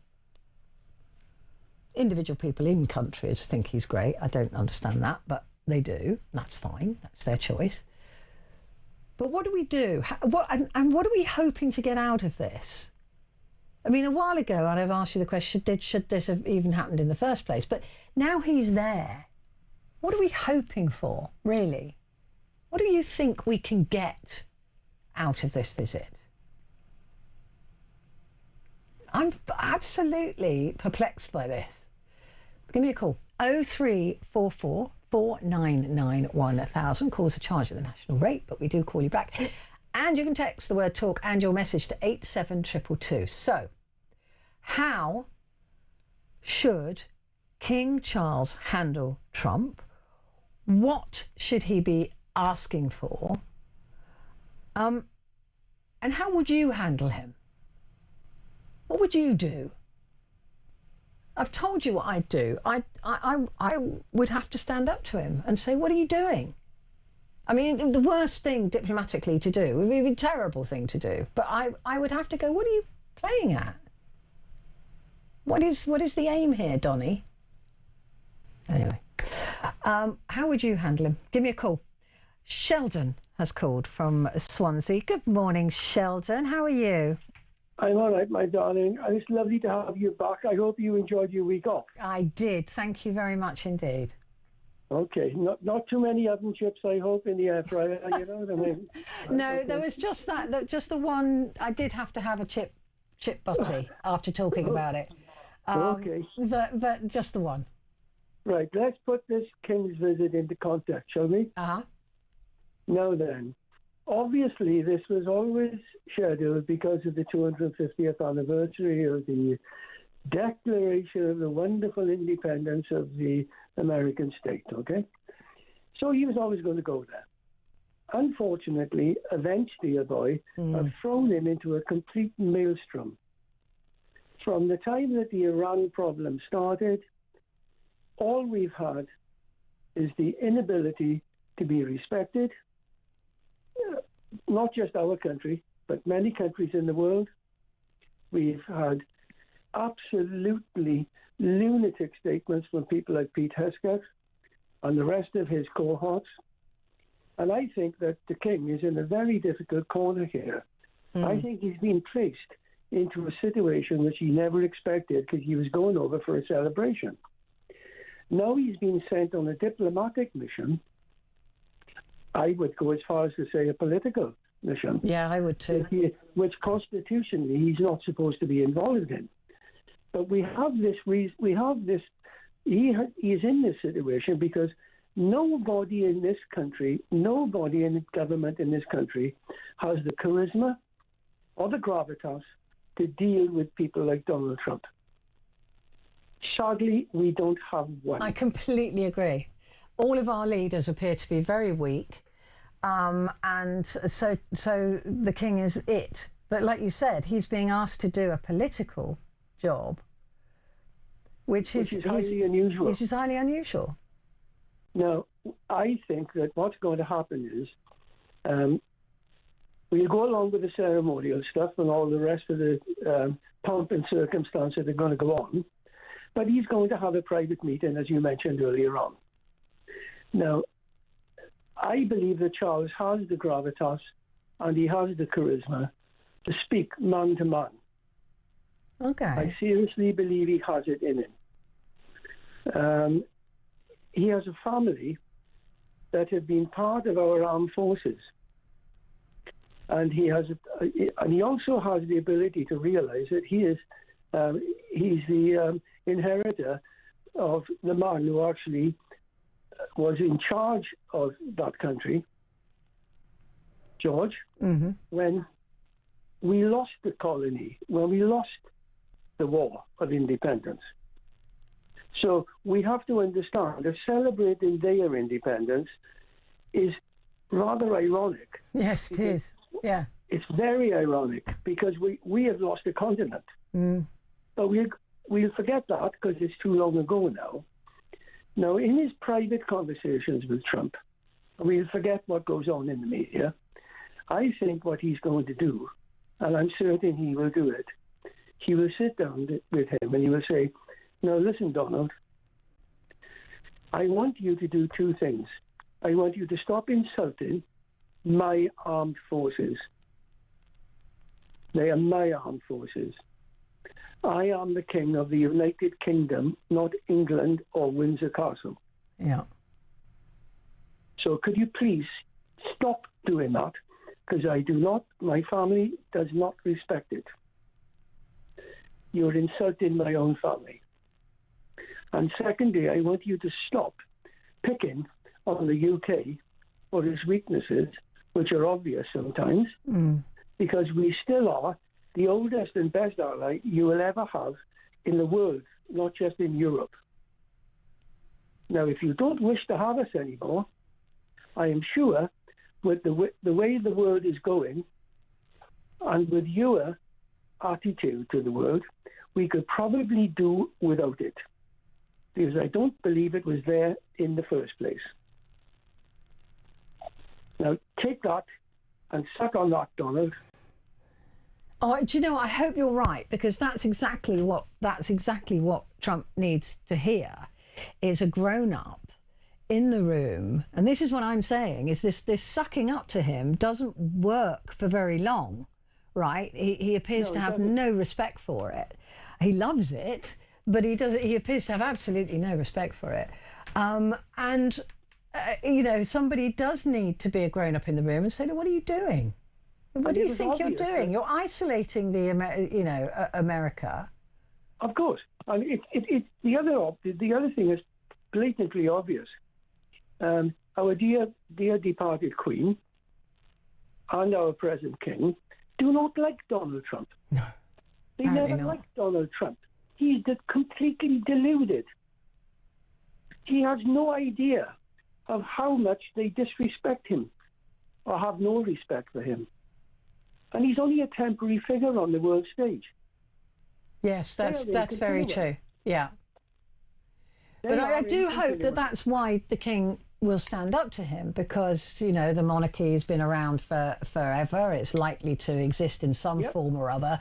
Individual people in countries think he's great. I don't understand that, but they do. That's fine. That's their choice. But what do we do? What are we hoping to get out of this? I mean, a while ago, I'd have asked you the question, should this have even happened in the first place? But now he's there. What are we hoping for, really? What do you think we can get out of this visit? I'm absolutely perplexed by this. Give me a call. 0344 499 1000. Calls are charged at the national rate, but we do call you back. And you can text the word talk and your message to 87222. So, how should King Charles handle Trump? What should he be asking for? And how would you handle him? What would you do? I've told you what I'd do. I would have to stand up to him and say, what are you doing? I mean, the worst thing diplomatically to do, it would be a terrible thing to do, but I would have to go, what are you playing at? What is the aim here, Donny? Anyway, how would you handle him? Give me a call. Sheldon has called from Swansea. Good morning, Sheldon. How are you? I'm all right, my darling. It's lovely to have you back. I hope you enjoyed your week off. I did. Thank you very much indeed. Okay, not too many oven chips, I hope, in the air fryer. You know what I mean? No, okay. there was just the one. I did have to have a chip chip butty after talking about it. Okay. But just the one. Right, let's put this King's visit into context, shall we? Uh-huh. Now then, obviously this was always scheduled because of the 250th anniversary of the declaration of the wonderful independence of the American state, okay? So he was always going to go there. Unfortunately, events, dear boy, have thrown him into a complete maelstrom. From the time that the Iran problem started, all we've had is the inability to be respected, not just our country, but many countries in the world. We've had absolutely lunatic statements from people like Pete Hosken and the rest of his cohorts. And I think that the King is in a very difficult corner here. I think he's been placed into a situation which he never expected because he was going over for a celebration. Now he's been sent on a diplomatic mission. I would go as far as to say a political mission. Yeah, I would too. Which constitutionally he's not supposed to be involved in. But he is in this situation because nobody in this country, nobody in the government in this country has the charisma or the gravitas to deal with people like Donald Trump. Sadly, we don't have one. I completely agree. All of our leaders appear to be very weak, and so the King is it. But like you said, he's being asked to do a political job, which is highly unusual. Which is highly unusual. Now, I think that what's going to happen is we'll go along with the ceremonial stuff and all the rest of the pomp and circumstance that are going to go on. But he's going to have a private meeting, as you mentioned earlier on. Now, I believe that Charles has the gravitas and he has the charisma to speak man to man. Okay. I seriously believe he has it in him. He has a family that have been part of our armed forces. And he also has the ability to realize that he's the inheritor of the man who actually was in charge of that country, George, when we lost the colony, when we lost the war of independence. So we have to understand that celebrating their independence is rather ironic. Yes, it is. Yeah. It's very ironic because we have lost a continent. But we'll forget that because it's too long ago now. Now, in his private conversations with Trump, we'll forget what goes on in the media. I think what he's going to do, and I'm certain he will do it, he will sit down with him and he will say, now listen, Donald, I want you to do two things. I want you to stop insulting my armed forces. They are my armed forces. I am the king of the United Kingdom, not England or Windsor Castle. Yeah. So could you please stop doing that? Because my family does not respect it. You're insulting my own family. And secondly, I want you to stop picking on the UK for its weaknesses, which are obvious sometimes, because we still are the oldest and best ally you will ever have in the world, not just in Europe. Now, if you don't wish to have us anymore, I am sure with the way the world is going and with your attitude to the world, we could probably do without it, because I don't believe it was there in the first place. Now, take that and suck on that, Donald. Oh, do you know, I hope you're right, because that's exactly what Trump needs to hear, is a grown-up in the room. And this is what I'm saying, is this sucking up to him doesn't work for very long, right? He appears to have no respect for it. He loves it, but he appears to have absolutely no respect for it. You know, somebody does need to be a grown-up in the room and say, what are you doing? What do you think you're doing? You're isolating the America. Of course. I mean, the other thing is blatantly obvious. Our dear departed Queen and our present King do not like Donald Trump. They never liked Donald Trump. He's completely deluded. He has no idea of how much they disrespect him or have no respect for him. And he's only a temporary figure on the world stage. Yes, that's very true. Yeah. But I do hope that that's why the King will stand up to him, because, you know, the monarchy has been around for forever. It's likely to exist in some form or other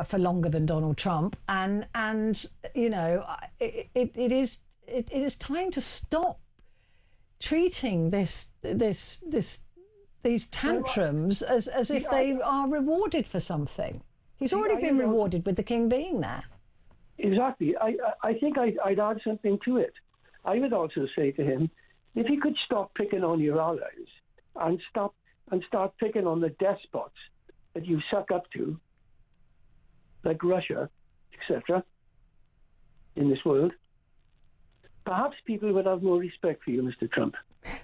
for longer than Donald Trump. And you know, it is time to stop treating these tantrums as if they are rewarded for something. He's already been rewarded with the King being there. Exactly. I think I'd add something to it. I would also say to him, if he could stop picking on your allies and start picking on the despots that you suck up to, like Russia, etc., in this world, perhaps people would have more respect for you, Mr. Trump.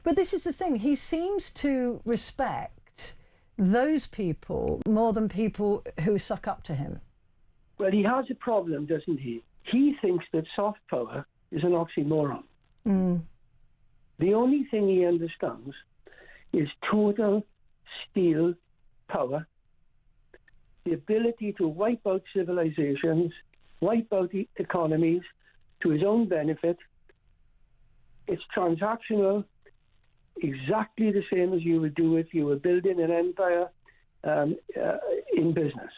But this is the thing. He seems to respect those people more than people who suck up to him. Well, he has a problem, doesn't he? He thinks that soft power is an oxymoron. Mm. The only thing he understands is total steel power, the ability to wipe out civilizations, wipe out economies to his own benefit. It's transactional, exactly the same as you would do if you were building an empire in business.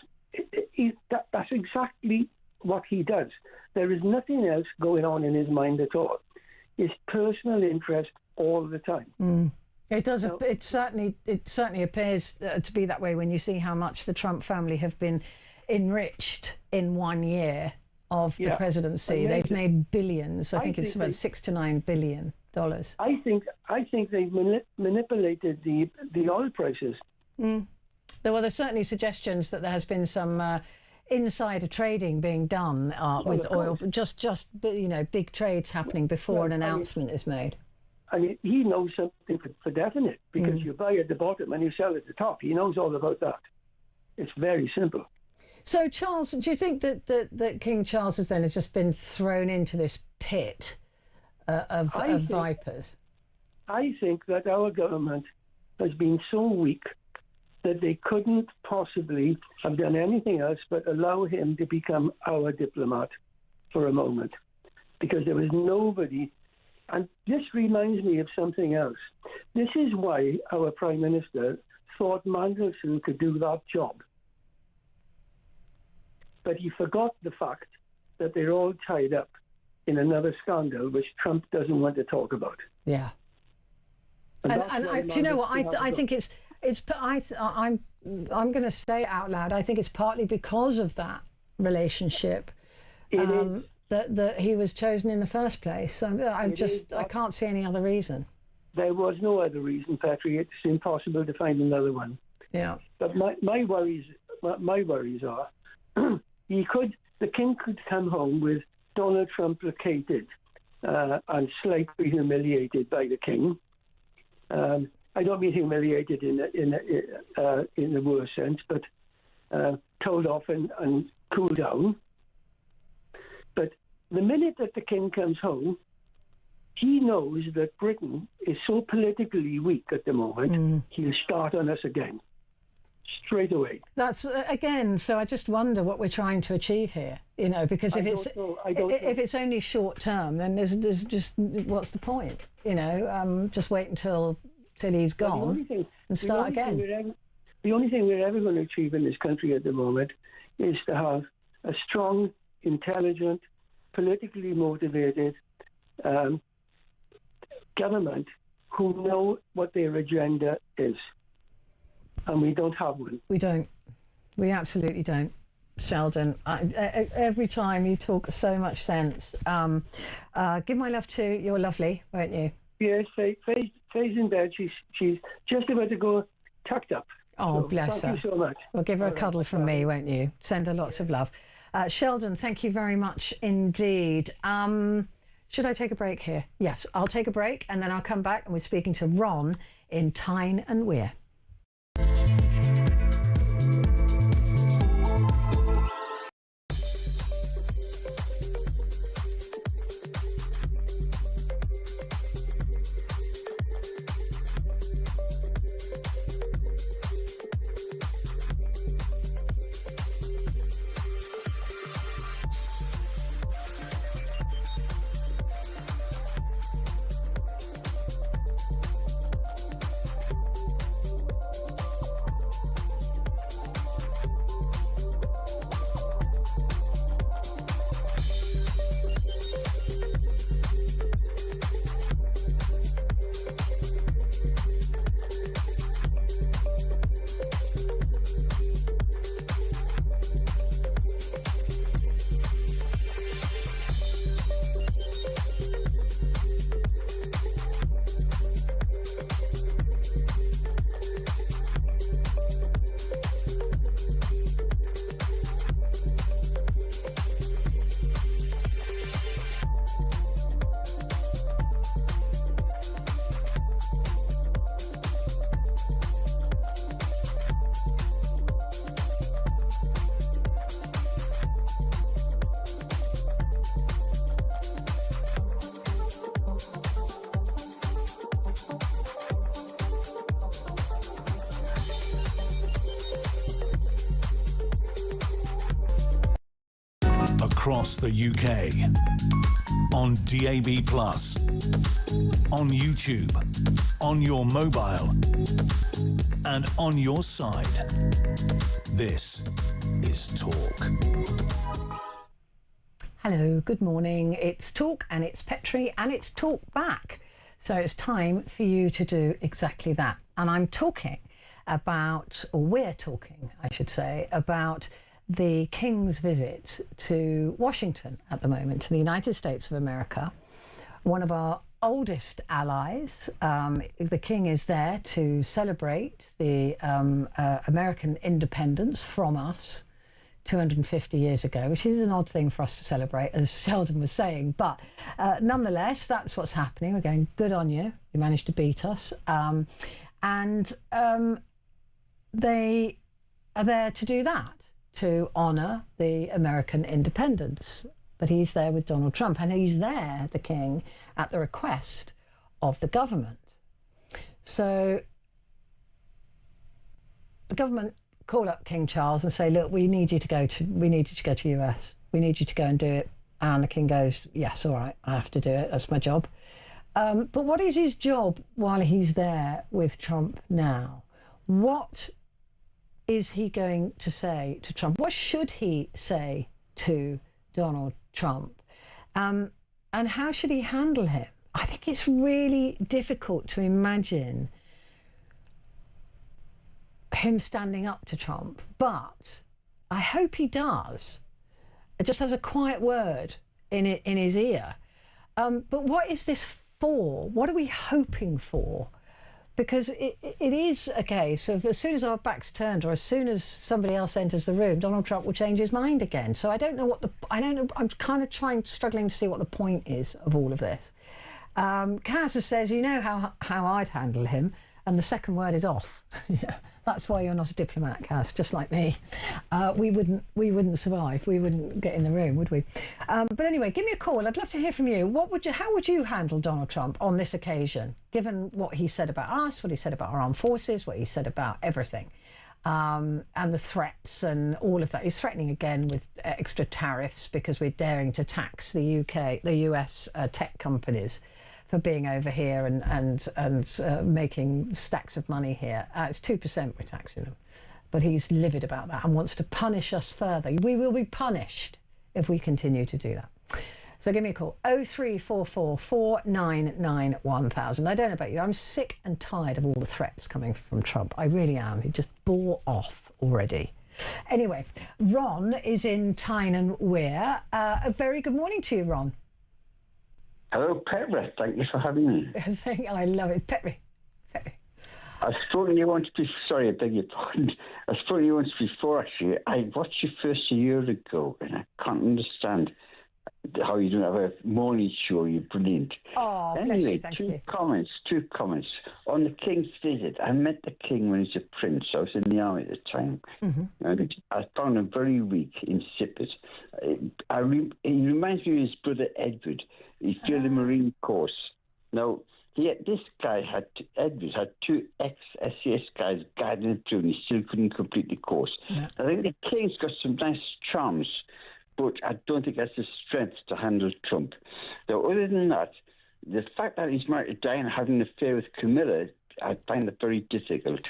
That's exactly what he does. There is nothing else going on in his mind at all. It's personal interest all the time. Mm. It does. It certainly appears to be that way when you see how much the Trump family have been enriched in 1 year of the presidency. They've made billions. I think it's about $6 to $9 billion. I think they've manipulated the oil prices. Mm. There's certainly suggestions that there has been some insider trading being done with oil, just big trades happening before an announcement is made. And he knows something for definite, because you buy at the bottom and you sell at the top. He knows all about that. It's very simple. So, Charles, do you think that King Charles has just been thrown into this pit of vipers? I think that our government has been so weak that they couldn't possibly have done anything else but allow him to become our diplomat for a moment, because there was nobody. And this reminds me of something else. This is why our Prime Minister thought Mandelson could do that job. But he forgot the fact that they're all tied up in another scandal which Trump doesn't want to talk about. Yeah. And do you know what? I think I'm going to say it out loud. I think it's partly because of that relationship that he was chosen in the first place. I can't see any other reason. There was no other reason, Petrie. It's impossible to find another one. Yeah. But my worries are the King could come home with Donald Trump placated and slightly humiliated by the King. I don't mean humiliated in the worst sense, but told off and cooled down. But the minute that the King comes home, he knows that Britain is so politically weak at the moment, he'll start on us again, straight away. That's again. So I just wonder what we're trying to achieve here. Because if it's only short term, then there's just what's the point? Just wait until he's gone and start again. The only thing we're ever going to achieve in this country at the moment is to have a strong, intelligent, politically motivated government who know what their agenda is. And we don't have one. We don't. We absolutely don't. Sheldon, every time you talk so much sense. Give my love to your lovely, won't you? Yes, Faye's in bed. She's just about to go tucked up. Oh, bless her. Thank you so much. Well, give her a cuddle from me, won't you? Send her lots of love. Sheldon, thank you very much indeed. Should I take a break here? Yes, I'll take a break and then I'll come back and we're speaking to Ron in Tyne and Wear. Across the UK, on DAB+, on YouTube, on your mobile, and on your side. This is Talk. Hello, good morning. It's Talk and it's Petrie and it's Talk Back. So it's time for you to do exactly that. And I'm talking about, or we're talking, I should say, about the King's visit to Washington at the moment, to the United States of America, one of our oldest allies. The King is there to celebrate the American independence from us 250 years ago, which is an odd thing for us to celebrate, as Sheldon was saying. But nonetheless, that's what's happening. We're going, good on you. You managed to beat us. And they are there to do that, to honour the American independence. But he's there with Donald Trump, and he's there, the King, at the request of the government. So the government call up King Charles and say, look, we need you to go to US. We need you to go and do it. And the King goes, yes, all right, I have to do it. That's my job. But what is his job while he's there with Trump now? What is he going to say to Trump? What should he say to Donald Trump? And how should he handle him? I think it's really difficult to imagine him standing up to Trump, but I hope he does. It just has a quiet word in his ear. But what is this for? What are we hoping for? Because it is a case of as soon as our back's turned or as soon as somebody else enters the room, Donald Trump will change his mind again. So I don't know. I'm kind of struggling to see what the point is of all of this. Kaz says, you know how I'd handle him, and the second word is off. Yeah, that's why you're not a diplomat, Kaz, just like me. We wouldn't survive. We wouldn't get in the room, would we? But anyway, give me a call. I'd love to hear from you. How would you handle Donald Trump on this occasion, given what he said about us, what he said about our armed forces, what he said about everything, and the threats and all of that? He's threatening again with extra tariffs because we're daring to tax the US tech companies for being over here and making stacks of money here. It's 2% we're taxing them. But he's livid about that and wants to punish us further. We will be punished if we continue to do that. So give me a call, 0344 499 1000. I don't know about you, I'm sick and tired of all the threats coming from Trump. I really am. He just bore off already. Anyway, Ron is in Tyne and Wear. A very good morning to you, Ron. Hello, Petrie. Thank you for having me. I love it. Petrie. I've spoken to you once before. Sorry, I beg your pardon. I've spoken to you once before, actually. I watched you first a year ago, and I can't understand how you don't have a morning show. You're brilliant. Oh, anyway, bless you, thank you. Two comments. On the King's visit, I met the King when he was a prince. I was in the army at the time. Mm-hmm. And I found him very weak, insipid. He reminds me of his brother Edward. He's doing the Marine course. Now, Edward had two ex-SAS guys guiding him through, and he still couldn't complete the course. Yeah. I think the King's got some nice charms, but I don't think he has the strength to handle Trump. Now, other than that, the fact that he's married to Diana, having an affair with Camilla, I find that very difficult.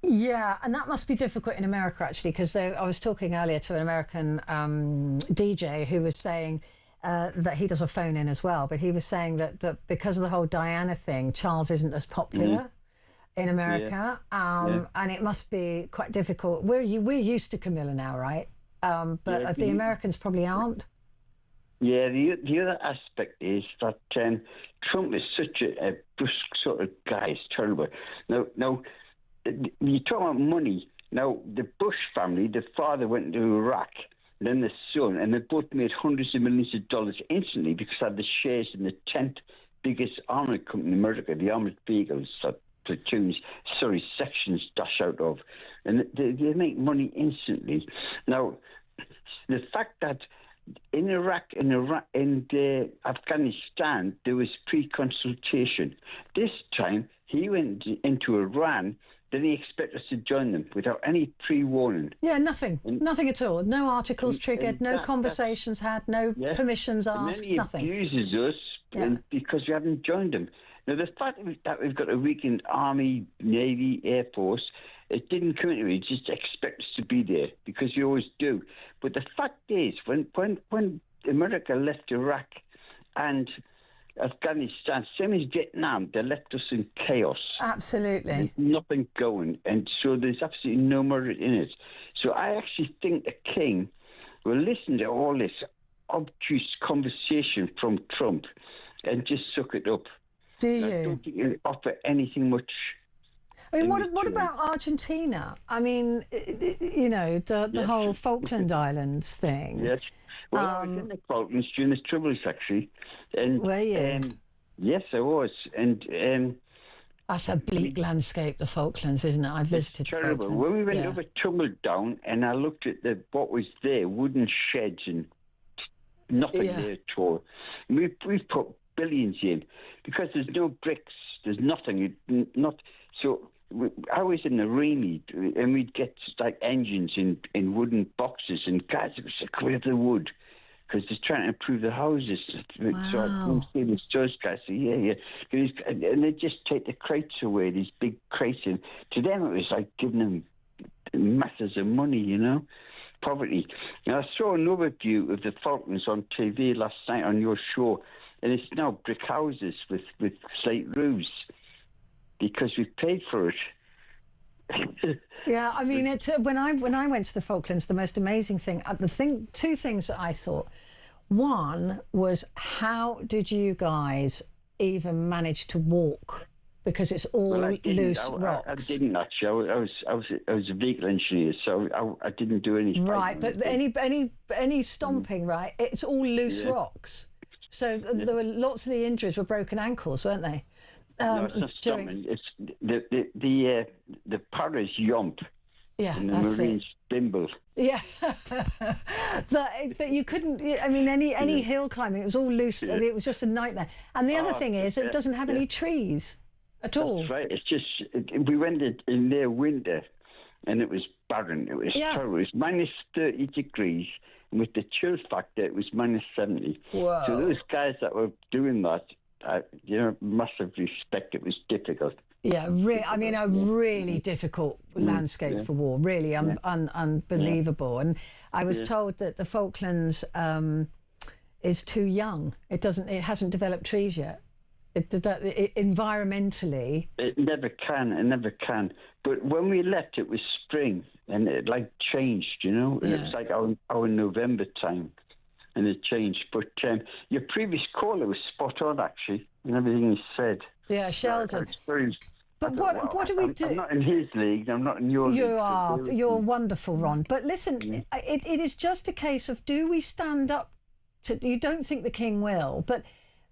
Yeah, and that must be difficult in America, actually, because I was talking earlier to an American DJ who was saying that he does a phone in as well, but he was saying that because of the whole Diana thing, Charles isn't as popular in America, and it must be quite difficult. We're used to Camilla now, right? But the Americans probably aren't. Yeah, the other aspect is that Trump is such a brusque sort of guy. It's terrible. Now, you talk about money. Now, the Bush family, the father went to Iraq, then the son, and they both made hundreds of millions of dollars instantly because they had the shares in the 10th biggest armoured company in America, the armoured vehicles that sections dash out of. And they make money instantly. Now, the fact that in Iraq and Afghanistan, there was pre-consultation. This time, he went into Iran, then he expected us to join them without any pre-warning. Yeah, nothing at all. No articles triggered, no conversations had, no permissions asked, and then nothing. He abuses us because we haven't joined him. Now, the fact that we've got a weakened Army, Navy, Air Force, it didn't come into it. Just expect us to be there because you always do. But the fact is, when America left Iraq and Afghanistan, same as Vietnam, they left us in chaos. Absolutely. There's nothing going. And so there's absolutely no merit in it. So I actually think the King will listen to all this obtuse conversation from Trump and just suck it up. Do you? I don't think he'll offer anything much. I mean, what about Argentina? I mean, the whole Falkland Islands thing. Yes. Well, I was in the Falklands during the Troubles, actually. And, were you? Yes, I was. And that's a bleak landscape, the Falklands, isn't it? I visited terrible. Falklands. When we went over Tumbledown and I looked at what was there, wooden sheds and nothing there at all. And we put billions in because there's no bricks, there's nothing. So I was in the Remy and we'd get like engines in wooden boxes, and guys, it was like, where's the wood? Because they're trying to improve the houses. Wow. So I don't see the stores guys say, yeah. And they just take the crates away, these big crates. And to them, it was like giving them masses of money, poverty. Now, I saw another view of the Falklands on TV last night on your show, and it's now brick houses with slate roofs because we've paid for it. Yeah, I mean, when I went to the Falklands, the most amazing thing, two things that I thought. One was, how did you guys even manage to walk? Because it's all loose rocks. I didn't actually. I was a vehicle engineer, so I didn't do anything. Right, but any stomping, right? It's all loose rocks. So there were lots of the injuries were broken ankles, weren't they? No, it's not stomping. It's the paras yomp. Yeah, and the that's Marines bimble. Yeah, but you couldn't. I mean, any hill climbing, it was all loose. Yeah. It was just a nightmare. And the other thing is, it doesn't have any trees at all. That's right. It's just we went in their winter, and it was barren. It was terrible. It was minus 30 degrees, and with the chill factor, it was minus 70. Whoa. So those guys that were doing that, massive respect. It was difficult. Yeah, I mean, a really difficult landscape for war, really unbelievable. And I was told that the Falklands is too young. It hasn't developed trees yet. Environmentally, it never can. But when we left, it was spring, and it changed. And it was like our November time, and it changed. But your previous caller was spot on, actually, and everything he said. Yeah, Sheldon. But what do we do? I'm not in his league. I'm not in your league. You are. You're wonderful, Ron. But listen, it is just a case of, do we stand up to... You don't think the King will, but...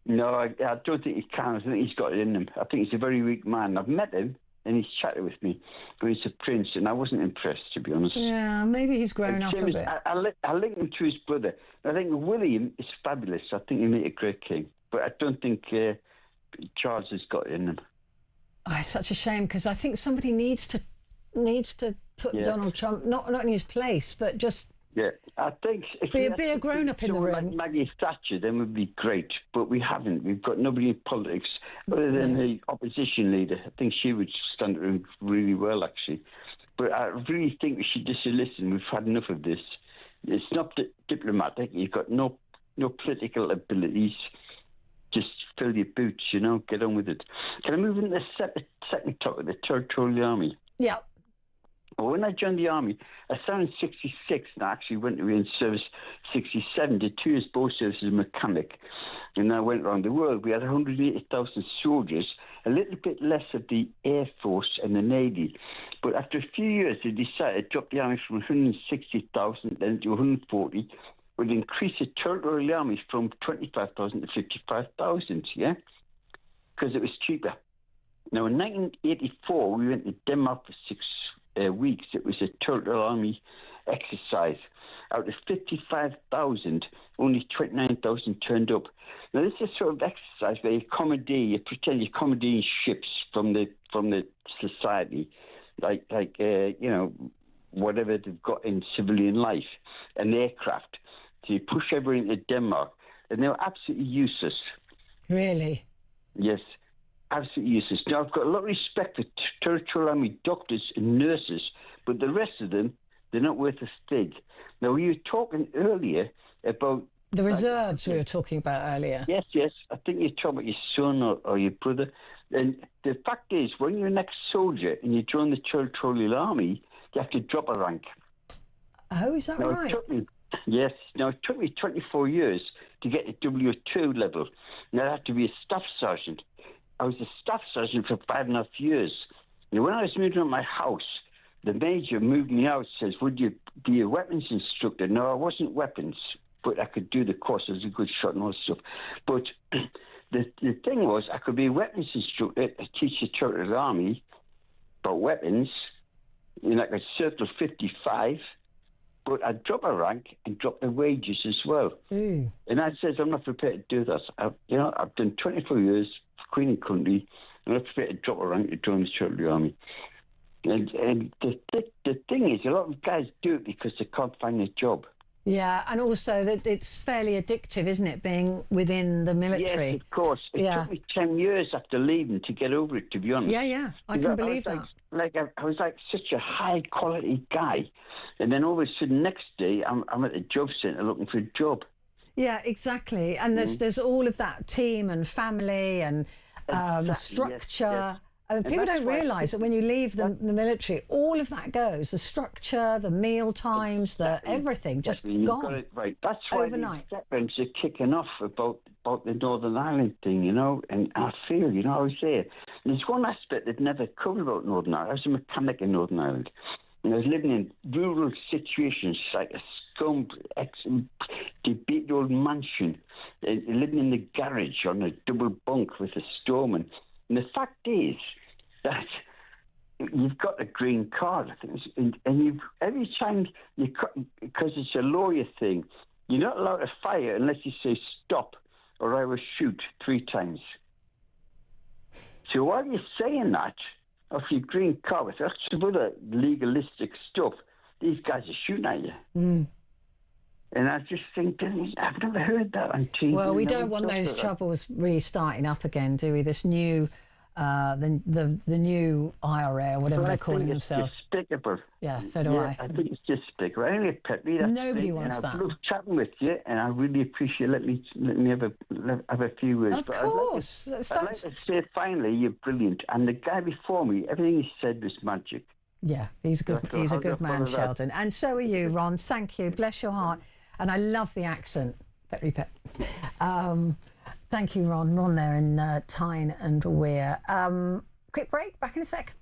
No, I don't think he can. I think he's got it in him. I think he's a very weak man. I've met him, and he's chatted with me. But he's a prince, and I wasn't impressed, to be honest. Yeah, maybe he's grown up a bit. I link him to his brother. I think William is fabulous. I think he'll make a great king. But I don't think Charles has got it in him. Oh, it's such a shame, because I think somebody needs to put Donald Trump not in his place, but just... Yeah, I think if be a grown-up in the room. Like Maggie Thatcher, then would be great. But we haven't. We've got nobody in politics other than the opposition leader. I think she would stand around really well, actually. But I really think we should just listen. We've had enough of this. It's not diplomatic. You've got no political abilities. Just fill your boots, get on with it. Can I move into the second topic, the Territorial Army? Yeah. Well, when I joined the army, I started in 66 and I actually went away in service 67, did 2 years boat service as a mechanic. And I went around the world. We had 180,000 soldiers, a little bit less of the Air Force and the Navy. But after a few years, they decided to drop the army from 160,000 then to 140, would increase the Territorial Army from 25,000 to 55,000, yeah? Because it was cheaper. Now, in 1984, we went to Denmark for 6 weeks. It was a Territorial Army exercise. Out of 55,000, only 29,000 turned up. Now, this is sort of exercise where you pretend you're accommodating ships from the society, like whatever they've got in civilian life, and aircraft. So you push everyone into Denmark, and they were absolutely useless. Really? Yes. Absolutely useless. Now, I've got a lot of respect for Territorial Army doctors and nurses, but the rest of them, they're not worth a fig. Now, you were talking earlier about... The reserves we were talking about earlier. Yes. I think you're talking about your son or your brother. And the fact is, when you're an ex-soldier and you join the Territorial Army, you have to drop a rank. Oh, is that right? Yes. Now, it took me 24 years to get to W2 level. Now, I had to be a staff sergeant. I was a staff sergeant for 5.5 years. And when I was moving out my house, the major moved me out, says, would you be a weapons instructor? No, I wasn't weapons, but I could do the course. I was a good shot and all that stuff. But the thing was, I could be a weapons instructor, teach the Territorial Army about weapons, and I could circle 55, but I'd drop a rank and drop the wages as well. And I says, I'm not prepared to do that. I've done 24 years, Queen and Country, and I'm not prepared to drop a rank to join the Territorial Army. And the thing is, a lot of guys do it because they can't find a job. Yeah, and also that it's fairly addictive, isn't it, being within the military? Yes, of course. It took me 10 years after leaving to get over it, to be honest. Yeah, I can believe that. I was like such a high-quality guy, and then all of a sudden, next day, I'm at the job centre looking for a job. Yeah, exactly. And there's all of that team and family and structure. Yes. And people don't realise that when you leave the military, all of that goes. The structure, the meal times, everything just gone. You've got it right. That's why overnight. The veterans are kicking off about the Northern Ireland thing, and I feel, I was there. There's one aspect that never covered about Northern Ireland. I was a mechanic in Northern Ireland. And I was living in rural situations, like a scum, debated old mansion, living in the garage on a double bunk with a storeman. And the fact is that you've got a green card, I think, and every time because it's a lawyer thing, you're not allowed to fire unless you say stop or I will shoot 3 times. So while you're saying that, off your green card, with lots of other legalistic stuff, these guys are shooting at you. And I just think, I've never heard that on TV. Well, we don't want those troubles restarting up again, do we? This new, the new IRA, or whatever they're calling themselves. It's despicable. Yeah, so do I. I think it's despicable. Anyway, Petrie, nobody wants that. I've loved chatting with you, and I really appreciate let me have a few words. Of course. I'd like to say, finally, you're brilliant. And the guy before me, everything he said was magic. Yeah, he's a good man, Sheldon. And so are you, Ron. Thank you. Bless your heart. And I love the accent. Petrie. Thank you, Ron. Ron there in Tyne and Weir. quick break. Back in a sec.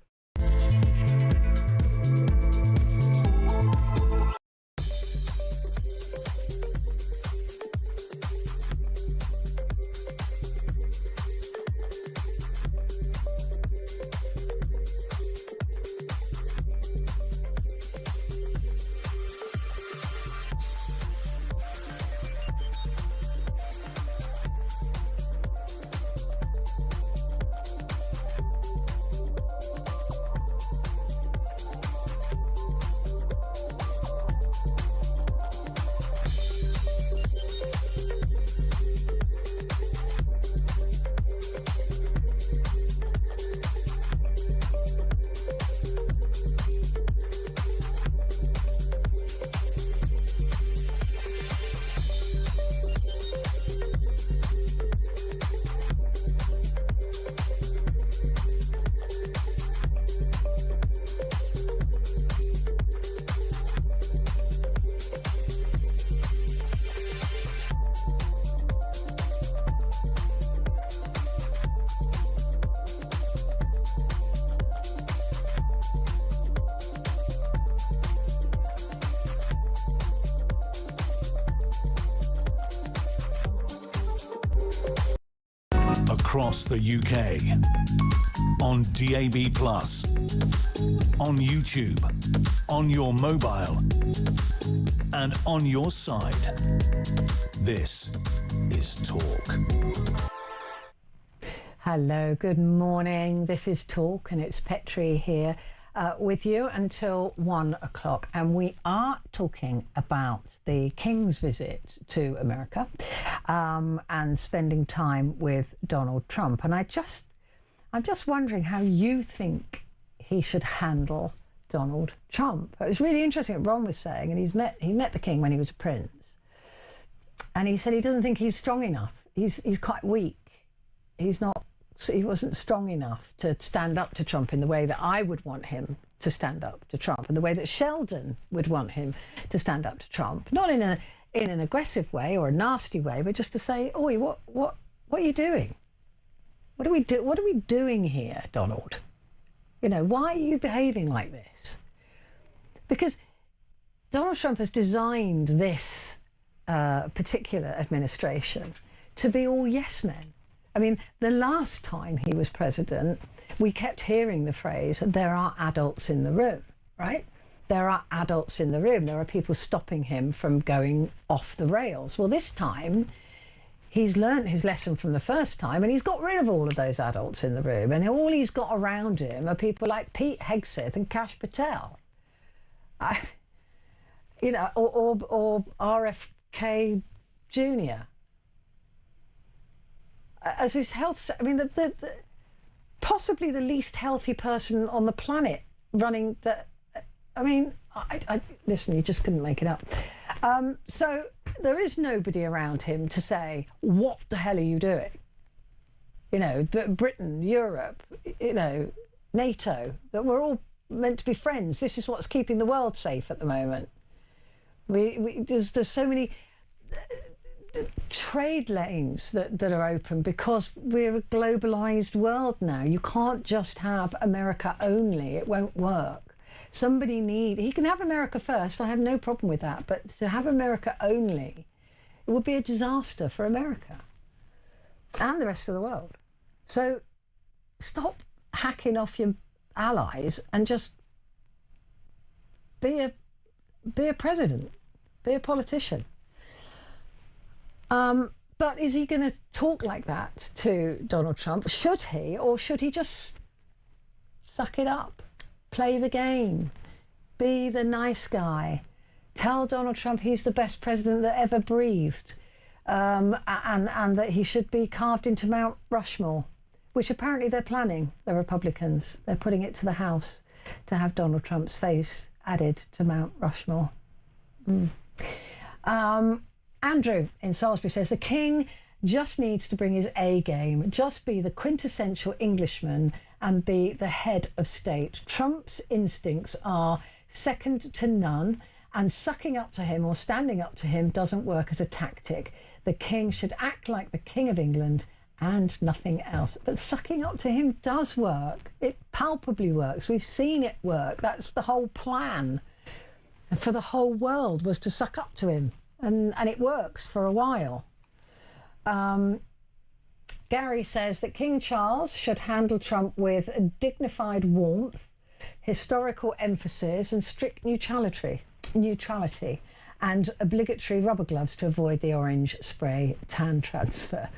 Across the UK, on DAB+, on YouTube, on your mobile, and on your side. This is Talk. Hello, good morning. This is Talk, and it's Petrie here with you until 1 o'clock. And we are talking about the King's visit to America and spending time with Donald Trump. And I'm just wondering how you think he should handle Donald Trump. It was really interesting what Ron was saying, and he met the King when he was a prince. And he said he doesn't think he's strong enough. He's quite weak. He wasn't strong enough to stand up to Trump in the way that I would want him to stand up to Trump, and the way that Sheldon would want him to stand up to Trump. Not in an aggressive way or a nasty way, but just to say, "Oi, what are you doing? What are we doing here, Donald? You know, why are you behaving like this?" Because Donald Trump has designed this particular administration to be all yes men. I mean, the last time he was president, we kept hearing the phrase, "there are adults in the room," right? There are adults in the room. There are people stopping him from going off the rails. Well, this time, he's learnt his lesson from the first time, and he's got rid of all of those adults in the room. And all he's got around him are people like Pete Hegseth and Kash Patel. Or RFK Jr. As his health, I mean, possibly the least healthy person on the planet running the. I mean, listen, you just couldn't make it up. So there is nobody around him to say, "What the hell are you doing?" You know, Britain, Europe, you know, NATO, that we're all meant to be friends. This is what's keeping the world safe at the moment. There's so many trade lanes that are open because we're a globalized world now. You can't just have America only. It won't work. He can have America first. I have no problem with that. But to have America only, it would be a disaster for America and the rest of the world. So stop hacking off your allies and just be a president, be a politician. But is he going to talk like that to Donald Trump? Should he, or should he just suck it up, play the game, be the nice guy, tell Donald Trump he's the best president that ever breathed, and that he should be carved into Mount Rushmore, which apparently they're planning, the Republicans. They're putting it to the House to have Donald Trump's face added to Mount Rushmore. Andrew in Salisbury says the King just needs to bring his A game, just be the quintessential Englishman and be the head of state. Trump's instincts are second to none, and sucking up to him or standing up to him doesn't work as a tactic. The King should act like the King of England and nothing else. But sucking up to him does work. It palpably works. We've seen it work. That's the whole plan for the whole world, was to suck up to him. And it works for a while. Gary says that King Charles should handle Trump with a dignified warmth, historical emphasis and strict neutrality, and obligatory rubber gloves to avoid the orange spray tan transfer.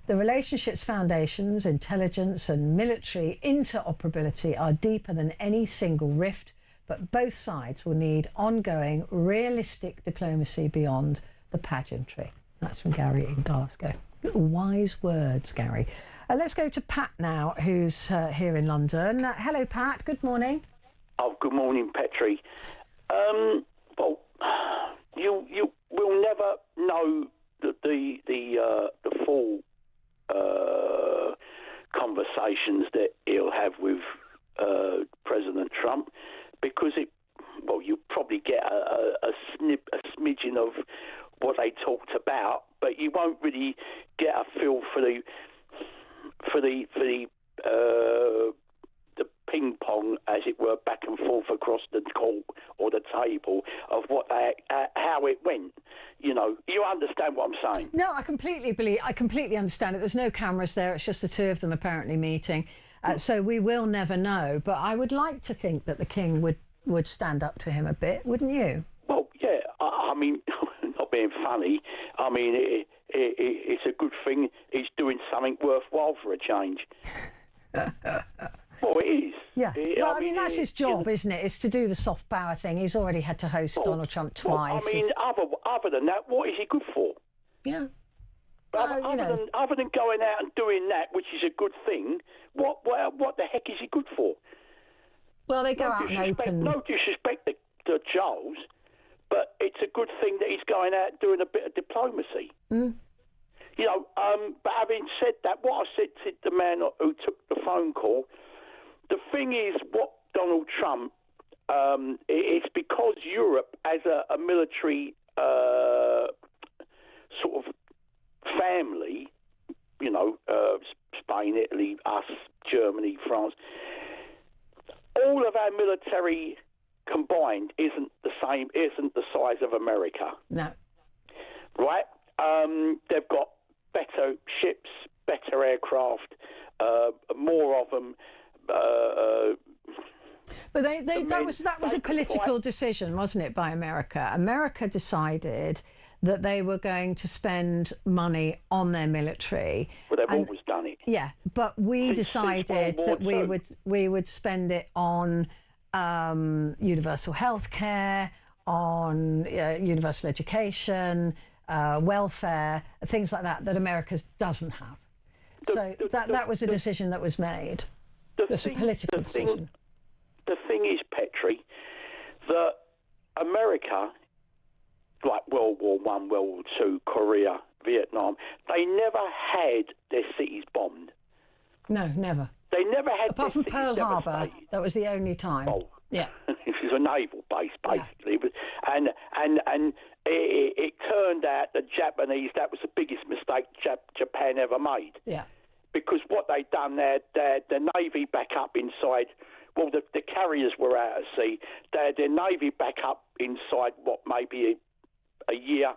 The relationship's foundations, intelligence and military interoperability are deeper than any single rift, but both sides will need ongoing, realistic diplomacy beyond the pageantry. That's from Gary in Glasgow. Wise words, Gary. Let's go to Pat now, who's here in London. Hello, Pat. Good morning. Oh, good morning, Petrie. Well, you will never know the full conversations that he'll have with President Trump, because you probably get a smidgen of what they talked about, but you won't really get a feel for the ping pong, as it were, back and forth across the court or the table of how it went. You know, you understand what I'm saying? No, I completely understand it. There's no cameras there. It's just the two of them apparently meeting. So we will never know. But I would like to think that the king would stand up to him a bit, wouldn't you? Well, yeah. I mean, not being funny, I mean, it's a good thing he's doing something worthwhile for a change. Well, it is. Yeah. Well, I mean that's his job, isn't it? It's to do the soft power thing. He's already had to host Donald Trump twice. I mean, other than that, what is he good for? Yeah. Other than going out and doing that, which is a good thing, what the heck is he good for? Well, they go out and open. No disrespect to Charles, but it's a good thing that he's going out and doing a bit of diplomacy. Mm. You know, but having said that, what I said to the man who took the phone call, the thing is, what Donald Trump, it's because Europe as a military sort of family, you know, Spain, Italy, us, Germany, France, all of our military combined isn't the size of America. No. Right? They've got better ships, better aircraft, more of them. But that was a political decision, wasn't it, by America? America decided that they were going to spend money on their military. Well, they've always done it. Yeah, but we decided that we would spend it on universal health care, on universal education, welfare, things like that America doesn't have. That was a decision that was made. It's a political decision. The thing is, Petrie, that America, like World War I, World War II, Korea, Vietnam, they never had their cities bombed. No, never. They never had. Apart from Pearl Harbor, that was the only time. Oh, yeah. It was a naval base, basically. Yeah. And it turned out the Japanese, that was the biggest mistake Japan ever made. Yeah. Because what they'd done, the Navy back up inside, well, the carriers were out at sea. They had their Navy back up inside, maybe a year.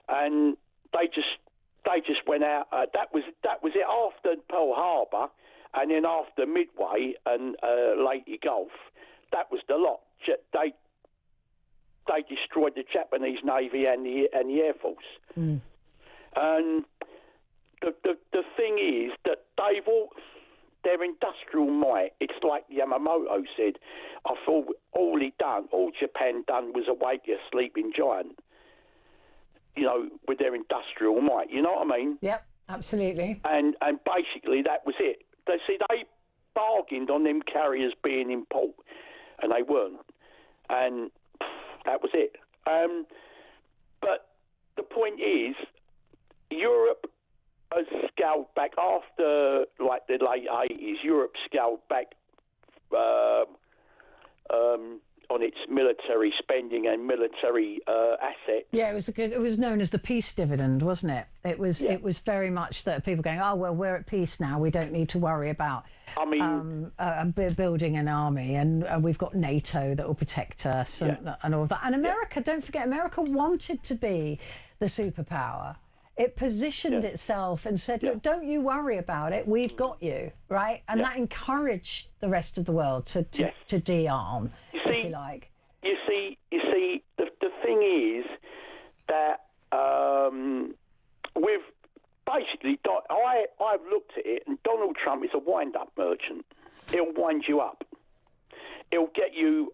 And they just went out. That was it after Pearl Harbor, and then after Midway and Leyte Gulf, that was the lot. They destroyed the Japanese Navy and the Air Force. Mm. And the thing is that their industrial might, it's like Yamamoto said, I thought all Japan done was awake a sleeping giant, you know, with their industrial might, you know what I mean? Yep, absolutely. And basically that was it. They bargained on them carriers being in port, and they weren't. And that was it. But the point is, Europe has scaled back after, like, the late 80s. Europe scaled back military spending and military assets. Yeah, it was known as the peace dividend, wasn't it? It was very much that people going, oh well, we're at peace now. We don't need to worry about building an army, and we've got NATO that will protect us and all of that. And America, don't forget, America wanted to be the superpower. It positioned itself and said, look, don't you worry about it. We've got you, right? And that encouraged the rest of the world to de-arm, if you like. You see, the thing is that with basically, I've looked at it, and Donald Trump is a wind-up merchant. He'll wind you up. He'll get you,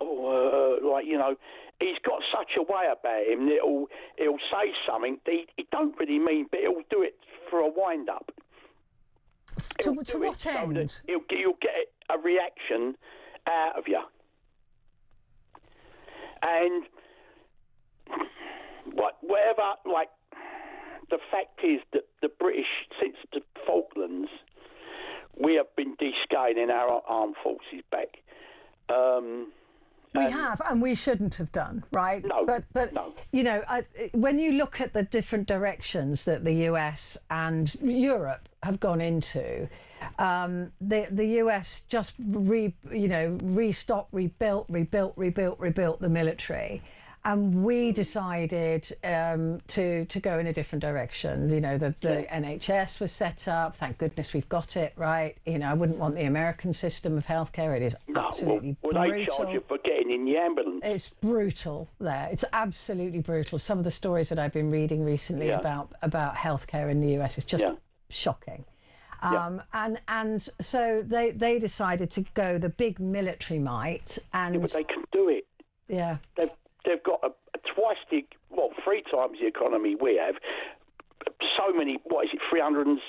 he's got such a way about him that he'll say something that he don't really mean, but he'll do it for a wind-up. To what end? So you'll get a reaction out of you. And whatever, like, the fact is that the British, since the Falklands, we have been descaling our armed forces back. We have, and we shouldn't have done, right? No, but no. You know, when you look at the different directions that the US and Europe have gone into, the US just restocked, rebuilt the military. And we decided to go in a different direction. You know, the NHS was set up. Thank goodness we've got it, right? You know, I wouldn't want the American system of healthcare. It is absolutely brutal. They charge you for getting in the ambulance. It's brutal there. It's absolutely brutal. Some of the stories that I've been reading recently about healthcare in the US is just shocking. And so they decided to go the big military might. And but they can do it. Yeah. They've got three times the economy we have. So many, 300?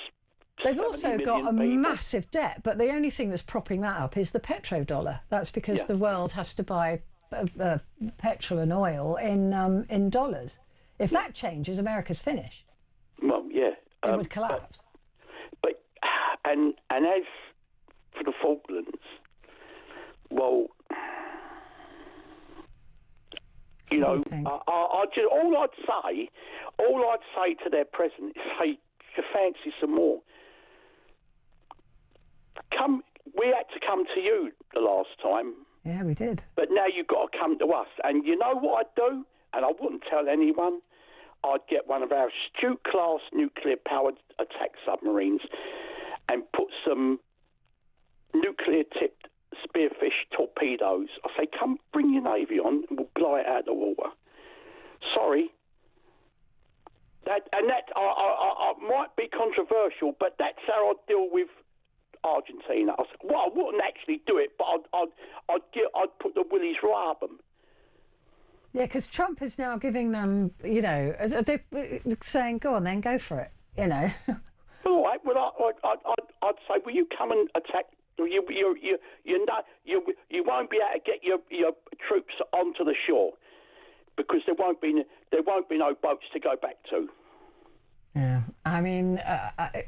They've also got a massive debt, but the only thing that's propping that up is the petrodollar. That's because the world has to buy petrol and oil in dollars. If that changes, America's finished. Well, yeah. It would collapse. But as for the Falklands, well... You know, all I'd say to their president is, hey, you fancy some more? We had to come to you the last time. Yeah, we did. But now you've got to come to us. And you know what I'd do? And I wouldn't tell anyone. I'd get one of our Astute-class nuclear-powered attack submarines and put some nuclear-tipped spearfish torpedoes. I say, come bring your navy on and we'll blow it out of the water. Sorry. That might be controversial, but that's how I deal with Argentina. I wouldn't actually do it, but I'd put the willies right up them. Yeah, because Trump is now giving them, you know, they're saying, go on then, go for it, you know. All right, well, I'd say, will you come and attack? You won't be able to get your troops onto the shore because there won't be no boats to go back to. Yeah, I mean,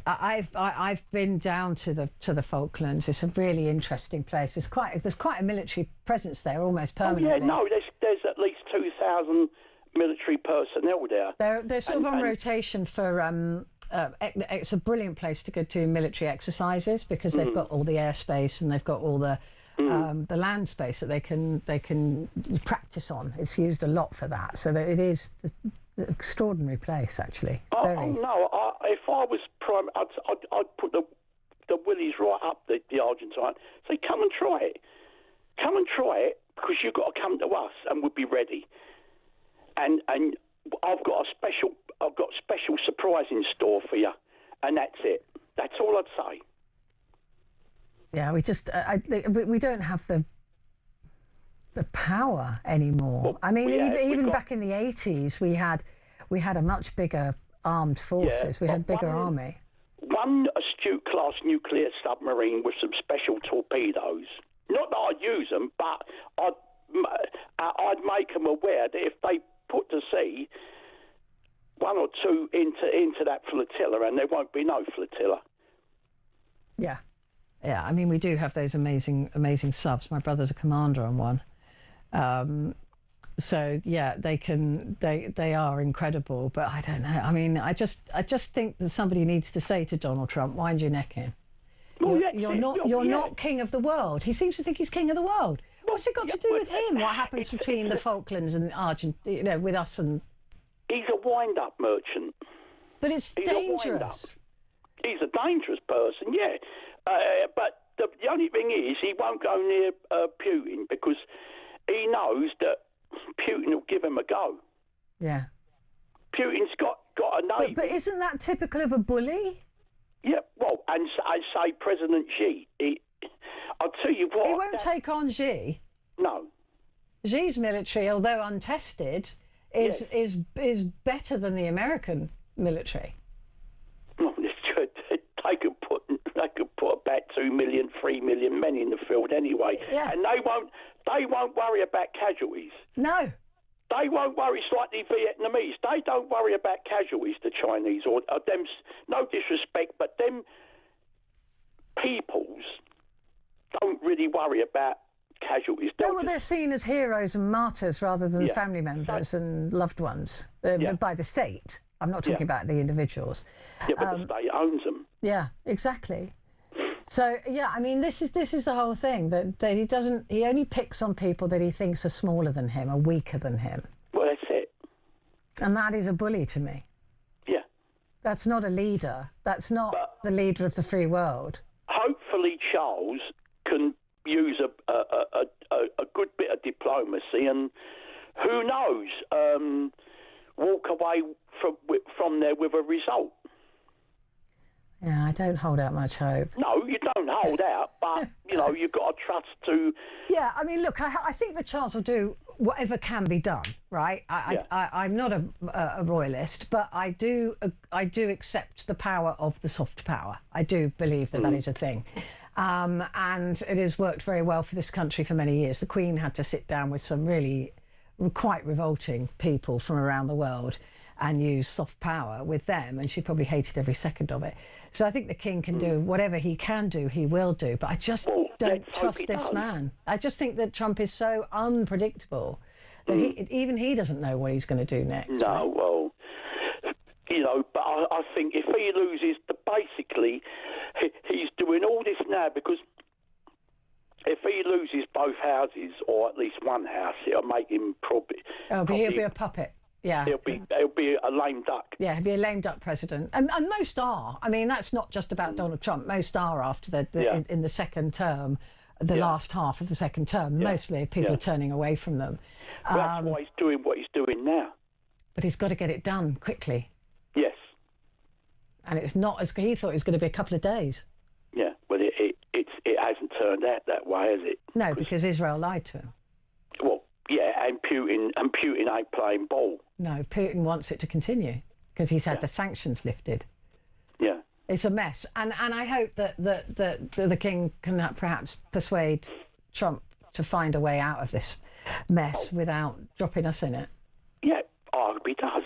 I've been down to the Falklands. It's a really interesting place. There's quite a military presence there, almost permanently. Oh, yeah, no, there's at least 2,000 military personnel there. They're sort of on rotation for. It's a brilliant place to go to military exercises because they've got all the airspace and they've got all the land space that they can practice on. It's used a lot for that, so that it is an extraordinary place actually. If I was prime, I'd put the willies right up the Argentine. Say, come and try it because you've got to come to us and we'll be ready. And I've got special surprise in store for you, and that's it. That's all I'd say. Yeah, we just we don't have the power anymore. Well, I mean, even back in the 80s, we had a much bigger armed forces. We had a bigger army. One Astute-class nuclear submarine with some special torpedoes. Not that I'd use them, but I'd make them aware that if they put to sea, one or two into that flotilla, and there won't be no flotilla. Yeah, I mean, we do have those amazing subs. My brother's a commander on one, So yeah, they are incredible, but I don't know. I mean, I just think that somebody needs to say to Donald Trump, "Wind your neck in. You're not king of the world." He seems to think he's king of the world. What's it got to do with him? What happens between the Falklands and Argentina, with us and? He's a wind-up merchant. But it's dangerous. He's a dangerous person, yeah. But the only thing is, he won't go near Putin because he knows that Putin will give him a go. Yeah. Putin's got a navy. But isn't that typical of a bully? Yeah, well, and I say President Xi, I'll tell you what. He won't take on Xi. No. Xi's military, although untested, is better than the American military. Well, they could put about 2 million, 3 million men in the field anyway, and they won't worry about casualties. No. They won't worry. It's like the Vietnamese. They don't worry about casualties, the Chinese, or them. No disrespect, but them peoples don't really worry about casualties. No, well, they're seen as heroes and martyrs rather than family members and loved ones by the state. I'm not talking about the individuals. Yeah, but the state owns them. Yeah, exactly. So yeah, I mean, this is the whole thing that he only picks on people that he thinks are smaller than him, are weaker than him. Well, that's it. And that is a bully to me. Yeah. That's not a leader. That's not the leader of the free world. Hopefully, Charles can use a good bit of diplomacy, and who knows, walk away from there with a result. Yeah, I don't hold out much hope. No, you don't hold out, but, you've got to trust to... Yeah, I mean, look, I think that Charles will do whatever can be done, right? I'm not a royalist, but I do accept the power of the soft power. I do believe that is a thing. And it has worked very well for this country for many years. The Queen had to sit down with some really quite revolting people from around the world and use soft power with them, and she probably hated every second of it. So I think the King can do whatever he can do, he will do, but I just don't trust this man. I just think that Trump is so unpredictable that even he doesn't know what he's going to do next. No, right? well, but I think if he loses, basically, he's doing all this now because if he loses both houses, or at least one house, it'll make him probably... Oh, but he'll be a puppet. Yeah, he'll be a lame duck. Yeah, he'll be a lame duck president, and most are. I mean, that's not just about Donald Trump. Most are after in the second term, the last half of the second term. Mostly people are turning away from them. Well, that's why he's doing what he's doing now. But he's got to get it done quickly. Yes. And it's not as he thought it was going to be a couple of days. Yeah, well, it hasn't turned out that way, has it? No, because Israel lied to him. Well, yeah, and Putin ain't playing ball. No, Putin wants it to continue because he's had the sanctions lifted. Yeah. It's a mess. And I hope that the King can perhaps persuade Trump to find a way out of this mess without dropping us in it. Yeah, I hope he does.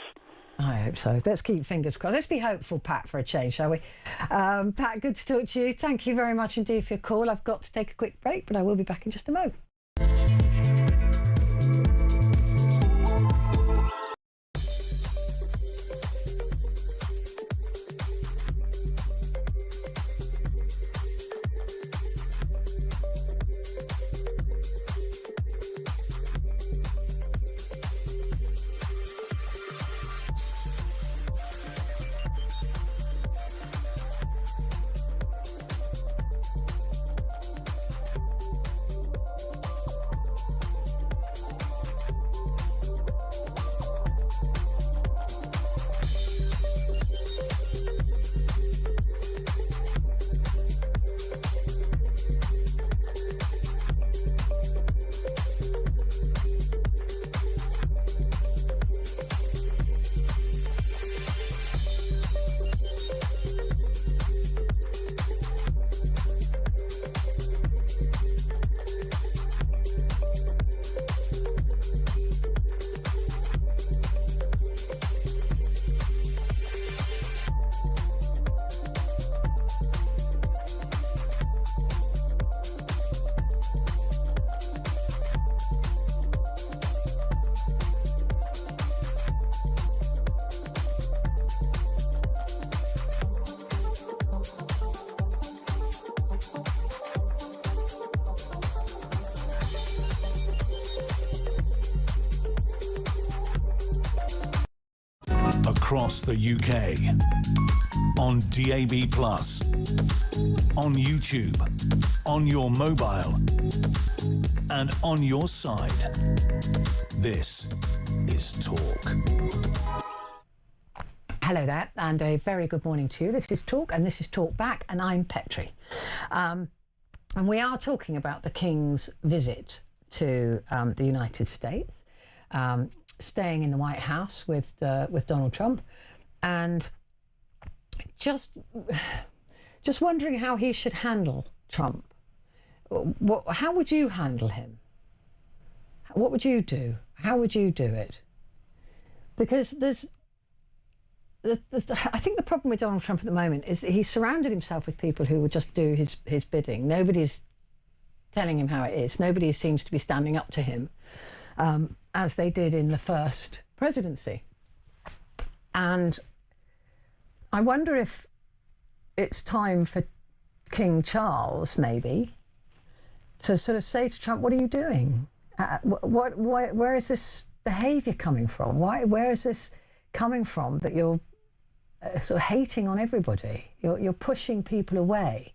I hope so. Let's keep fingers crossed. Let's be hopeful, Pat, for a change, shall we? Pat, good to talk to you. Thank you very much indeed for your call. I've got to take a quick break, but I will be back in just a moment. across the UK. On DAB+, on YouTube, on your mobile, and on your side. This is Talk. Hello there, and a very good morning to you. This is Talk, and this is Talk Back, and I'm Petrie. And we are talking about the King's visit to the United States, staying in the White House with Donald Trump, and just wondering how he should handle Trump. How would you handle him? What would you do? How would you do it? Because I think the problem with Donald Trump at the moment is that he's surrounded himself with people who will just do his bidding. Nobody's telling him how it is. Nobody seems to be standing up to him, as they did in the first presidency. And I wonder if it's time for King Charles, maybe, to sort of say to Trump, what are you doing? Where is this behaviour coming from? Where is this coming from that you're sort of hating on everybody? You're pushing people away.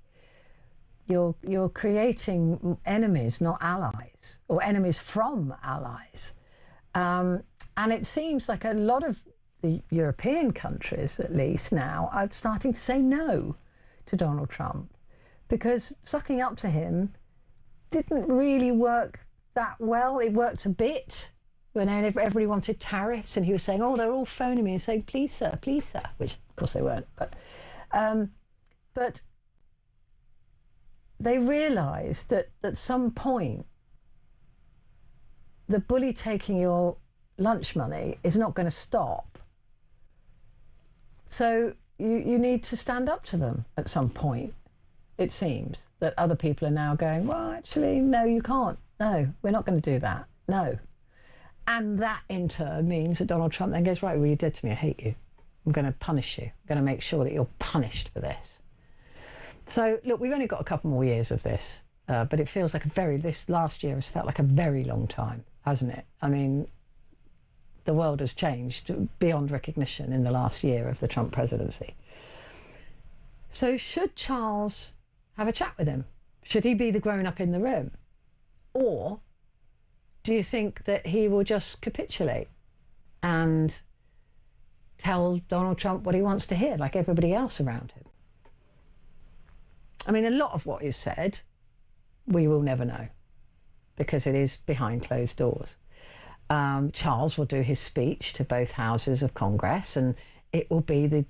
You're creating enemies, not allies, or enemies from allies. And it seems like a lot of the European countries, at least now, are starting to say no to Donald Trump, because sucking up to him didn't really work that well. It worked a bit when everybody wanted tariffs, and he was saying, oh, they're all phoning me and saying, please, sir, which, of course, they weren't. But they realised that at some point, the bully taking your lunch money is not going to stop. So you need to stand up to them at some point. It seems that other people are now going, well, actually, no, you can't. No, we're not going to do that. No. And that in turn means that Donald Trump then goes, right, well, you did to me, I hate you. I'm going to punish you. I'm going to make sure that you're punished for this. So, look, we've only got a couple more years of this, but it feels like this last year has felt like a very long time, hasn't it? I mean, the world has changed beyond recognition in the last year of the Trump presidency. So should Charles have a chat with him? Should he be the grown-up in the room? Or do you think that he will just capitulate and tell Donald Trump what he wants to hear, like everybody else around him? I mean, a lot of what is said, we will never know, because it is behind closed doors. Charles will do his speech to both houses of Congress, and it will be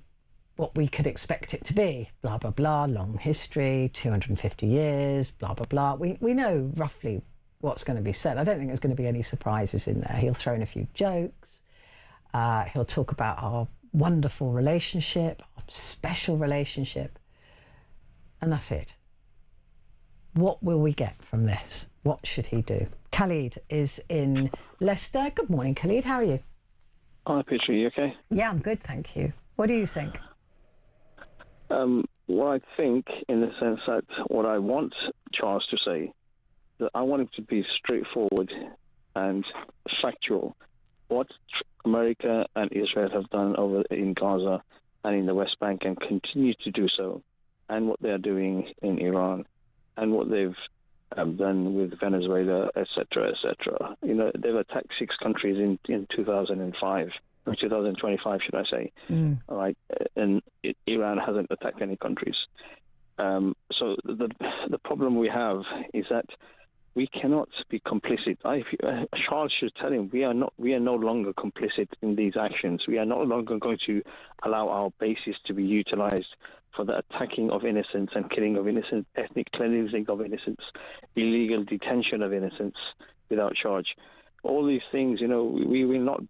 what we could expect it to be. Blah, blah, blah, long history, 250 years, blah, blah, blah. We know roughly what's going to be said. I don't think there's going to be any surprises in there. He'll throw in a few jokes. He'll talk about our wonderful relationship, our special relationship. And that's it. What will we get from this? What should he do? Khalid is in Leicester. Good morning, Khalid. How are you? Hi, Petrie. You okay? Yeah, I'm good, thank you. What do you think? Well, I think, in the sense that what I want Charles to say, that I want him to be straightforward and factual. What America and Israel have done over in Gaza and in the West Bank, and continue to do so, and what they're doing in Iran, and what they've done with Venezuela, etc., etc. You know, they've attacked 6 countries in 2005, or 2025, should I say? All right, and Iran hasn't attacked any countries. So the problem we have is that we cannot be complicit. Charles should tell him we are no longer complicit in these actions. We are no longer going to allow our bases to be utilized for the attacking of innocents and killing of innocents, ethnic cleansing of innocents, illegal detention of innocents without charge. All these things, you know, we will not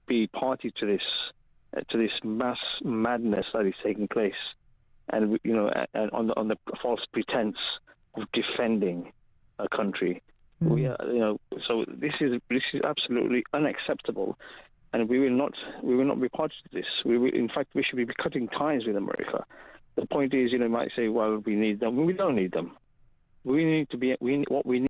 be party to this mass madness that is taking place, and you know, and on the false pretense of defending a country. We are, you know, so this is absolutely unacceptable. And we will not be part of this. In fact, we should be cutting ties with America. The point is, you know, you might say, well, we need them. We don't need them. What we need